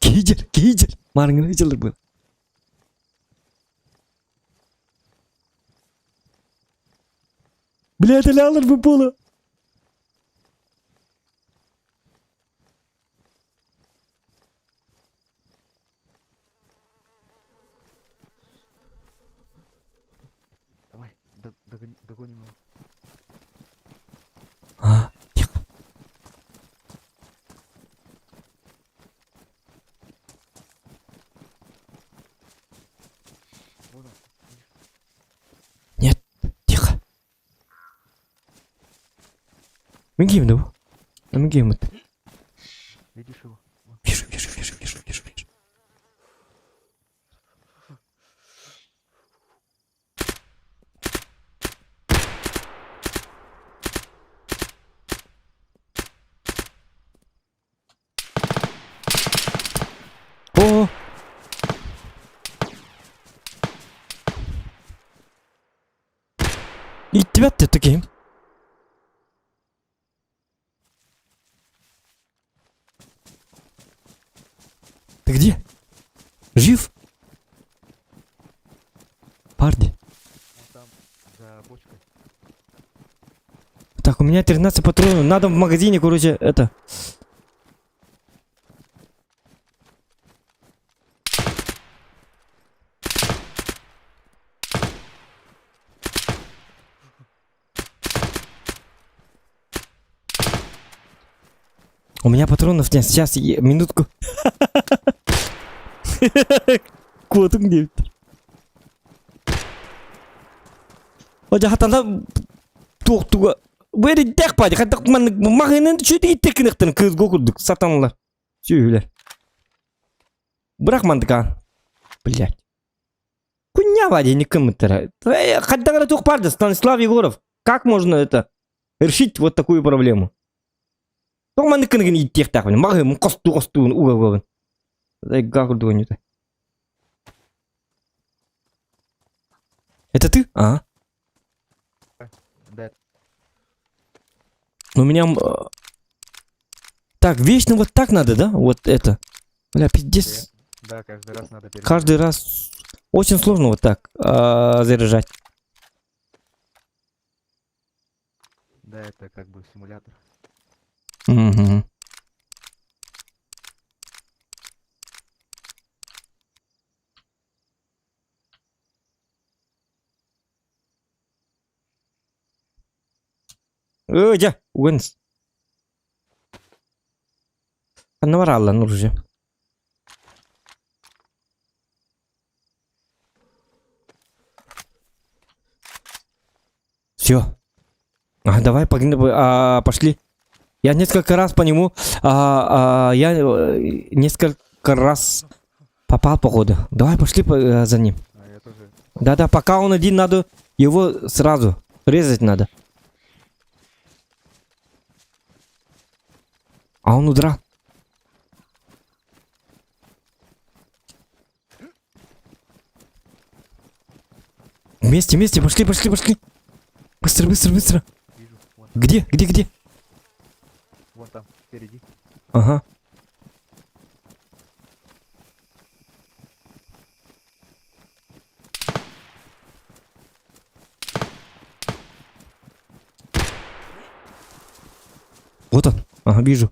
Кейдер. Марыңын виделер был. Блядь, алялар бы было. Давай, догоним его. Тихо. Вон он. Нет, тихо. Мигим, да? Мигим это. Видишь его? Вон. Вижу. О! И тебя-то таким. Ты где? Жив? Парни. Вон там, за бочкой. Так, у меня 13 патронов. Надо в магазине, короче, это... У меня патронов нет. Сейчас, минутку. Кот где? Hoca hatanda tuğtuğa. Böyle tek paydı. Hatta mağının şöyle teknikten kız gokurduk. Satanlar. Söyler. Bırakmadık ha. Блядь. Хуйня, Вадя, не комментарий. Хотя говорят, парда, Станислав Егоров. Как можно это решить вот такую проблему? Только мы не тех так, мы косту уговор. Это ты? А? Да, У меня... Так, вечно вот так надо, да? Вот это. Бля, пиздец. да, каждый раз надо перед... Каждый раз очень сложно вот так заряжать. Да, это как бы симулятор. Угу. Öyle, Uğunuz. Ne var Allah'ın orucu? Все. Давай пошли. Я несколько раз по нему, несколько раз попал походу. Давай пошли за ним. А я тоже... Да-да, пока он один, надо его сразу резать надо. А он удрал. Вместе, пошли. Быстро. Вижу. Вон, Где? вон там, впереди. Ага. Вот он. Ага, вижу.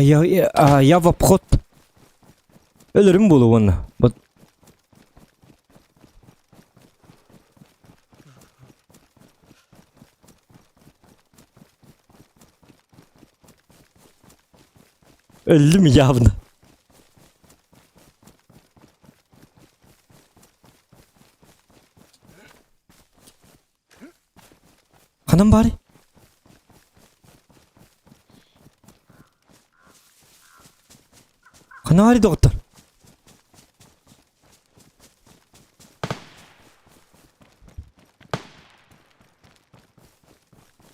Я в обход. Ölürüm bulu onu. Bak. Öldüm явно. Hanım bari. Kanari doktor.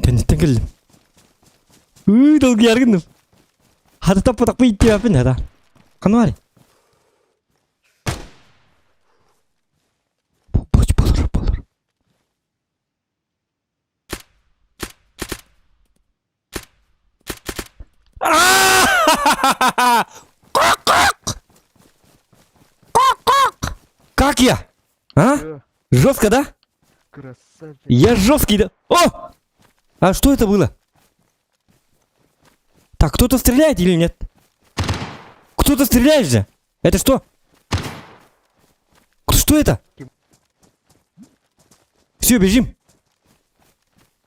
Kendinden geldim. Dalga yargındım. Hadi tak bir ihtiyacın ne da? Kanari. Bulur. Как я? А? Жестко, да? Красавчик. Я жесткий, да? О! А что это было? Так, кто-то стреляет или нет? Кто-то стреляет же? Это что? Что это? Все, бежим.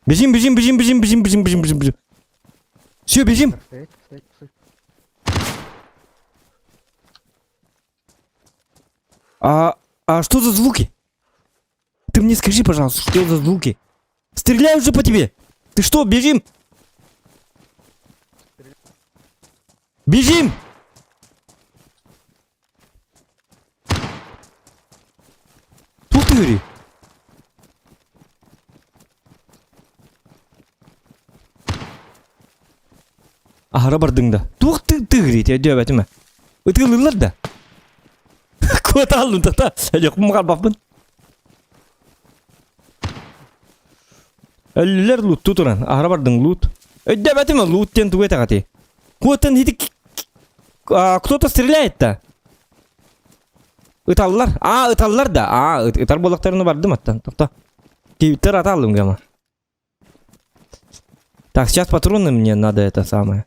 Бежим. Все, бежим. Так, стоять. А что за звуки? Ты мне скажи, пожалуйста, что за звуки? Стреляют же по тебе! Ты что, бежим? Бежим! Тут ты говори. Ағара бардың да. Туқ ты говорит, я дёб әтіме. Үтігілілер да. Көт алдым та. Әлек мұғар баппын. Әлілер лут тұтыран. Ағара бардың лут. Өддәп әтіме луттен туғет ағати. Көттен хитик... Кто-то стреляет-то. Ыталлар. Ыталлар да. Ытар болақтарына бардым аттан. Тоқта. Киттер ата алдым гама. Так, сейчас патроны мне надо это самое.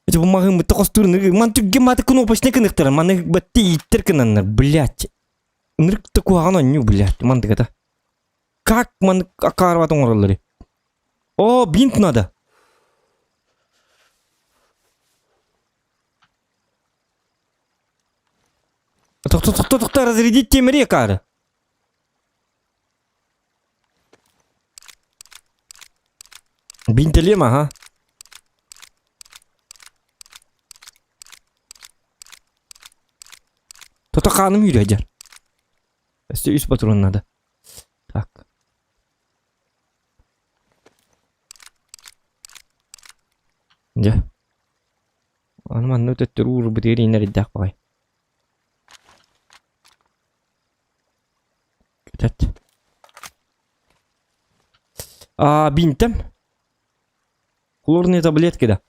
Это бумага мы только стурны. Ман тут гематы кнопочный коннектор. Ман их бати теркананар, блядь. Нырк такой оно ню, блядь. Ман ты это. Как ман акарватон роллери? О, бинт надо. Кто разрядить темре, кара? Бинтелема, ага. То-то ханым yürüyecek. Işte 3 patron надо. Так. Где? Анман ну это рур бутери нарядах пой. Кетет. Бинтем. Хлорные таблетки да.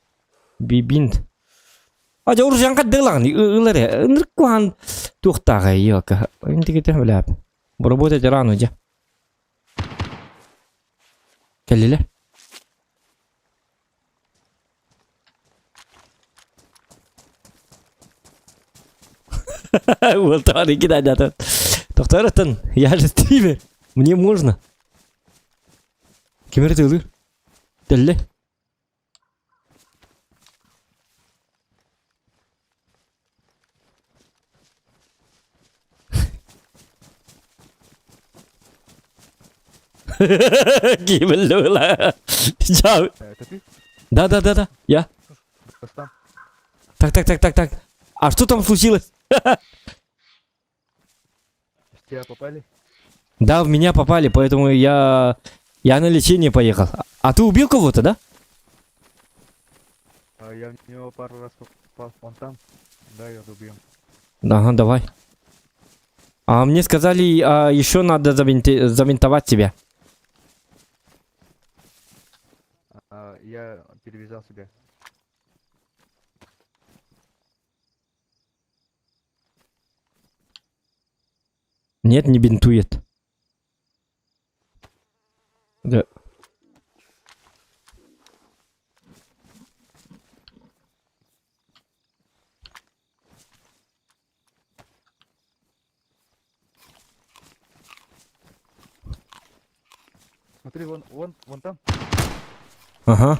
Бинт. Aja urus yang kedelang nih, ya. Ngerkuan tuh tak kayak ke. Ini kita belap. Berbuat aja rano aja. Kali lah. Вот так и кидать это. Доктор Артан, я же стример. Мне можно. Кемер ты лыр? Далее. Гибель ла. Чао. Это ты? Да. Я. Постам. Так. А что там случилось? В тебя попали? Да, в меня попали, поэтому я на лечение поехал. А ты убил кого-то, да? Я в него пару раз попал. Он там. Да, я убил. Ага, давай. А мне сказали, еще надо завинтовать тебя. Я перевязал себя. Нет, не бинтует. Да. Смотри, вон там. Ага.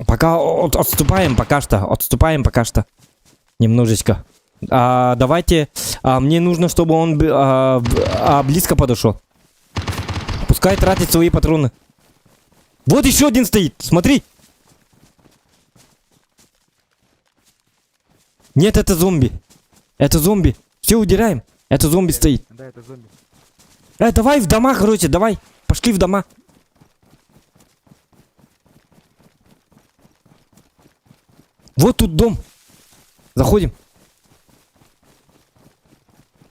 Пока отступаем пока что. Немножечко. Давайте. Мне нужно, чтобы он близко подошел. Пускай тратит свои патроны. Вот еще один стоит. Смотри. Нет, это зомби. Все, удираем. Это зомби стоит. Да, это зомби. Давай в дома, короче, давай. Пошли в дома. Вот тут дом. Заходим.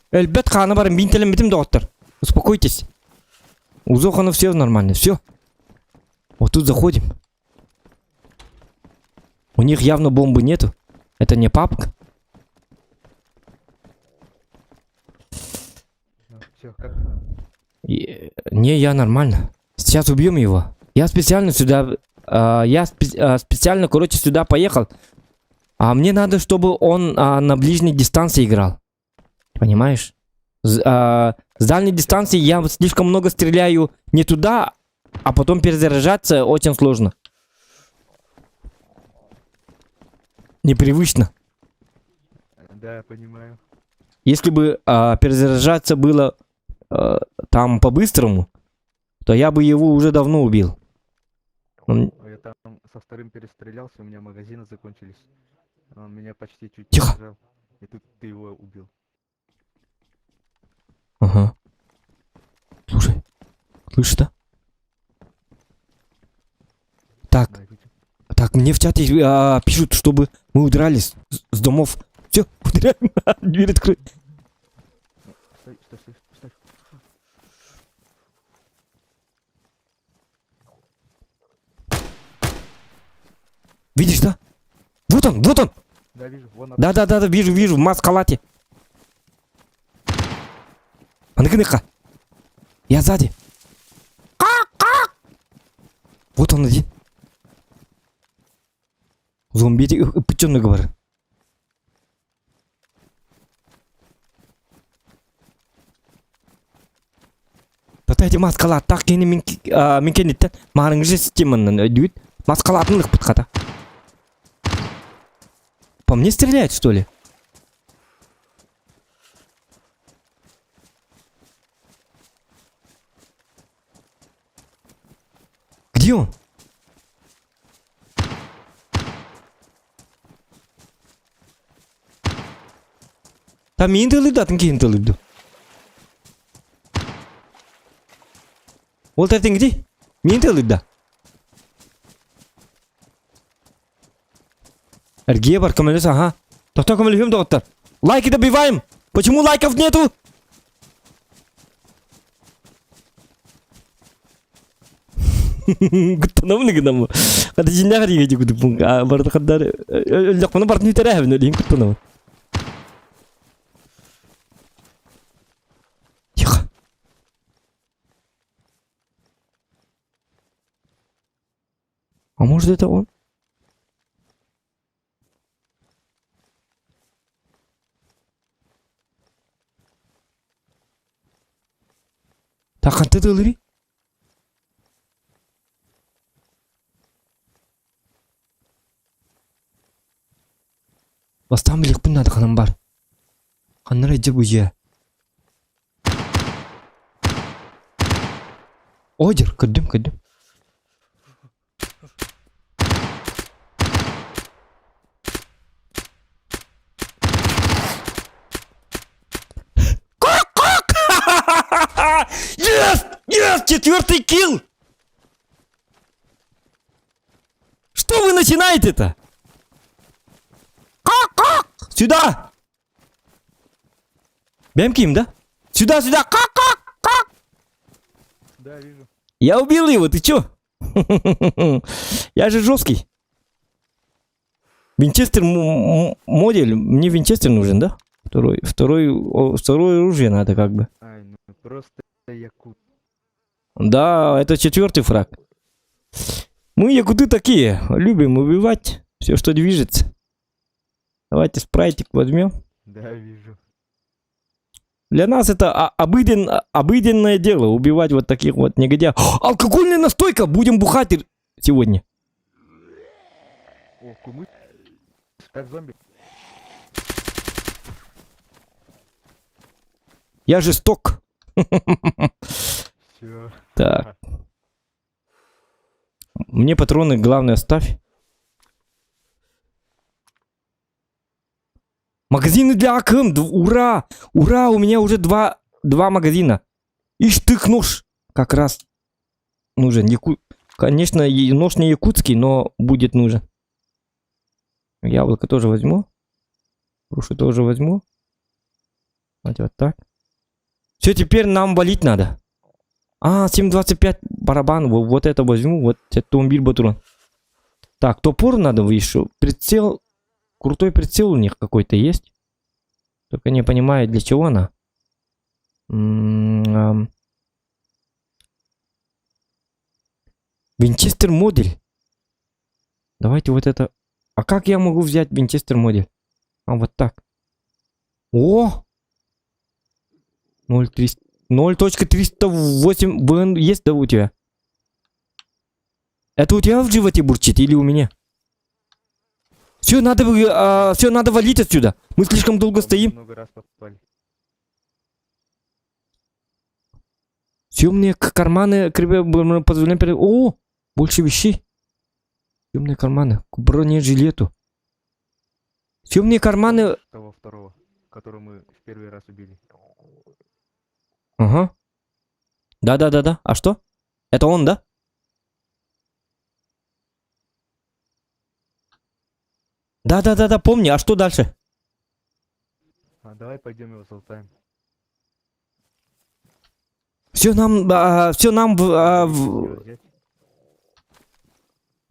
Эльбет хана барым, бинтелем битим доктор. Успокойтесь. У Зохана все нормально, все. Вот тут заходим. У них явно бомбы нету. Это не папка. Ну, все, как? Не, я нормально. Сейчас убьем его. Я специально сюда... специально, короче, сюда поехал. Мне надо, чтобы он на ближней дистанции играл. Понимаешь? С дальней дистанции я слишком много стреляю не туда, а потом перезаряжаться очень сложно. Непривычно. Да, я понимаю. Если бы перезаряжаться было там по-быстрому, то я бы его уже давно убил. Я там со вторым перестрелялся, у меня магазины закончились. Он меня почти чуть Тихо. не сжал. И тут ты его убил. Ага. Слушай. Слышишь, да? Так. Да, видите? Так, мне в чате пишут, чтобы мы удрали с домов. Все, удираем. Дверь открой. Стой. Видишь, да? Вот он. Да, вижу, вон. Да, вижу, в маскалате. Аныка. Я сзади. Вот он один. Зомби печеный говорит. Татайте маскалат так кені менкенеттен марың же системанын өдүйт. Маскалатын ықпыт қата. По мне стреляет, что ли? Где он? Там мен тылыды, атын кейін тылыды. Ол тәртен где? Мен тылыды. Эрге бар, камелес, ага. Тоқта камелесем доғыттар. Лайки добиваем! Почему лайков нету? Гүттанамын гынамы. Қады жинна қариға же күдіппін. Барды қаддар өлдіқпіні бардың үйтер әвін өлейін күттанамын. Тихо. А может это он? Так, қанты дылыри? Бастан білікпін нады қаным бар. Қаннар әйдеп өже. Ойдер, күрдім. Yes! Четвертый килл! Что вы начинаете-то? Сюда! Бэмким, да? Сюда! Да, вижу. Я убил его, ты чё? Я же жесткий. Винчестер модель. Мне Винчестер нужен, да? Второе оружие надо как бы. Ай, ну просто якут. Да, это четвертый фраг. Мы якуты такие. Любим убивать все, что движется. Давайте спрайтик возьмем. Да, вижу. Для нас это обыденное дело. Убивать вот таких вот негодяев. Алкогольная настойка. Будем бухать сегодня. О, кумыс. Так, зомби. Я жесток. Все. Так. Мне патроны, главное, оставь. Магазины для АКМ. Ура! Ура! У меня уже два магазина. И штык-нож. Как раз нужен. Конечно, нож не якутский, но будет нужен. Яблоко тоже возьму. Грушу тоже возьму. Давайте вот так. Все, теперь нам валить надо. 7.25 барабан. Вот это возьму. Вот это умбиль батурон. Так, топор надо еще. Прицел. Крутой прицел у них какой-то есть. Только не понимаю, для чего она. Винчестер модель. Давайте вот это. А как я могу взять Винчестер модель? Вот так. О! 0.308 ВН есть, да, у тебя? Это у тебя в животе бурчит или у меня? Все, надо валить отсюда. Мы слишком долго стоим. Много раз попали. Съемные карманы позволяем. О, больше вещей. Съемные карманы к бронежилету. Съемные карманы. Того второго, которого мы в первый раз убили. Ага. Да. А что? Это он, да? Да, помни. А что дальше? Давай пойдем его залутаем. Все нам Взять.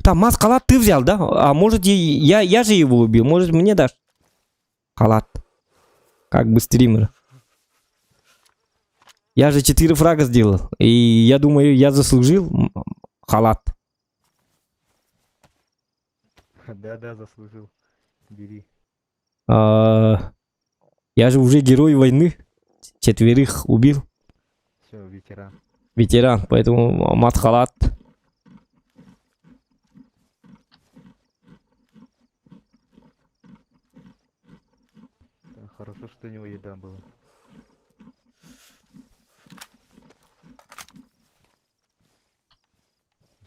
Там маск-халат ты взял, да? А может я же его убил? Может мне дашь халат? Как бы стример. Я же 4 фрага сделал. И я думаю, я заслужил халат. Да, заслужил. Бери. Я же уже герой войны. 4 убил. Все, ветеран. Ветеран, поэтому мат халат. Да, хорошо, что у него еда была.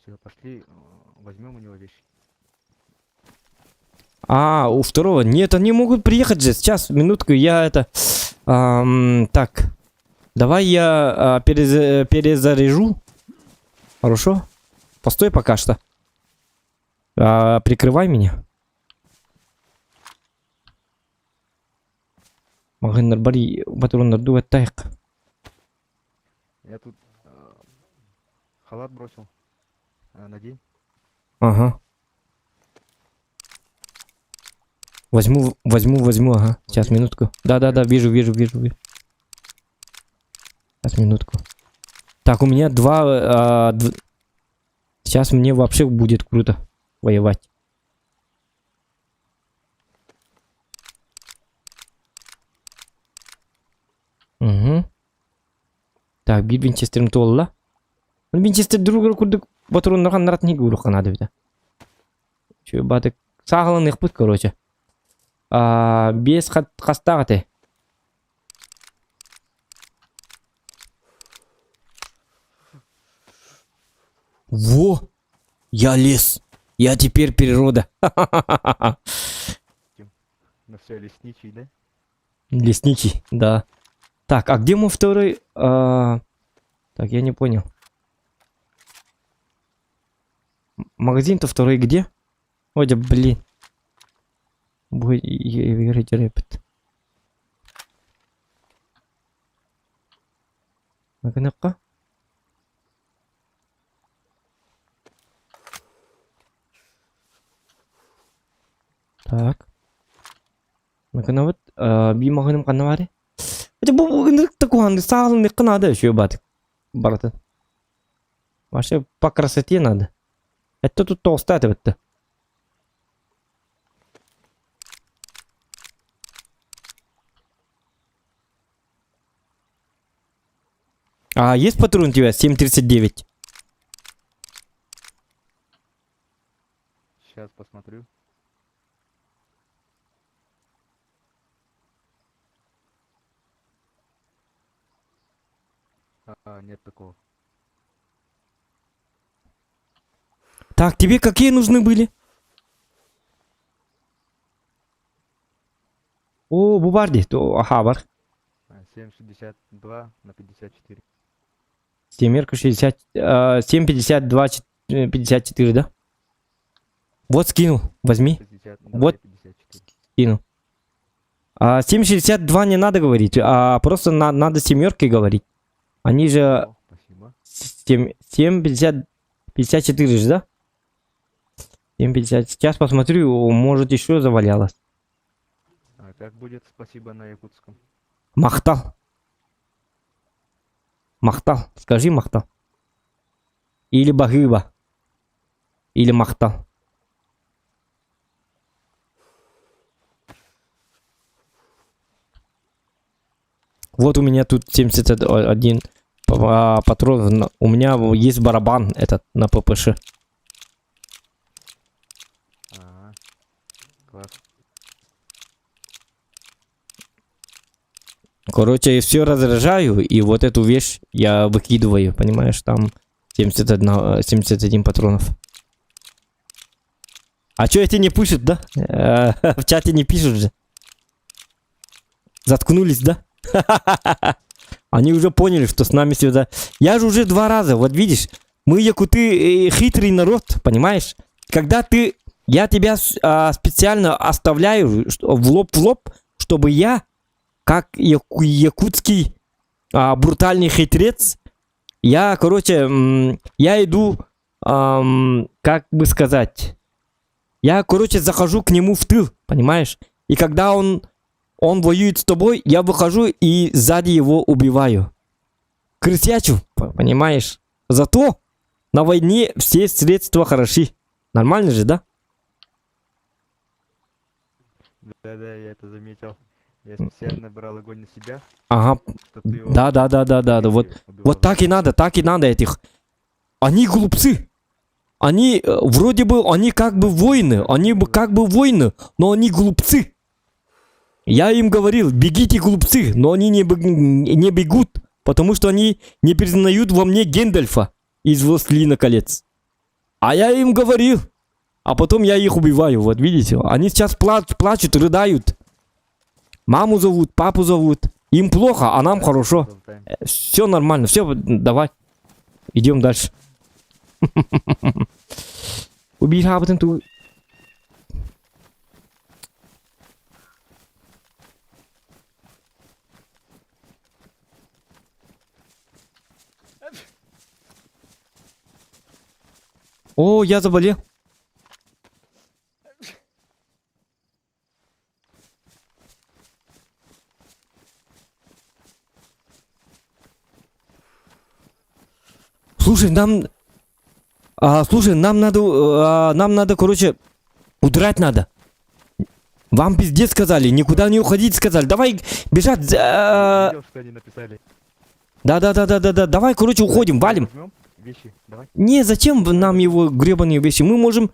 Все, пошли, возьмем у него вещи. У второго. Нет, они могут приехать же. Сейчас, минутку, я это... так. Давай я перезаряжу. Хорошо? Постой пока что. Прикрывай меня. Магнар бари патроннарды өттайық. Я тут халат бросил. Надень. Ага. Возьму, ага. Сейчас, минутку. Да, вижу. Сейчас, минутку. Так, у меня два... Сейчас мне вообще будет круто воевать. Угу. Так, бир Винчестерім толла. Винчестер другу курдук патроннарга наратны гуру канады бите. Чё батык сағылын ықпыт, короче. Без қастағыты. Во! Я лес. Я теперь природа. Ну все, лесничий, да? Лесничий, да. Так, а где мой второй? Так, я не понял. Магазин-то второй где? Ой, да блин. Будет рэпет. Ну-ка. Так. Ну-ка, вот. Бимагыным қаны бар. Это бұл такой сағылын неқы надо еще батык. Баратын. Вообще по красоте надо. Это тут толстая это. Есть патрон у тебя? 7,39. Сейчас посмотрю. Нет такого. Так, тебе какие нужны были? О, бубарди. Ага, бар. 7,62 на 54. Семерка 60. 7,52, 54, да? Вот скинул. Возьми. 60, Вот. 54. Скинул. 7,62 не надо говорить, просто надо семеркой говорить. Они же... О, спасибо. 7,54 же, да? 7,50. Сейчас посмотрю, может еще завалялось. А как будет спасибо на якутском? Махтал. Махтал. Скажи махтал. Или багыба. Или махтал. Вот у меня тут 71 патрон. У меня есть барабан этот на ППШ. Класс. Короче, я все разряжаю, и вот эту вещь я выкидываю, понимаешь, там 71 патронов. А чё эти не пишут, да? В чате не пишут же. Заткнулись, да? Они уже поняли, что с нами сюда. Я же уже 2 раза, вот видишь, мы якуты хитрый народ, понимаешь? Когда я тебя специально оставляю в лоб, чтобы я, как якутский брутальный хитрец, я, короче, я иду, как бы сказать, я, короче, захожу к нему в тыл, понимаешь? И когда он воюет с тобой, я выхожу и сзади его убиваю. крысячу, понимаешь? Зато на войне все средства хороши. Нормально же, да? Да-да, я это заметил. Я специально брал огонь на себя, Ага, что ты его да. Вот, убивал. вот так и надо этих. Они глупцы. Они вроде бы, они как бы воины, но они глупцы. Я им говорил, бегите, глупцы, но они не бегут, потому что они не признают во мне Гендальфа из «Властелина колец». А я им говорил, а потом я их убиваю, вот видите. Они сейчас плачут, рыдают. Маму зовут, папу зовут. Им плохо, а нам хорошо. Болтаем. Все нормально, все, давай. Идем дальше. Убежал потом ту. О, я заболел. Слушай, нам надо, короче, удрать надо. Вам пиздец сказали, никуда не уходить сказали. Давай бежать. Видел, что они написали? Да. Давай, короче, уходим, валим. Возьмем вещи, давай. Не, зачем нам его гребаные вещи? Мы можем...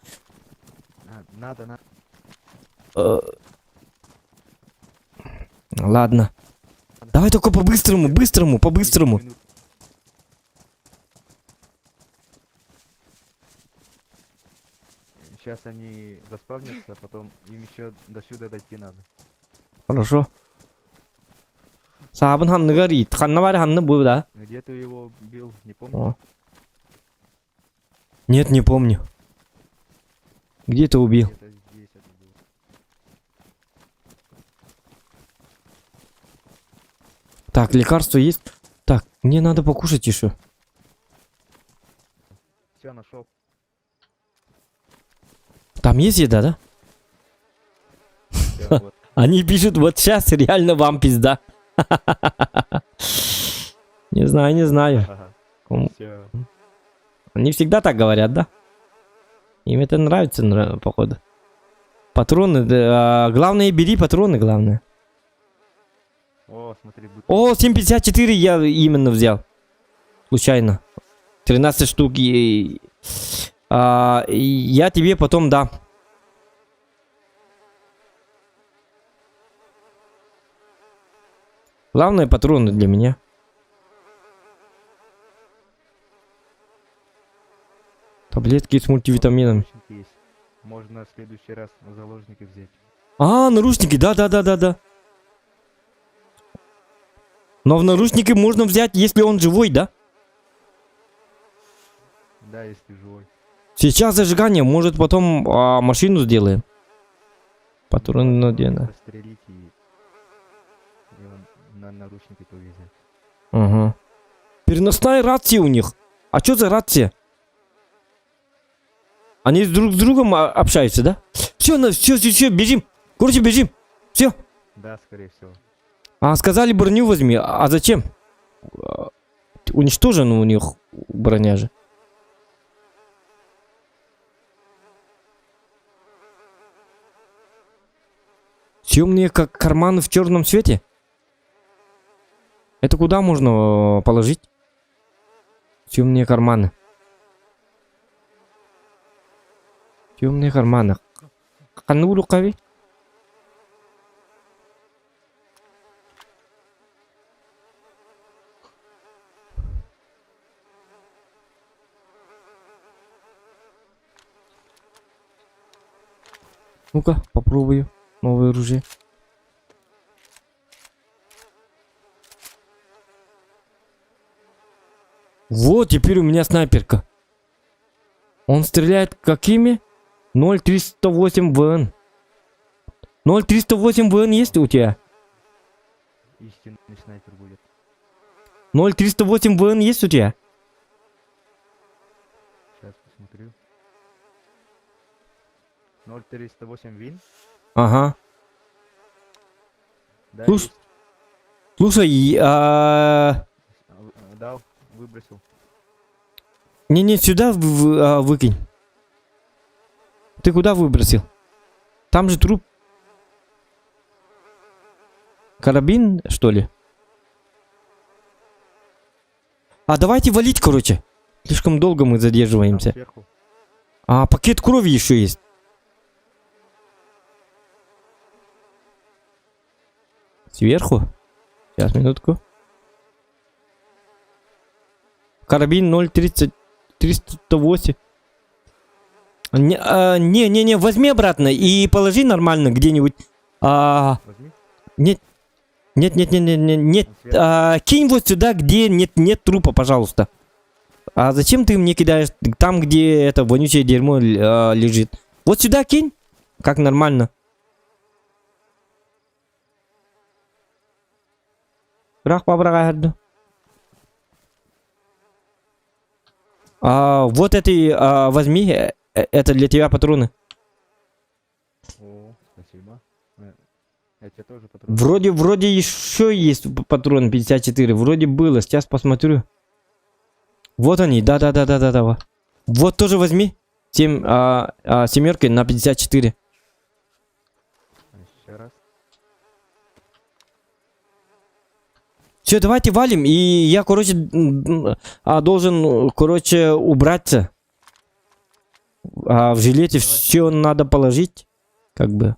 Надо. Ладно. Давай только по-быстрому. Минут. Сейчас они заспавнятся, потом им еще до сюда дойти надо. Хорошо. Сабын хамны горит. Ханна бар хамны был, да? Где ты его бил, не помню. О. Нет, не помню. Где ты убил? Где-то здесь это было. Так, лекарство есть? Так, мне надо покушать еще. Все, нашел. Там есть еда, да? Всё, вот. Они пишут, вот сейчас реально вам пизда. Не знаю. Ага. Кому- Все. Они всегда так говорят, да? Им это нравится, походу. Патроны, да, главное, бери патроны, главное. О, смотри, будто. О, 7,54 я именно взял. Случайно. 13 штук. Я тебе потом дам. Главное, патроны для меня. Таблетки с мультивитаминами. Наручники есть. Можно в следующий раз в заложники взять. А, наручники, да. Но в наручники можно взять, если он живой, да? Да, если живой. Сейчас зажигание, может потом машину сделаем. Патроны надену. Пострелить и он на наручники повезет. Ага. Переносная рация у них. А что за рация? Они друг с другом общаются, да? Все, бежим. Короче, бежим. Все. Да, скорее всего. А сказали, броню возьми. А зачем? Уничтожена у них броня же. Темные как карманы в черном цвете? Это куда можно положить? Темные карманы. Темные карманы. Хану рукави. Ну-ка, попробую новое оружие. Вот, теперь у меня снайперка. Он стреляет какими? 0.308 ВН. 0.308 ВН есть у тебя? Истинный снайпер будет. 0.308 ВН есть у тебя? Сейчас посмотрю. 0.308 вин. Ага. Да, Слушай, есть. Слушай, Дал, выбросил. Не, сюда выкинь. Ты куда выбросил? Там же труп. Карабин, что ли? А давайте валить, короче. Слишком долго мы Там задерживаемся. сверху. А пакет крови еще есть. Сверху? Сейчас, минутку. Карабин 0.30. 308. Не, возьми обратно и положи нормально где-нибудь. Возьми. Нет. Он сверху. Кинь вот сюда, где нет трупа, пожалуйста. А зачем ты мне кидаешь там, где это вонючее дерьмо лежит? Вот сюда кинь. Как нормально. Вот эти возьми. Это для тебя патроны. О, спасибо. Я тебе тоже патрон. Вроде еще есть патрон 54. Вроде было. Сейчас посмотрю. Вот они. Да. Вот тоже возьми. 7 семеркой на 54. Еще раз. Все, давайте валим. И я, короче, должен, короче, убраться. В жилете все надо положить. Как бы.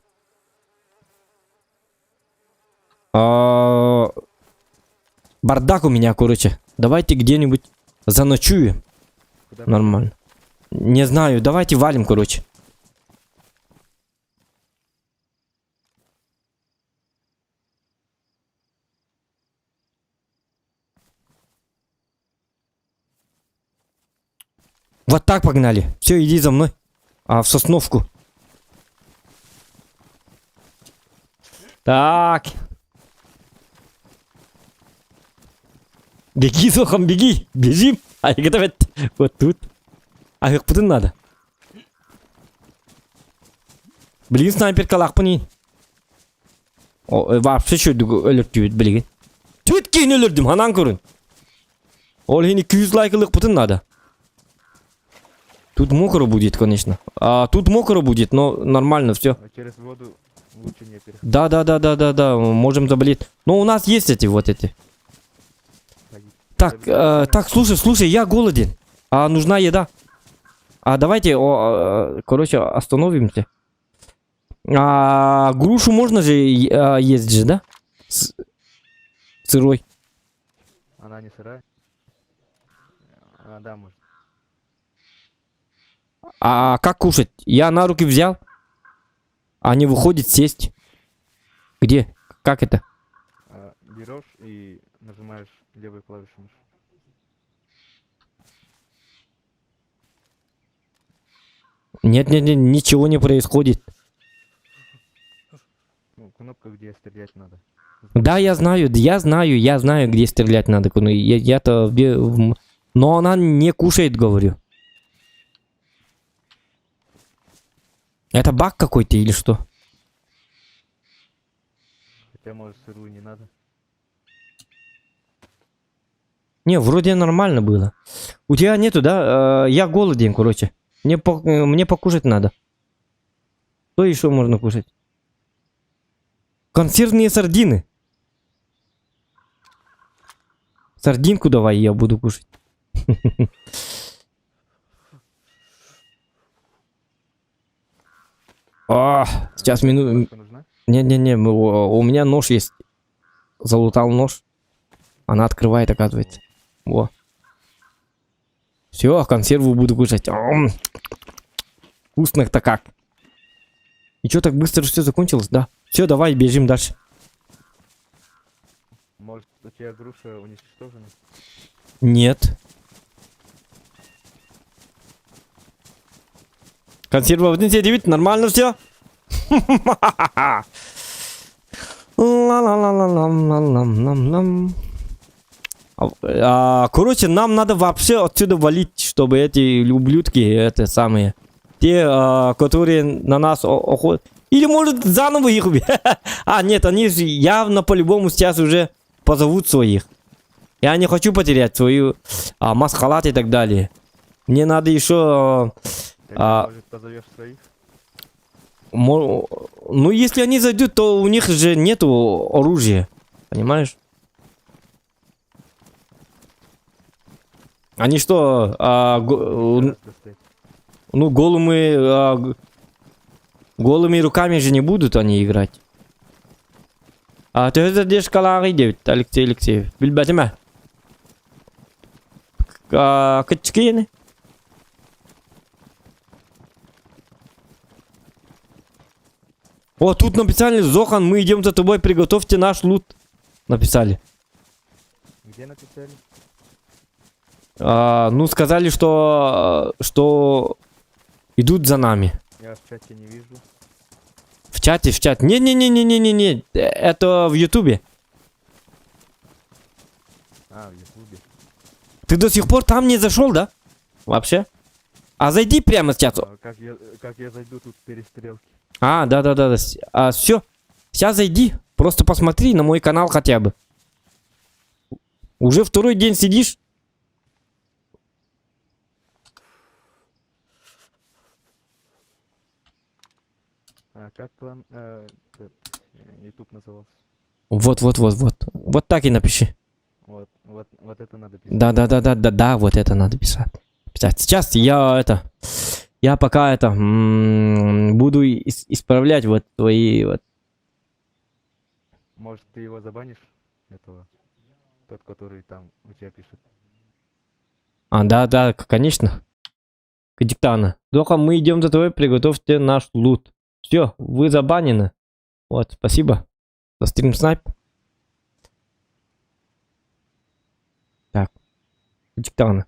Бардак у меня, короче. Давайте где-нибудь заночуем. Куда Нормально. Не знаю, давайте валим, короче. Вот так погнали. Все, иди за мной. В Сосновку. Так. Беги, Зохам, беги. Бежим. Вот тут. Как будто надо. Блин, снайперка лахпани. Вообще что өлөртүбүт билген. Түт кейін өлөрдүм, анан көрүн. Ол хени 200 лайкылык бутын надо. Тут мокро будет, конечно. Тут мокро будет, но нормально все. Через воду лучше не переходить. Да, можем заболеть. Но у нас есть эти. Так, слушай, я голоден. Нужна еда. Давайте, короче, остановимся. Грушу можно же есть же, да? Сырой. Она не сырая? Да, может. Как кушать? Я на руки взял. Не выходит сесть. Где? Как это? Берешь и нажимаешь левой клавишей мыши. Нет, ничего не происходит. Ну, кнопка, где стрелять надо. Да, я знаю, где стрелять надо. Я-то... Но она не кушает, говорю. Это баг какой-то или что? Хотя, может, сырую не надо. Не, вроде нормально было. У тебя нету, да? Я голоден, короче. Мне покушать надо. Что еще можно кушать? Консервные сардины. Сардинку давай, я буду кушать. Сейчас минуту. Кнопка нужна? Не, у меня нож есть. Залутал нож. Она открывает, оказывается. Во. Все, консерву буду кушать. Вкусно-то как. И что, так быстро все закончилось? Да. Все, давай, бежим дальше. Может, у тебя груша уничтожена? Нет. Консерва 1.9, нормально все. Короче, нам надо вообще отсюда валить, чтобы эти ублюдки, это самые, те, которые на нас охотят. Или может заново их убить. Нет, они явно по-любому сейчас уже позовут своих. Я не хочу потерять свою маскалат и так далее. Мне надо еще... Ты, может, позовешь своих? Ну, если они зайдут, то у них же нету оружия. Понимаешь? Они что, Раз достать. ну, голыми руками же не будут они играть. Ты задешь калари, Алексей Алексеев. Билбатима. Качкины. О, тут написали, Зохан, мы идем за тобой, приготовьте наш лут. Написали. Где написали? Ну, сказали, что идут за нами. Я в чате не вижу. В чате. Не-не-не-не-не-не-не. Это в Ютубе. А, в Ютубе. Ты до сих пор там не зашел, да? Вообще? А зайди прямо сейчас. А как я зайду, тут перестрелки. Да. Все. Сейчас зайди. Просто посмотри на мой канал хотя бы. Уже второй день сидишь. А как клан... YouTube назывался? Вот. Вот так и напиши. Вот это надо писать. Да, вот это надо писать. Сейчас я пока буду исправлять вот твои вот. Может, ты его забанишь? Этого. Тот, который там у тебя пишет. Да, конечно. Диктана. Доха, мы идем за тобой, приготовьте наш лут. Все, вы забанены. Вот, спасибо за стрим снайп. Так. Диктана.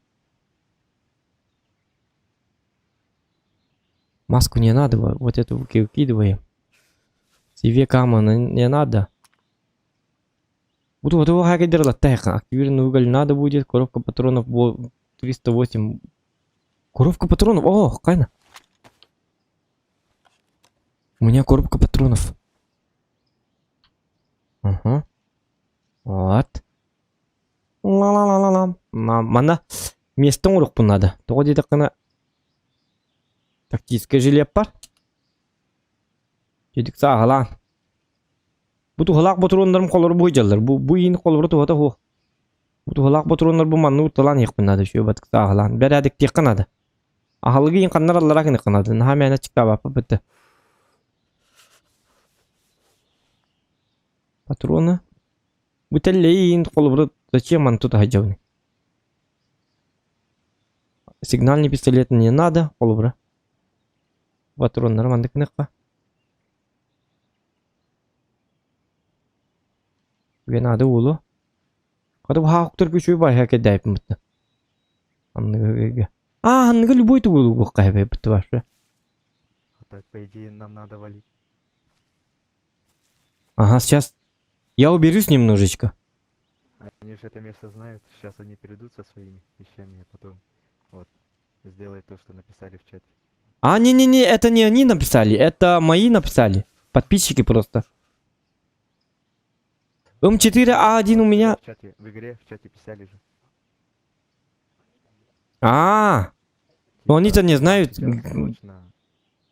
Маску не надо, вот эту выкидываем. Себе кама не надо. Вот его хакер латайха. Активированный уголь надо будет. Коробка патронов 308. Коробка патронов. О, кайна. У меня коробка патронов. Ага. Вот. Ла-ла-ла-ла-ла. Мана. Местон урухпун надо. Тоғыды дақына. Тактическое желе бар. Жедік сағыла. Бұты ғылақ бұтырондарым қолыры бұй жалдар. Бұй ені қолыры тұғыда хоқ. Бұты ғылақ бұтырондар бұ манны ұттылан еқпін нады. Шөй батық сағылан. Бәрі әдік тек қынады. Ағылығы ең қандар аллара кені қынады. Наға мәні чықта бапы бітті. Патроны. Бутылейін қолыры зачем он тут хаджавны? Сигнальный пистолет не надо. Қолыры. Патрондар мандық нықпа. Вен ады олу. Қадып хауқтыр көшөй бай хәке дәйпін бұтты. Анныға. Анныға любой туғылу бұққа әбе бұтты башы. Так, по идее, нам надо валить. Ага, сейчас я уберусь немножечко. Они же это место знают. Сейчас они перейдут со своими вещами, а потом вот сделают то, что написали в чате. Не, это не они написали, это мои написали. Подписчики просто. М4А1 у меня. В игре в чате писали же. Ну они-то не знают. Срочно.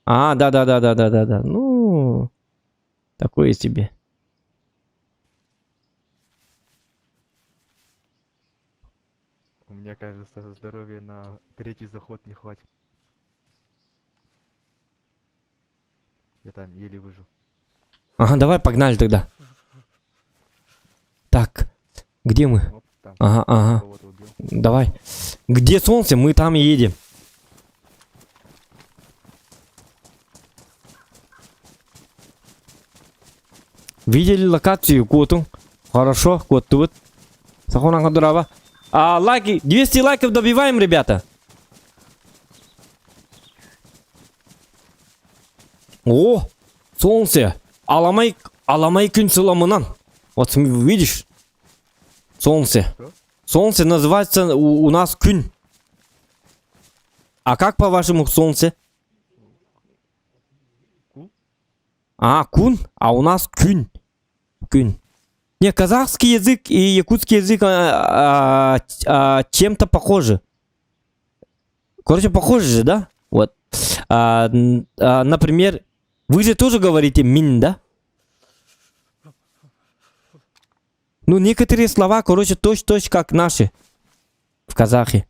Да. Ну, такое себе. У меня, кажется, здоровья на третий заход не хватит. Я там еле выжил. Ага, давай погнали тогда. Так, где мы? Оп, там Ага. кого-то убил. Давай. Где солнце, мы там и едем. Видели локацию, Коту? Хорошо, Коту вот. Сахуна Кадурава. Лайки, 200 лайков добиваем, ребята. О, солнце. Аламай күн сыламынан. Вот видишь? Солнце. Что? Солнце называется у нас күн. А как по-вашему солнце? Ку? Кун, а у нас күн. Күн. Не, казахский язык и якутский язык чем-то похожи. Короче, похожи же, да? Вот. Например, вы же тоже говорите мин, да? Ну, некоторые слова, короче, точь-точь как наши в казахе.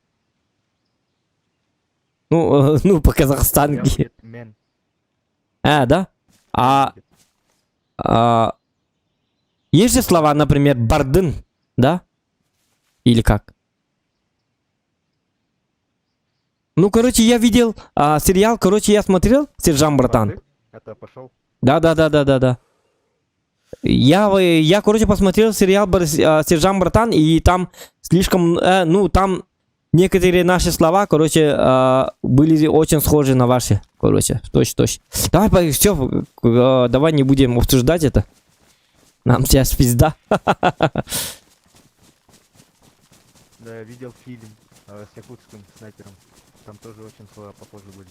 Ну, по-казахстански. Мен. Да? Есть же слова, например, бардын, да? Или как? Ну, короче, я видел сериал, короче, я смотрел «Сержант Братан». Это пошел. Да. Я, короче, посмотрел сериал «Сержант Братан», и там слишком, там некоторые наши слова, короче, были очень схожи на ваши, короче, точно. Давай, все, давай не будем обсуждать это. Нам сейчас пизда. Да, я видел фильм с якутским снайпером. Там тоже очень слова похожи были.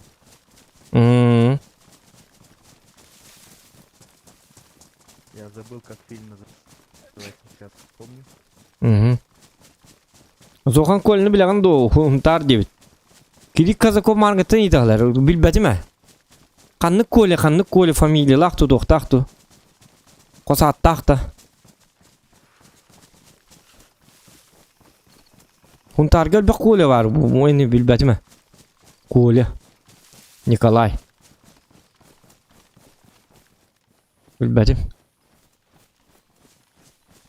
Я забыл, как фильм называется, сейчас помню. Зохан колыны білеген до хунтар дебит. Кирик казако маргаттан италар, билбәти ме? Қанны коле фамилия лақту доқтақту. Қоса аттақта. Хунтаргал бір коле бар, ойны билбәти ме? Коле. Николай. Билбәти.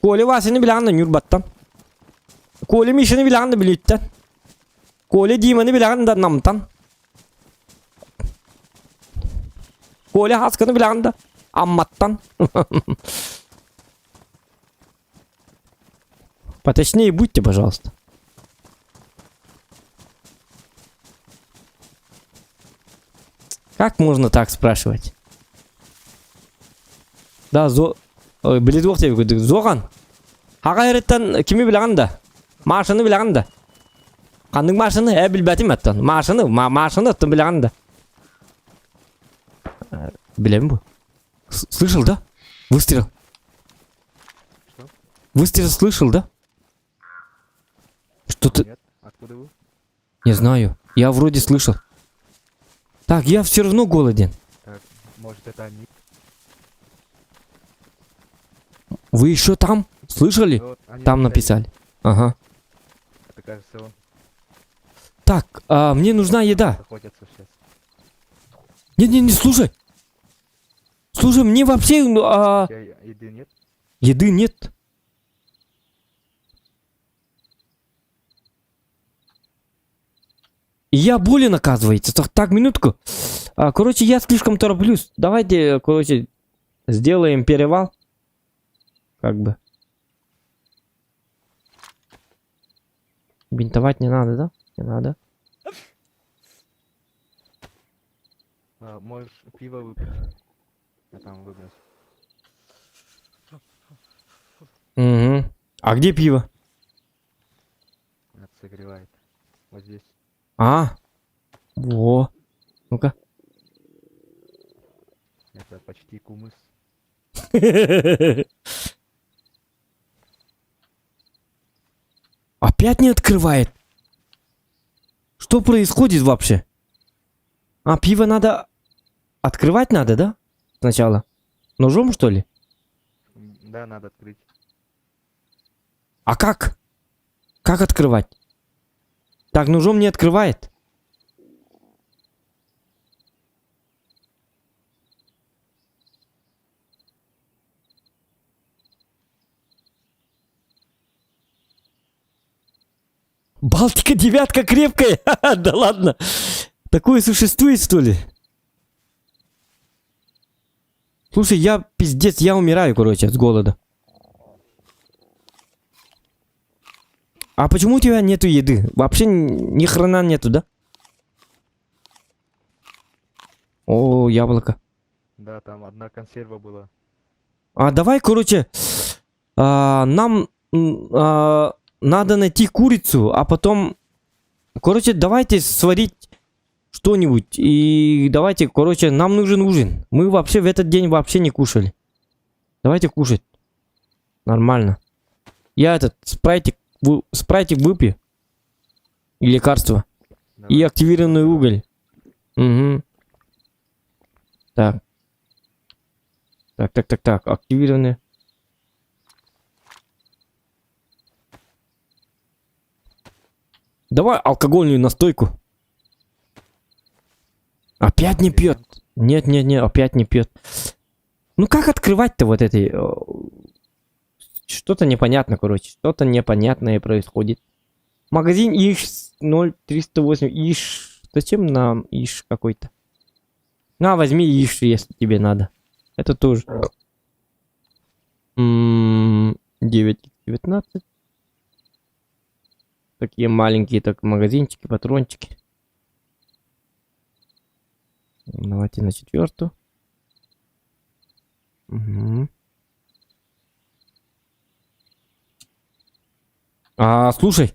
Коле васыны білеген юрбаттан. Коле мишini bilen de bilitten. Коле диманы bilen de namtan. Коле хасканы bilen de амматтан. Поточнее будьте, пожалуйста. Как можно так спрашивать? Да, билет жоқ деп көдік. Зоған. Хаға ереттен кімі білеген де? Машины білеген де? Қандың машины? Білбәтім әттен. Машины әттен білеген де. Білем бу? Слышал, да? Выстрел. Что? Выстрел слышал, да? Что-то... Нет? Откуда вы? Не знаю. Я вроде слышал. Так, я все равно голоден. Так, может это они? Вы еще там? Слышали? Вот, они Там написали. написали. Ага. Это кажется он. Так, мне нужна еда. Охотятся сейчас. Не, слушай. Слушай, мне вообще У тебя еды нет? еды нет. И я болен, оказывается. Так, минутку. Короче, я слишком тороплюсь. Давайте, короче, сделаем перевал. Как бы. Бинтовать не надо, да? Не надо. Можешь пиво выпить. Я там выброс. Угу. А где пиво? Это согревает. Вот здесь. Во. Ну-ка. Это почти кумыс. Опять не открывает. Что происходит вообще? Пиво надо... Открывать надо, да? Сначала. Ножом, что ли? Да, надо открыть. А как? Как открывать? Так, ножом не открывает. Балтика девятка крепкая. Да ладно. Такое существует, что ли? Слушай, я пиздец, я умираю, короче, с голода. А почему у тебя нету еды? Вообще ни хрена нету, да? О, яблоко. Да, там одна консерва была. Давай, короче, нам надо найти курицу, а потом, короче, давайте сварить что-нибудь. И давайте, короче, нам нужен ужин. Мы вообще в этот день вообще не кушали. Давайте кушать. Нормально. Я этот спрайтик выпью. И лекарство. Давай. И активированный уголь. Угу. Так. Так. Активированный. Давай алкогольную настойку. Опять не пьет. Нет, опять не пьет. Ну как открывать-то вот этой... Что-то непонятно, короче. Что-то непонятное происходит. Магазин ИШ 0308. ИШ. Зачем нам ИШ какой-то? На, возьми ИШ, если тебе надо. Это тоже. 9/19. Такие маленькие так магазинчики, патрончики. Давайте на 4-ю. Угу. Слушай,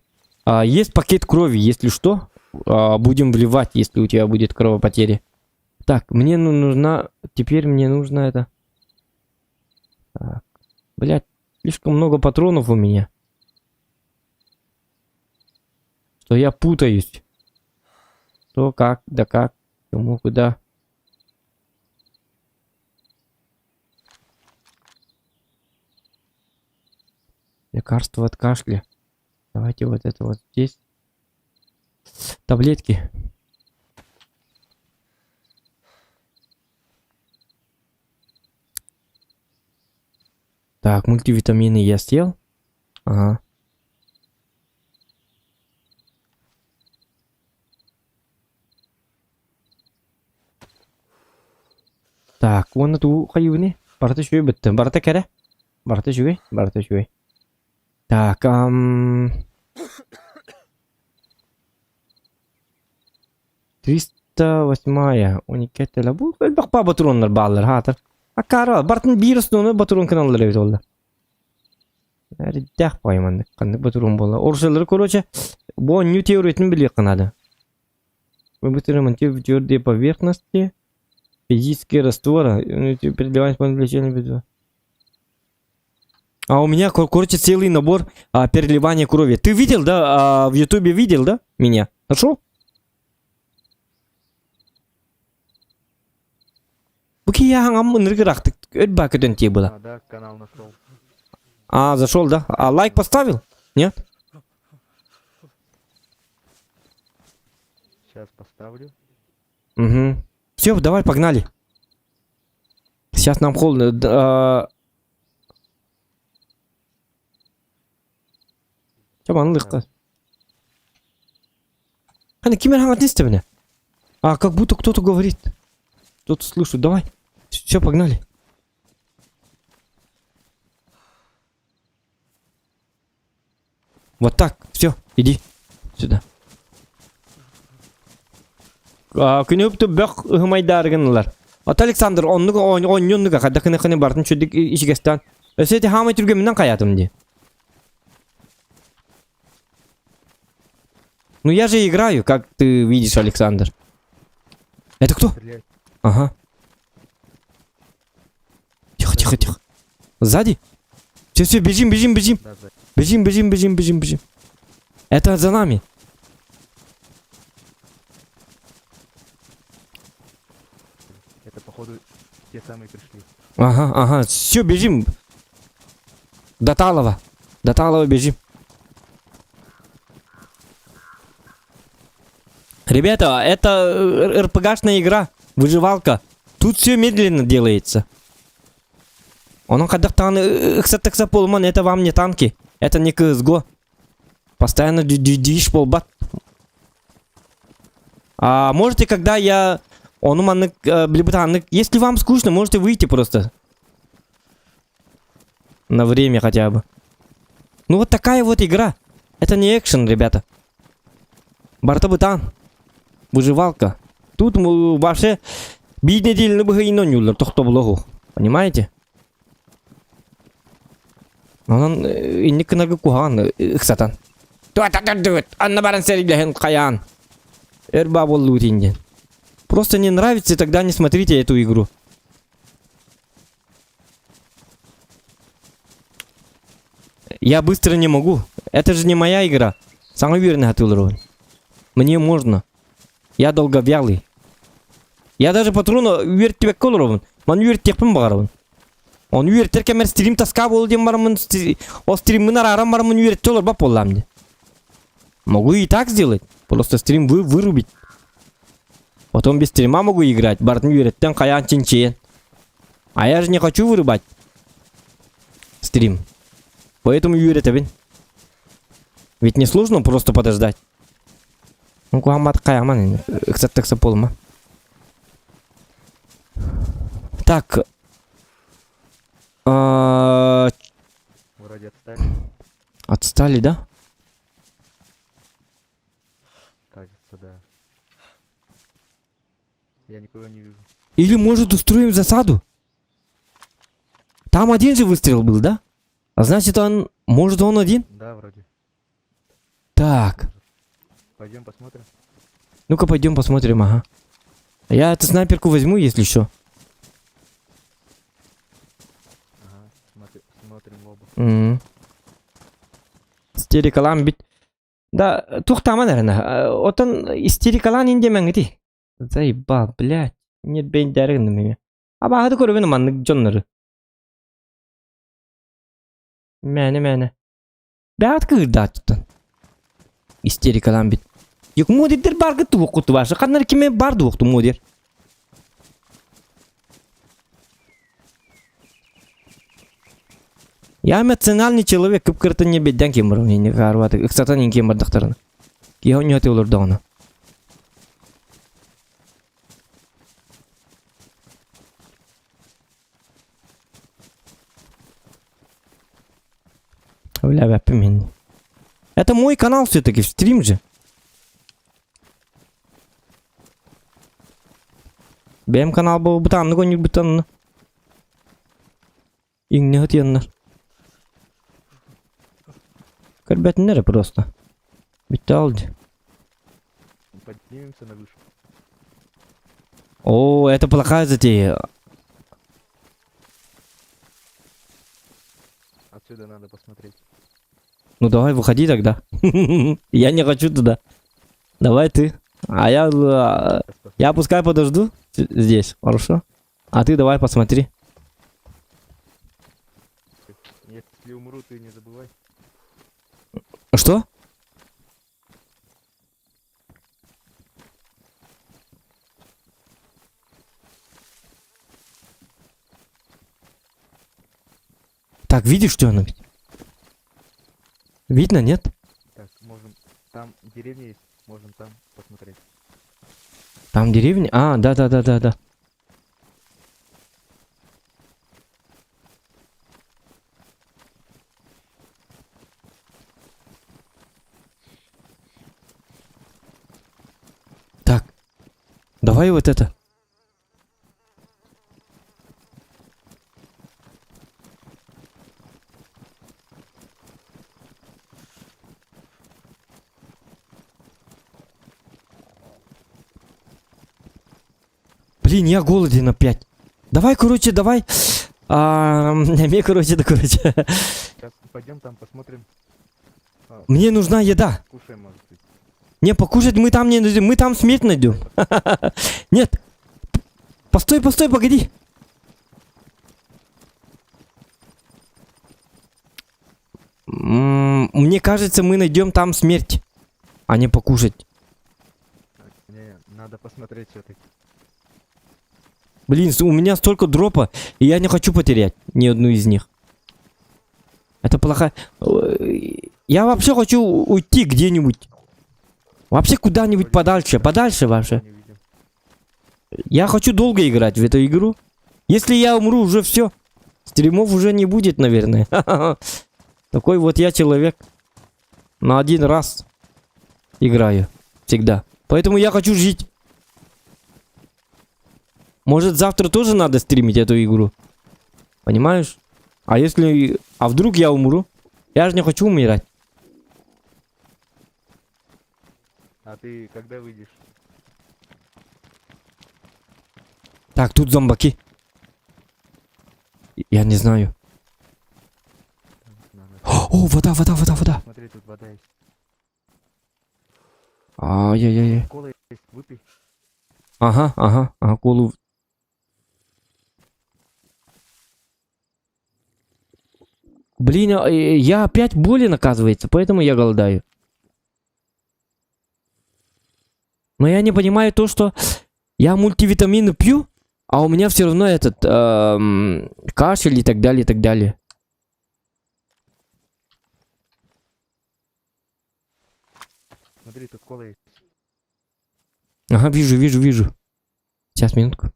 есть пакет крови, если что, будем вливать, если у тебя будет кровопотеря. Так, мне нужна, теперь мне нужно это. Так, блядь, слишком много патронов у меня. Что я путаюсь. Что, как, да как, кому, куда. Лекарство от кашля. Давайте вот это вот здесь. Таблетки. Так, мультивитамины я съел. Ага. Так, оны туу хайуни. Барты шуй бітті. Барты кәрі? Барты шуй. Так, 308-я. 12 тәлі. Бұл бақ ба батыронлар бағылар, хатыр. Кары, бартын бирісін оны батырон каналлары бет олды. Дәқ баймандық, қандық батырон болды. Оршылары, короче, бұл нью теоретін біле қынады. Выбытырымын твердые поверхности, физические растворы, переливать по извлечению бедра. У меня, короче, целый набор переливания крови. Ты видел, да? В ютубе видел, да? Меня? Нашел? Буки я хангам ныргырактык. Өтба көтөн тие было. Да, канал нашел. Зашел, да? Лайк поставил? Нет? Сейчас поставлю. Угу. Все, давай, погнали. Сейчас нам холодно. Чабан лыхка. Кимер хангатнисты меня? Как будто кто-то говорит. Кто-то слышу. Давай. Все, погнали. Вот так. Все, иди сюда. Күнөптү бак ыгымайдарыгынлар. Александр, оннуга када кыны бартын чөдүк ишигестан. Өсөтө хамай түргөмүнөн каятым ди. Ну я же играю, как ты видишь, Александр. Это кто? Стреляй. Ага. Тихо. Сзади? Все, бежим. Да, за. Бежим. Это за нами. Это, походу, те самые пришли. Ага. Все, бежим. До Талова бежим. Ребята, это РПГшная игра. Выживалка. Тут все медленно делается. Он кадактан полман, это вам не танки. Это не CSGO. Постоянно диш полбат. Можете, когда я... Если вам скучно, можете выйти просто. На время хотя бы. Ну вот такая вот игра. Это не экшен, ребята. Бартабытан. Выживалка. Тут вообще... Беднедельный богайнонюллер, то кто блогу. Понимаете? Он и не кнага куган, сатан. Анна баран сериглехен каян. Эрбабол лутинген. Просто не нравится, тогда не смотрите эту игру. Я быстро не могу. Это же не моя игра. Самый верный уровень. Мне можно. Я долговялый. Я даже патроны үйреттебек колырмын. Мен үйреттекпін бағармын. Он үйреттерке мен стрим таска бол дем бармын. О стриммен арам бармын үйретте олар бап болам де. Могу и так сделать. Просто стрим вырубить. Потом без стрима могу играть. Бартын үйреттен қаян чинчен. А я же не хочу вырубать стрим. Поэтому үйретебін. Ведь не сложно просто подождать. Ну, куамат каяман. Кстати, так саполма. Так. Вроде отстали, Отстали, да? кажется, да. Я никого не вижу. Или, может, устроим засаду? Там один же выстрел был, да? А значит, он... Может, он один? Да, вроде. Так. Пойдем посмотрим. Ну-ка, пойдем посмотрим, ага. Я эту снайперку возьму, если что. Ага, смотрим в оба. Истерикалан бит. Да, тухтама, наверное. Отон истерикалан индемен гити. Заеба, блядь. Нет бендерин на меня. А багады көрөбүн маннык жоннору. Мәне. Бәғат кырда туттан. Истерикалан бит. Yok модердер бар гытты оқыту башы. Қанар кеме барды оқыту модер. Я эмоциональный человек, кып-кыртын не бедден кем бар. Не қарваты. Ықсатан ең кем бардықтарына. Я не өте олар дауына. Бля, бәппім. Это мой канал все-таки, стрим же. Benim kanal bu butanını koyun butanını. İğne hıtıyanlar. Карбет нere просто. Bitti oldu. Поднимемся на выше. О, это плохая затея. Отсюда надо посмотреть. Ну давай, выходи тогда. Я не хочу туда. Давай ты. А я пускай подожду здесь, хорошо? А ты давай посмотри. Если умру, ты не забывай. Что? Так, видишь, что оно? Видно, нет? Так, можем... Там деревня есть, можем там посмотреть. Там деревня? А, да. Так, давай вот это. Блин, я голоден опять. Давай, короче, давай. Мне, короче. Сейчас пойдем там посмотрим. Мне нужна еда. Кушаем, может быть. Не, покушать мы там не найдем. Мы там смерть найдем. Нет. Постой, погоди. Мне кажется, мы найдем там смерть, а не покушать. Не, надо посмотреть все-таки. Блин, у меня столько дропа, и я не хочу потерять ни одну из них. Это плохая... Я вообще хочу уйти где-нибудь. Вообще куда-нибудь подальше. Подальше вообще. Не видим. Я хочу долго играть в эту игру. Если я умру, уже все. Стримов уже не будет, наверное. Такой вот я человек. На один раз играю. Всегда. Поэтому я хочу жить. Может, завтра тоже надо стримить эту игру? Понимаешь? А если... А вдруг я умру? Я же не хочу умирать. А ты когда выйдешь? Так, тут зомбаки. Я не знаю. Надо. О, вода, вода, вода, вода. Смотри, тут вода есть. Ай-яй-яй. Кола есть, выпей. Ага, ага, ага, колу. Блин, я опять болен, оказывается, поэтому я голодаю. Но я не понимаю то, что я мультивитамины пью, а у меня все равно этот кашель и так далее, и так далее. Смотри, тут кола есть. Ага, вижу, вижу, вижу. Сейчас, минутку.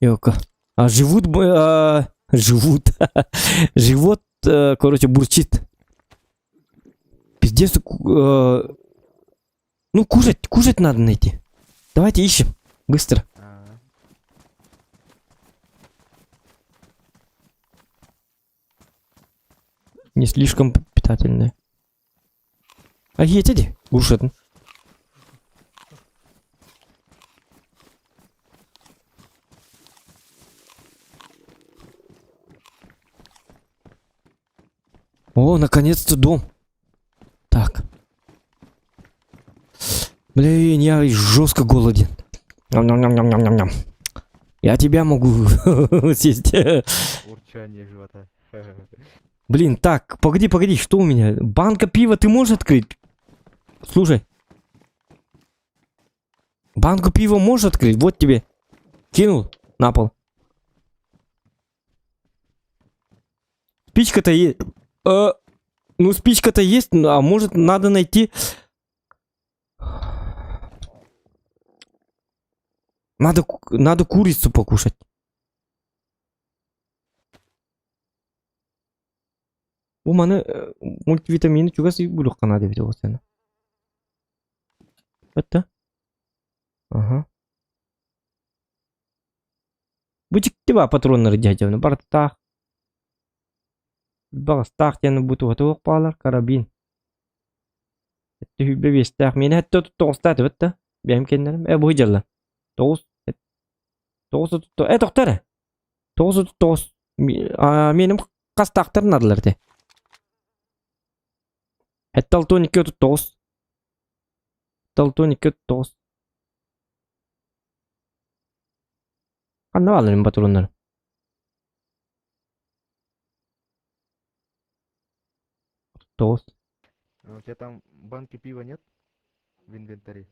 Ёлка. А живут, живут. Живот, короче, бурчит. Пиздец, ну, кушать надо найти. Давайте ищем. Быстро. Ага. Не слишком питательные. А едете? Кушать. О, наконец-то дом. Так. Блин, я жестко голоден. Ням-ням-ням-ням-ням-ням. Я тебя могу съесть. Урчание живота. Блин, так, погоди, погоди, что у меня? Банка пива ты можешь открыть? Слушай. Банку пива можешь открыть? Вот тебе. Кинул на пол. Спичка-то есть. Ну, спичка-то есть, а может надо найти... Надо курицу покушать. У мене мультивитамины чугас и булюк канады видео сцена. Это? Ага. Бутик тиба патроннары дядявны бартах. Багастах яны буту хатук палар карабин. Это хүбе бестах. Мені хәтті тоғыстады бітті. Бәйім кендерім. Бұғы жерлі. Тоғыз. Тоғыз. Тоқтары. Тоғыз. Менім қастақтарын адыларды. Хәтті 6-12-9. 6-12-9. Қанды алырым патронлары. Тоғыз. А у тебя там банки пива нет в инвентаре?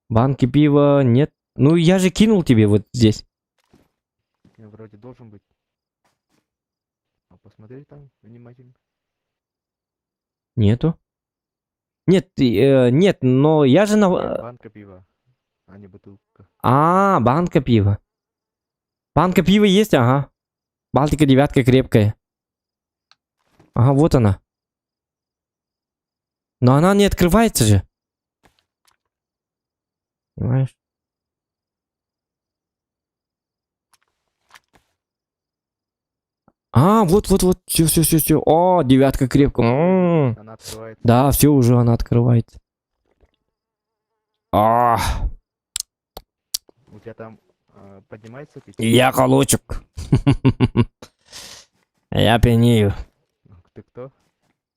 Банки пива нет. Ну, я же кинул тебе вот здесь. Вроде должен быть. А посмотри там внимательно. Нету. Нет, нет, но я же на... Банка пива, а не бутылка. Банка пива. Банка пива есть, ага. Балтика 9 крепкая. Ага, вот она. Но она не открывается же. Понимаешь? Вот. Все. О, 9 крепкая. Она открывается. Да, все уже она открывается. У тебя там поднимается пить? Я колочек. Я пьянею. Ты кто?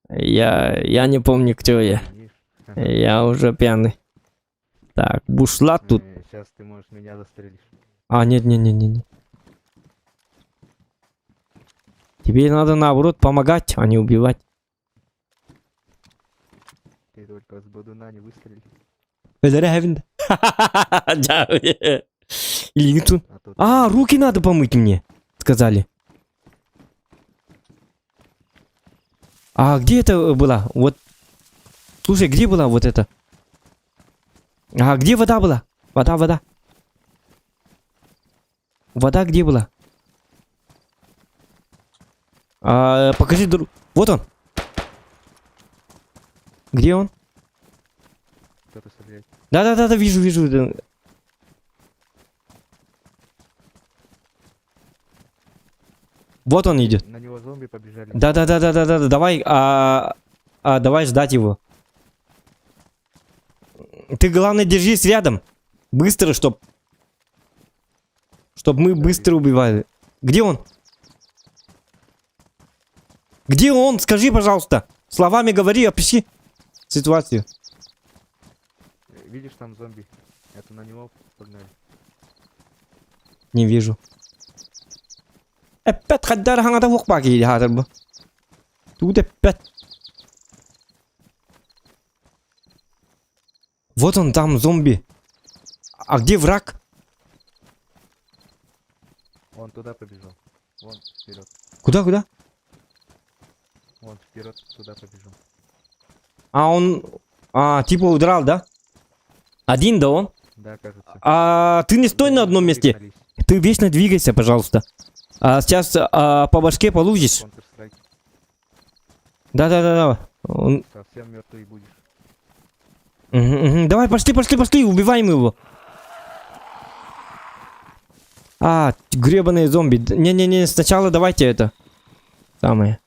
Я не помню, кто я. Видишь? Я уже пьяный. Так, бушлат тут. Сейчас ты можешь меня застрелить. Не. Тебе надо наоборот помогать, а не убивать. Ты только с бодуна не выстрелил. Или тут. А тут Руки надо помыть мне, сказали. Где это была? Вот. Слушай, где была вот это? Где вода была? Вода. Вода где была? Покажи Вот он. Где он? кто-то стреляет. Да, вижу. Да. Вот он идет. На него зомби побежали. Да. Давай, давай ждать его. Ты, главное, держись рядом. Быстро, чтоб мы быстро убивали. Где он? Где он? Скажи, пожалуйста. Словами говори, опиши ситуацию. Видишь там зомби? Это на него погнали. Не вижу. Опять хаддар хангата фукбаки хадар бу. Тут опять. Вот он там, зомби. А где враг? Он туда побежал. Вон вперед. Куда? Вон вперед туда побежал. А он... типа удрал, да? Один, да он? Да, кажется. Ты не стой на одном месте. Пригнались. Ты вечно двигайся, пожалуйста. Сейчас по башке получишь. Counter-Strike. Да. Совсем мертвый будешь. Давай, пошли, убиваем его. Гребаные зомби. Не, сначала давайте это. Самое.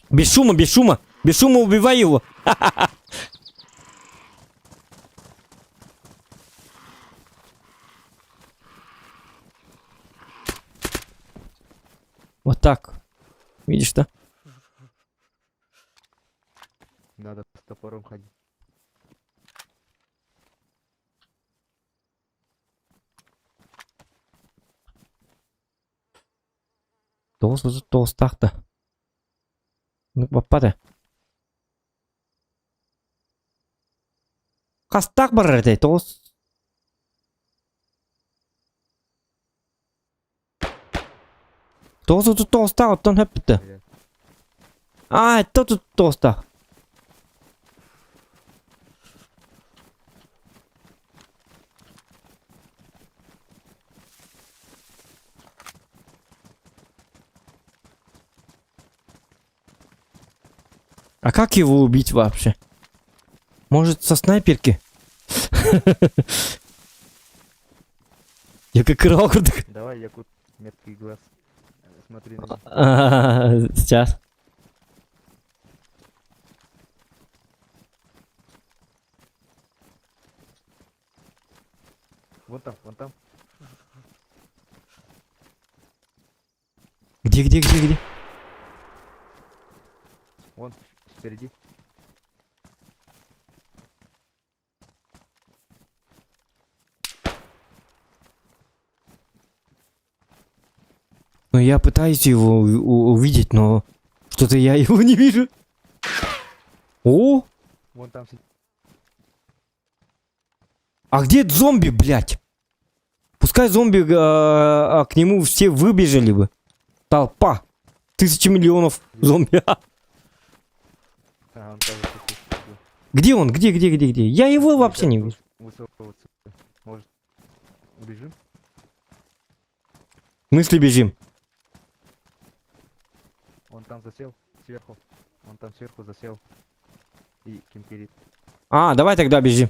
Без шума. Без шума убивай его. Вот так. Видишь, да? Надо с топором ходить. Толстак-то. Ну, попадай. Кастак бар этой, толст. Толстак, вот он хэппи-то. Блядь. Это тут толстак. А как его убить вообще? Может, со снайперки? Я как Рауд. Давай, Якут, меткий глаз. Смотри на него. Сейчас. Вон там. Где? Вон, впереди. Ну, я пытаюсь его увидеть, но что-то я его не вижу. О! Вон там сидит. А где зомби, блядь? Пускай зомби к нему все выбежали бы. Толпа. 1000 миллионов зомби. Он кажется, тут. Где он? Где? Я его вообще не вижу. Высовываться. Может, убежим? В смысле бежим? Он там засел сверху. Он там сверху засел. И кемперит. Давай тогда бежим.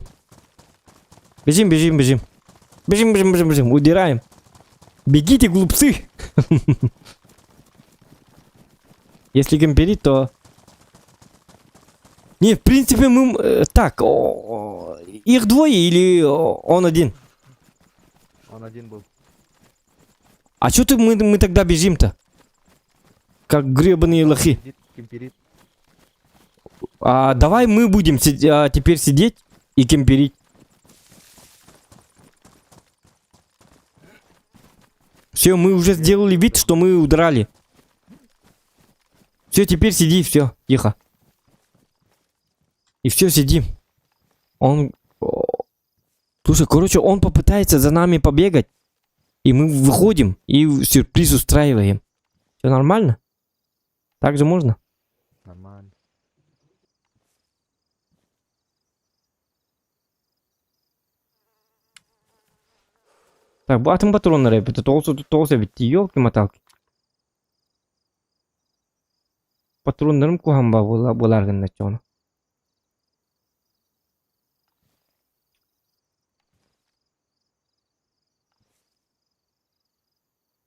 Бежим. Бежим. Удираем. Бегите, глупцы. Если кемперит, то... Не, в принципе, мы... Так, их двое или он один? Он один был. А чё мы тогда бежим-то? Как гребаные лохи. Сидит, кемперит. Давай мы будем теперь сидеть и кемперить. Все, мы уже сделали вид, что мы удрали. Все, теперь сиди, все, тихо. И все, сидим. Слушай, короче, он попытается за нами побегать. И мы выходим и сюрприз устраиваем. Все нормально? Так же можно? Нормально. Так, батым патронları yapıyor. Толса bitti. Ёлки-моталки. Патронlarım kuhamba bulargın onu.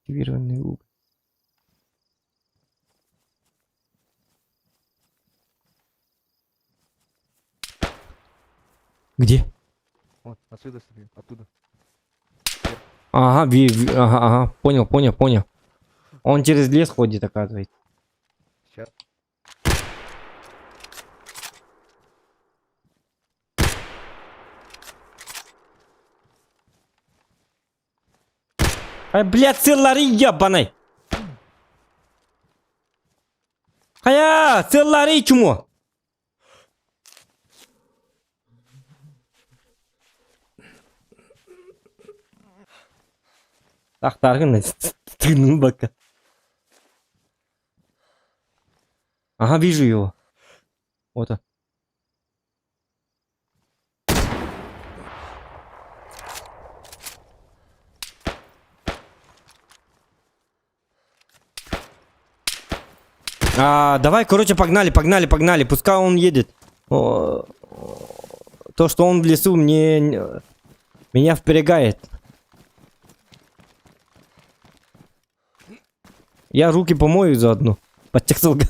Активированный уголь. Где? Вот, отсюда стреляю, оттуда. Ага, ага, понял. Он через лес ходит, оказывается. Сейчас. Ай, блядь, сыллары ебаный. Хая, сыллары чему? Ах, таргын, тыгнул бака. Ага, вижу его. Вот он. Давай, короче, погнали. Пускай он едет. То, что он в лесу, меня впрягает. Я руки помою заодно. Подтекстил.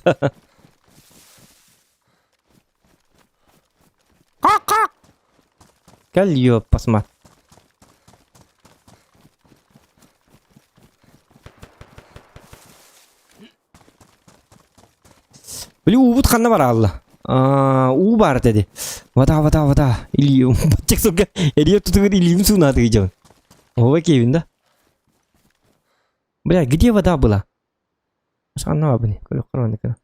Кольё, посмотри. Блин, убыт ханна бар алла. У бар dedi. Вода. Или подтекстил. Или тут или в суна ты идёт. О, Кевин, да? Бля, где вода была? Она, блин, хроника.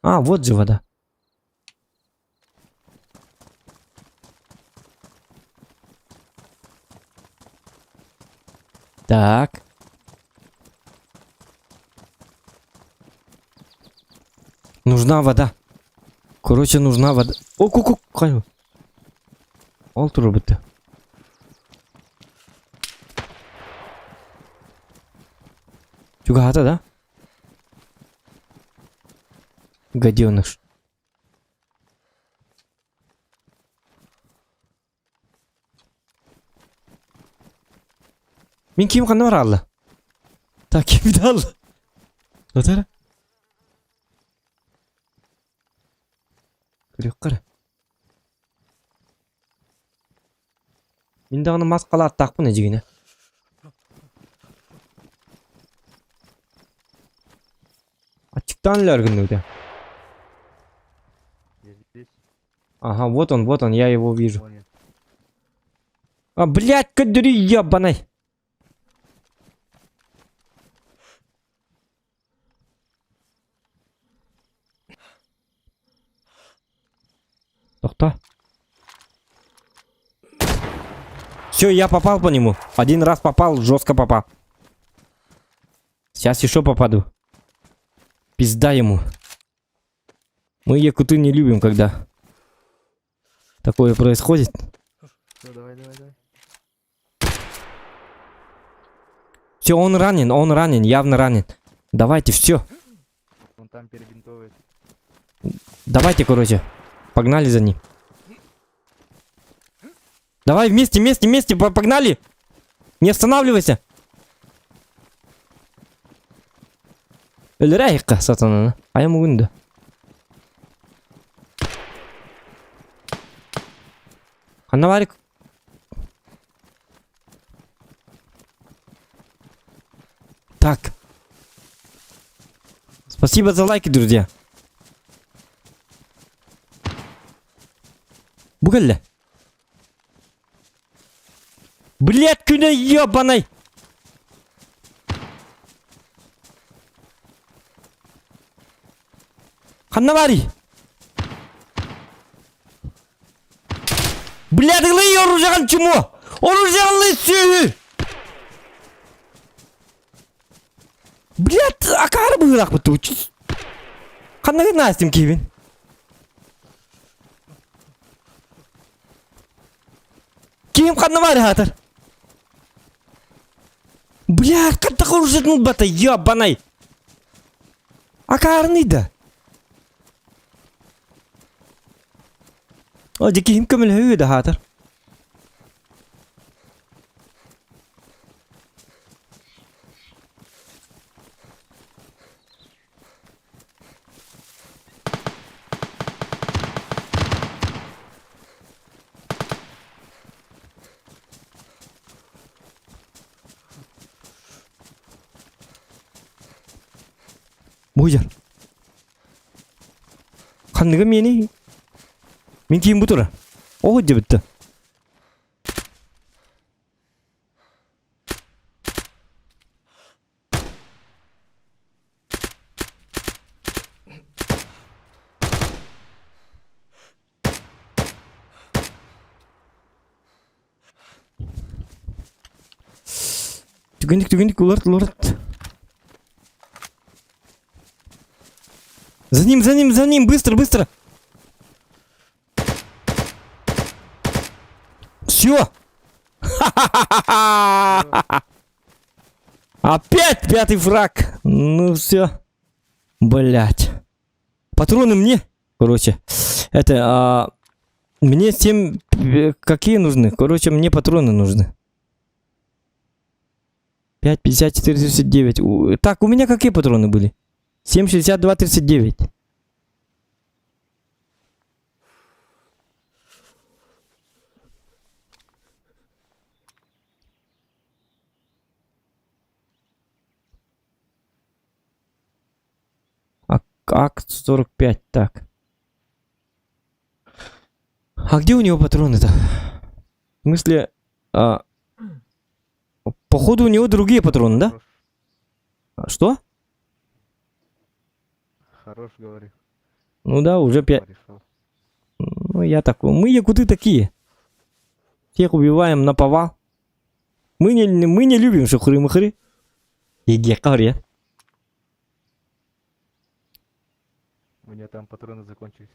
Вот же вода. Так. Нужна вода. Короче, нужна вода. О, ку-ку, кайф. Ол тур бітті. Чугата, да? Гаденыш. Мен киім қаны бар алды. Так, киімді алды. Отары? Көрек қары. Мен дағыны масқала аттақпын әжігіне. Ачықтан ләргін өте. Здесь. Ага, вот он, я его вижу. Понял. Блядь, кадри ебаный. Тохта. Все, я попал по нему. Один раз попал, жестко попал. Сейчас еще попаду. Пизда ему. Мы якуты не любим, когда такое происходит. Всё, давай. Все, он ранен, явно ранен. Давайте, все. Он там перебинтовывает. Давайте, короче. Погнали за ним. Давай вместе, погнали. Не останавливайся. Өлірәйіққа сатананы. Аям өңінді. Қанна барик. Так. Спасибо за лайки, друзья. Бугелле. Блядь, күні ебаный. Қанна бари. Блядь, лый оружиған чему? Оружиған лый сүйі. Блядь, акары бұғырақ бұтты ұчыз. Қанна кәдін астым кейбін? Кейім қанна бари хатыр? Блядь, қаттақ оружиған бата, ебанай. Акарынıydı. Öyle kim kömül hüyüdü hatır. Бузер. Ханныга мені. Мен кейін бұтыра. Оғы де бітті. Түгендік, улард. За ним, быстро. Все. Опять 5-й фраг. Ну все. Блять. Патроны мне. Короче. Это, мне 7... Какие нужны? Короче, мне патроны нужны. 5, 54, 39. Так, у меня какие патроны были? 7, 62, 39. Акт 45, так. А где у него патроны-то? В смысле... Походу у него другие патроны, да? Что? Хорош, говори. Ну да, уже 5. Порешал. Ну я такой. Мы якуты такие. Всех убиваем на повал. Мы не любим шухры-махры. Еге, карья. У меня там патроны закончились.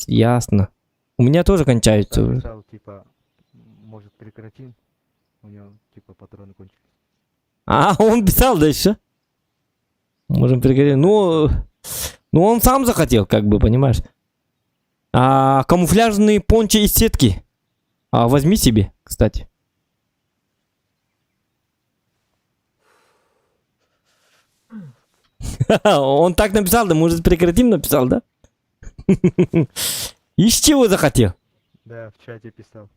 Ясно. У меня тоже кончаются уже. Написал, типа, может прекратим? У него, типа, патроны кончились. Он писал дальше. Можем прекратить. Ну, он сам захотел, как бы, понимаешь. Камуфляжные пончи из сетки. Возьми себе, кстати. Он так написал, да, может прекратим, написал, да? Из чего захотел? Да, в чате писал.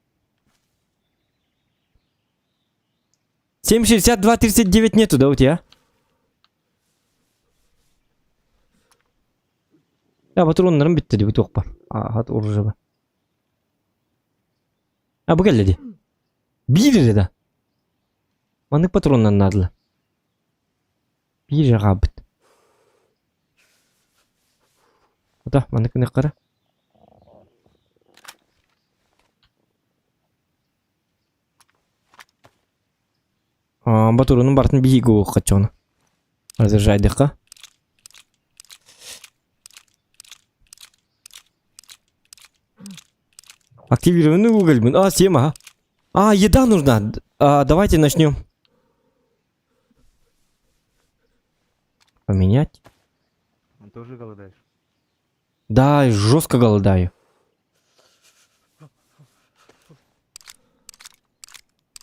7,62, 39 нету, да, у тебя? Патронlarım bitti diye bir tok var. Hadi oruca. Bu geldi. Bir lirada. Manık patronlarının adı. Bir lira bit. Da manık ne kara? Батурунун бартын биги качаны. Разряжайдык. Активированный уголь. 7, еда нужна. Давайте начнем. Поменять. Он тоже голодаешь? Да, жестко голодаю.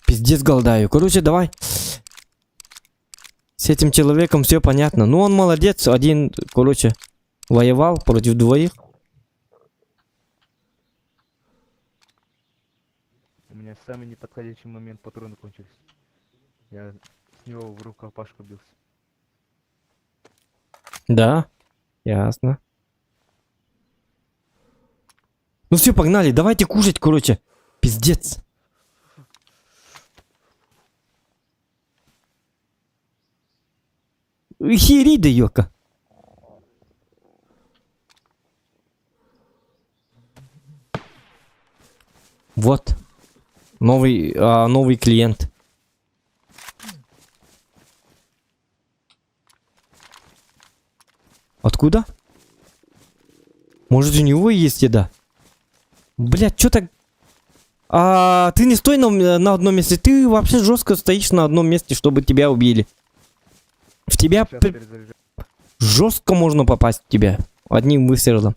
Пиздец голодаю. Короче, давай. С этим человеком все понятно. Ну, он молодец. Один, короче, воевал против двоих. У меня в самый неподходящий момент патроны кончились. Я с него в рукопашку бился. Да, ясно. Ну все, погнали. Давайте кушать, короче. Пиздец. Херида, ёка. Вот. Новый клиент. Откуда? Может, у него есть еда? Блядь, что так... ты не стой на одном месте. Ты вообще жестко стоишь на одном месте, чтобы тебя убили. В тебя Сейчас перезаряжаю. жестко можно попасть в тебя. Одним выстрелом.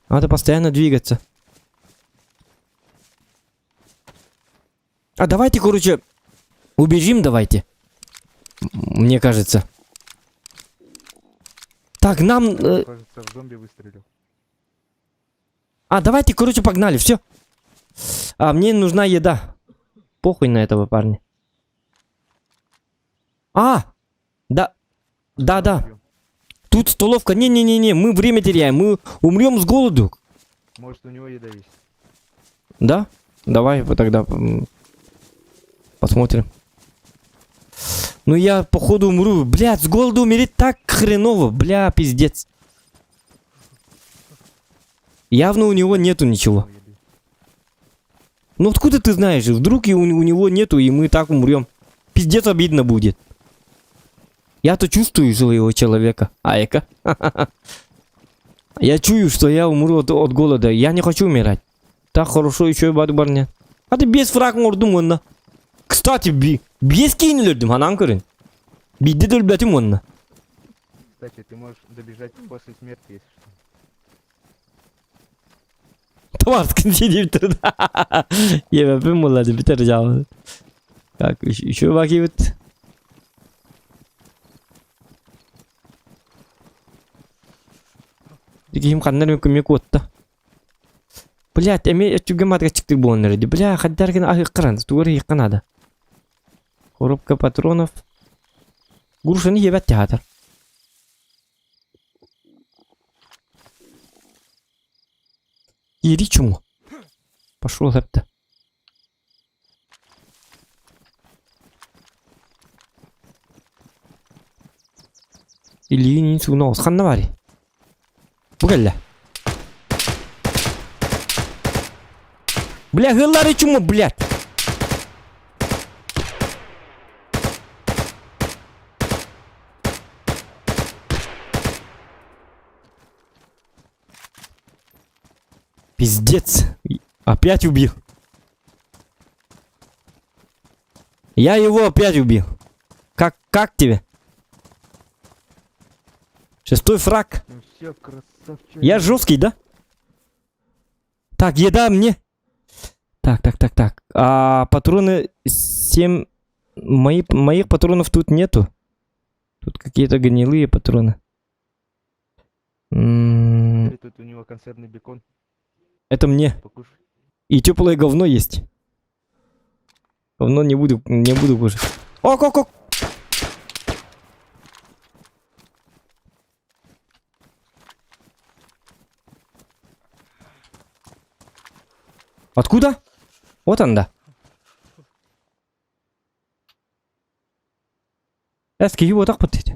Надо постоянно двигаться. Давайте, короче, убежим, давайте. Мне кажется. Так, нам... Кажется, в зомби выстрелил. Давайте, короче, погнали, все. Мне нужна еда. Похуй на этого парня. Да. Да. Убьем. Тут столовка. Не-не-не-не. Мы время теряем. Мы умрем с голоду. Может, у него еда есть. Да? Давай вот тогда посмотрим. Ну я походу умру. Блядь, с голоду умереть так хреново. Бля, пиздец. Явно у него нету ничего. Ну, еды. Ну откуда ты знаешь? Вдруг и у него нету, и мы так умрем. Пиздец обидно будет. Я-то чувствую своего человека. Айка. Я чую, что я умру от голода. Я не хочу умирать. Так хорошо еще и барня. А ты без фраг мордум онна. Кстати, без кинулердим, анан көрін. Бидді дөлбәтім онна. Кстати, ты можешь добежать после смерти, если что. Товарскін сидеп тұрды. Ебәпім болады, бітер жауы. Так, еще баки бит. Дегейм қандар мен көмек отты. Блядь, әме әтчуге матға чықтыр болыныр еді. Бля, қаддарген ағы қыран, туғыр еққан ады. Коробка патронов. Грушаны ебәт театр. Ери чему? Пошел хэпта. Или не суно, сханнавари. Бугелля. Бля, гыллары чему, блядь? Пиздец. Опять убил. Я его опять убил. Как тебе? 6-й фраг. Ну все, красавчик. Я жесткий, да? Так, еда мне. Так. А патроны 7... Моих патронов тут нету. Тут какие-то гнилые патроны. Тут у него консервный бекон. Это мне. Покушай. И теплое говно есть. Говно не буду кушать. Ок. Откуда? Вот он, да. Эски его так потеть.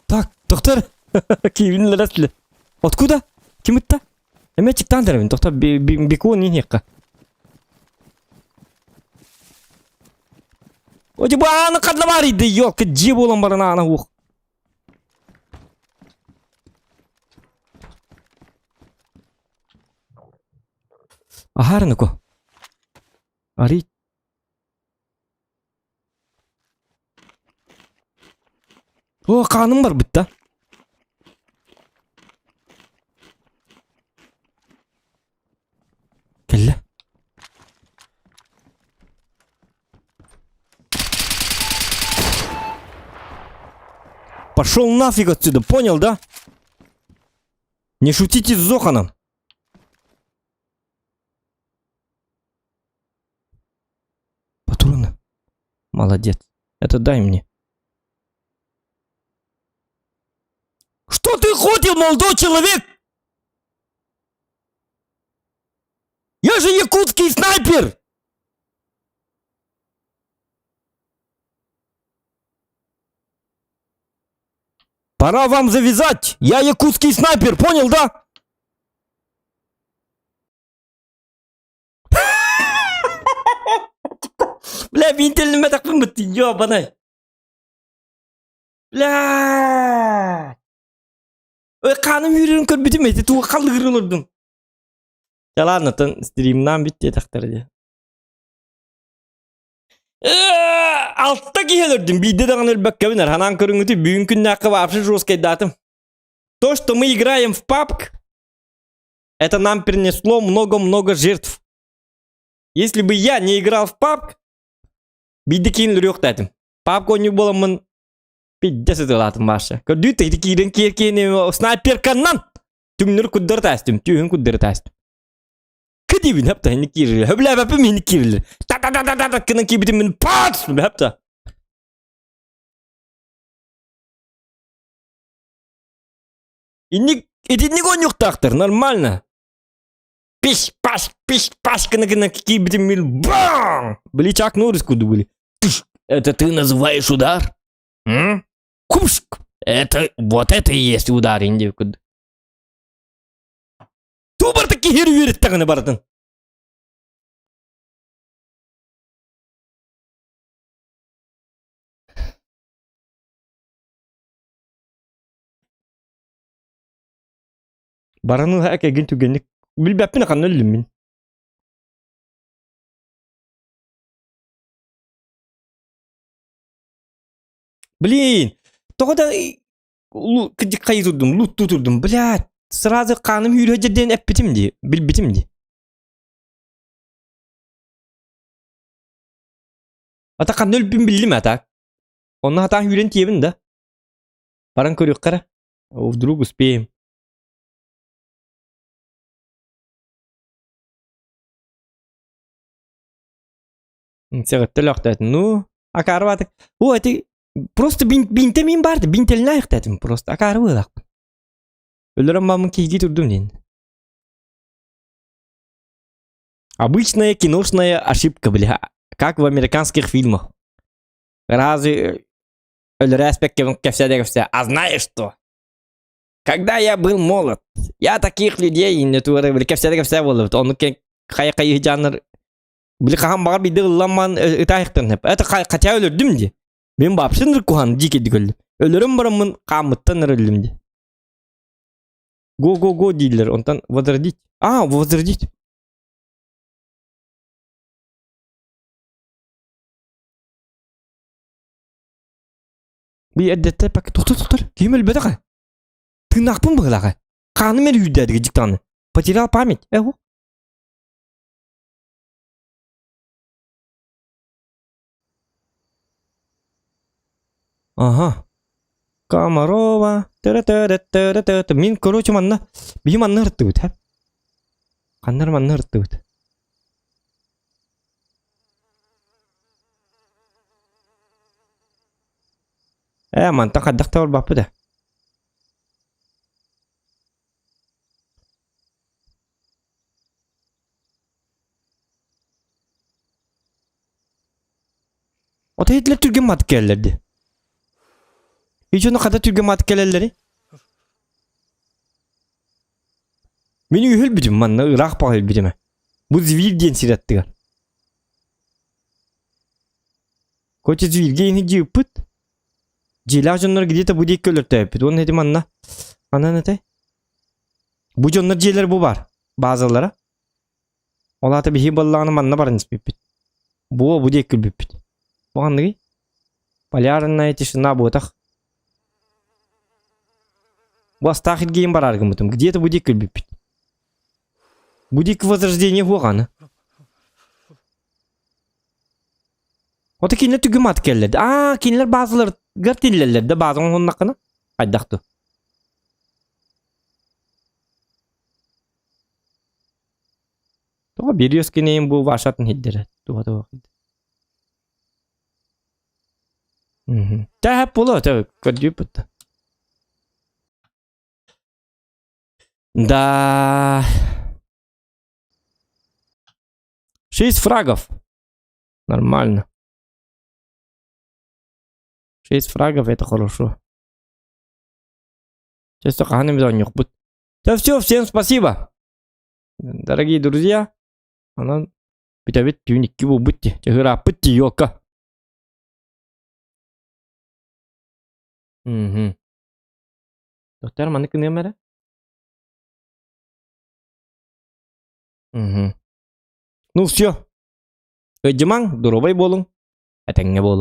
Так, доктор. Кивин лараслы. Откуда? Ким это? Эметик тандервин, доктор бекон не некка. Оди бана кадламари де ёлка джибулам барана ана ух. Агарныко. Ари. О, каным бар бит да. Келле. Пошел нафиг отсюда, понял, да? Не шутите с Зоханом. Патроны. Молодец. Это дай мне. Что ты хотел, молодой человек? Я же якутский снайпер! Пора вам завязать! Я якутский снайпер, понял, да? Бля, винтельными так ты ёбаный. Бля. Ой, каным yürüyorum көрбедім әйті туы қалды кірілірдім. Ya ладно, стримнан бітті тақтарды. Алтта киелердім, бейді дағын өлбәк кәбінер. Ханан көріңіті бүйін күнне ақы вапшы жесткай датым. То, что мы играем в PUBG, это нам принесло много-много жертв. Если бы я не играл в PUBG, бейді кейінлер yok дәдім. PUBG ойны боламын Pidde sıtılatın başa. Kördü teydi kirin kerkeni sniper kannan. Tümnür kuddar tasdım. Tühün kuddar tasdım. Kedi bin hep da hinik kirli. Höble hepim hinik kirli. Ta ta ta ta ta ta kının kibitim min pat. Hep da. Инник этинник он yok taktır нормально. Пиш паш кына кибитим мил бам. Были Чак Норрис куду были. Это ты называешь удар? Кумшк. Вот это и есть удар инди куду. Тубар таки хер тагына бардын. Бараны хак эгин түгенник. Билбеппин акан өлдүм мен. Блин, тогда кыдик кайырдым, лут тутурдум. Блядь, сразу каным үйрө жерден эппитимди, билбитимди. Ата кан өлбүм билдим ата. Онна ата үйрен тиебин да. Баран көрүк кара. Вдруг успеем. Сәгаттеләк ну, акарватык. О, это просто бинте мин барды, бинтелнайык дедим, просто акарвылак. Өлөрөм мамын кейди турдум ден. Обычная киношная ошибка, бля, как в американских фильмах. Разве өлөрө аспект кевсе. А знаешь что? Когда я был молод, я таких людей не туры, бля, кевсе болот. Он кай жанр Били кахам багар биде ылламан ытайыктан хеп. Это кача өлөрдүм ди. Мен бапшындыр кухан дикеди көлдү. Өлөрөм барамын камыттан өлдүм ди. Го дилер. Онтан возродить. Возродить. Би эдетте пак токтор. Ким өлбөдө ка? Тынакпын быгылага. Каным эр үйдәдиги диктаны. Потерял память. Ага. Комарова. Мен, короче, манна. Би манна ыртты бит, хәп. Каннар манна ыртты бит. Манта каддакта бол бапы да. Ота етлер түрген матып келелерди. Hiç onu kadar Türk'e matkelelleri. Beni ühül bidim man, Irak bakıl bidime. Bu zvir diyen sirattıgar. Koçu zvirge yeni cıpıt. Cila jonlar где-то bu dik kölürtü yapıdı. Onun hedim anna. Anna ne te? Bu jonlar ciler bu var. Bazılara. Ola tabi hiballağını manna barın ispipit. Bu dik kölbipit. Bu anlığı. Palyarınna yetişina bu tak. Бастахит гейм бараргым этом. Где-то будик бипит. Будик возрождение гугана. Вот такие түгімат келледі. Кейінлер bazıları гартиллерлер де bazıған onun hakkını. Aydaktı. Тоға бериос кенейін бұл вашатын хеддері. Тоға. Тәхіп болу, көрдіп бұтты. Да. 6 фрагов. Нормально. 6 фрагов это хорошо. Сейчас только ханами не будет. Да все, всем спасибо. Дорогие друзья. Она питавит тюник кибу будьте. Чехыра пытти йока. Доктор маны кыны эмере? Ну все. Öcümang durubay bolun. Etenge bolun.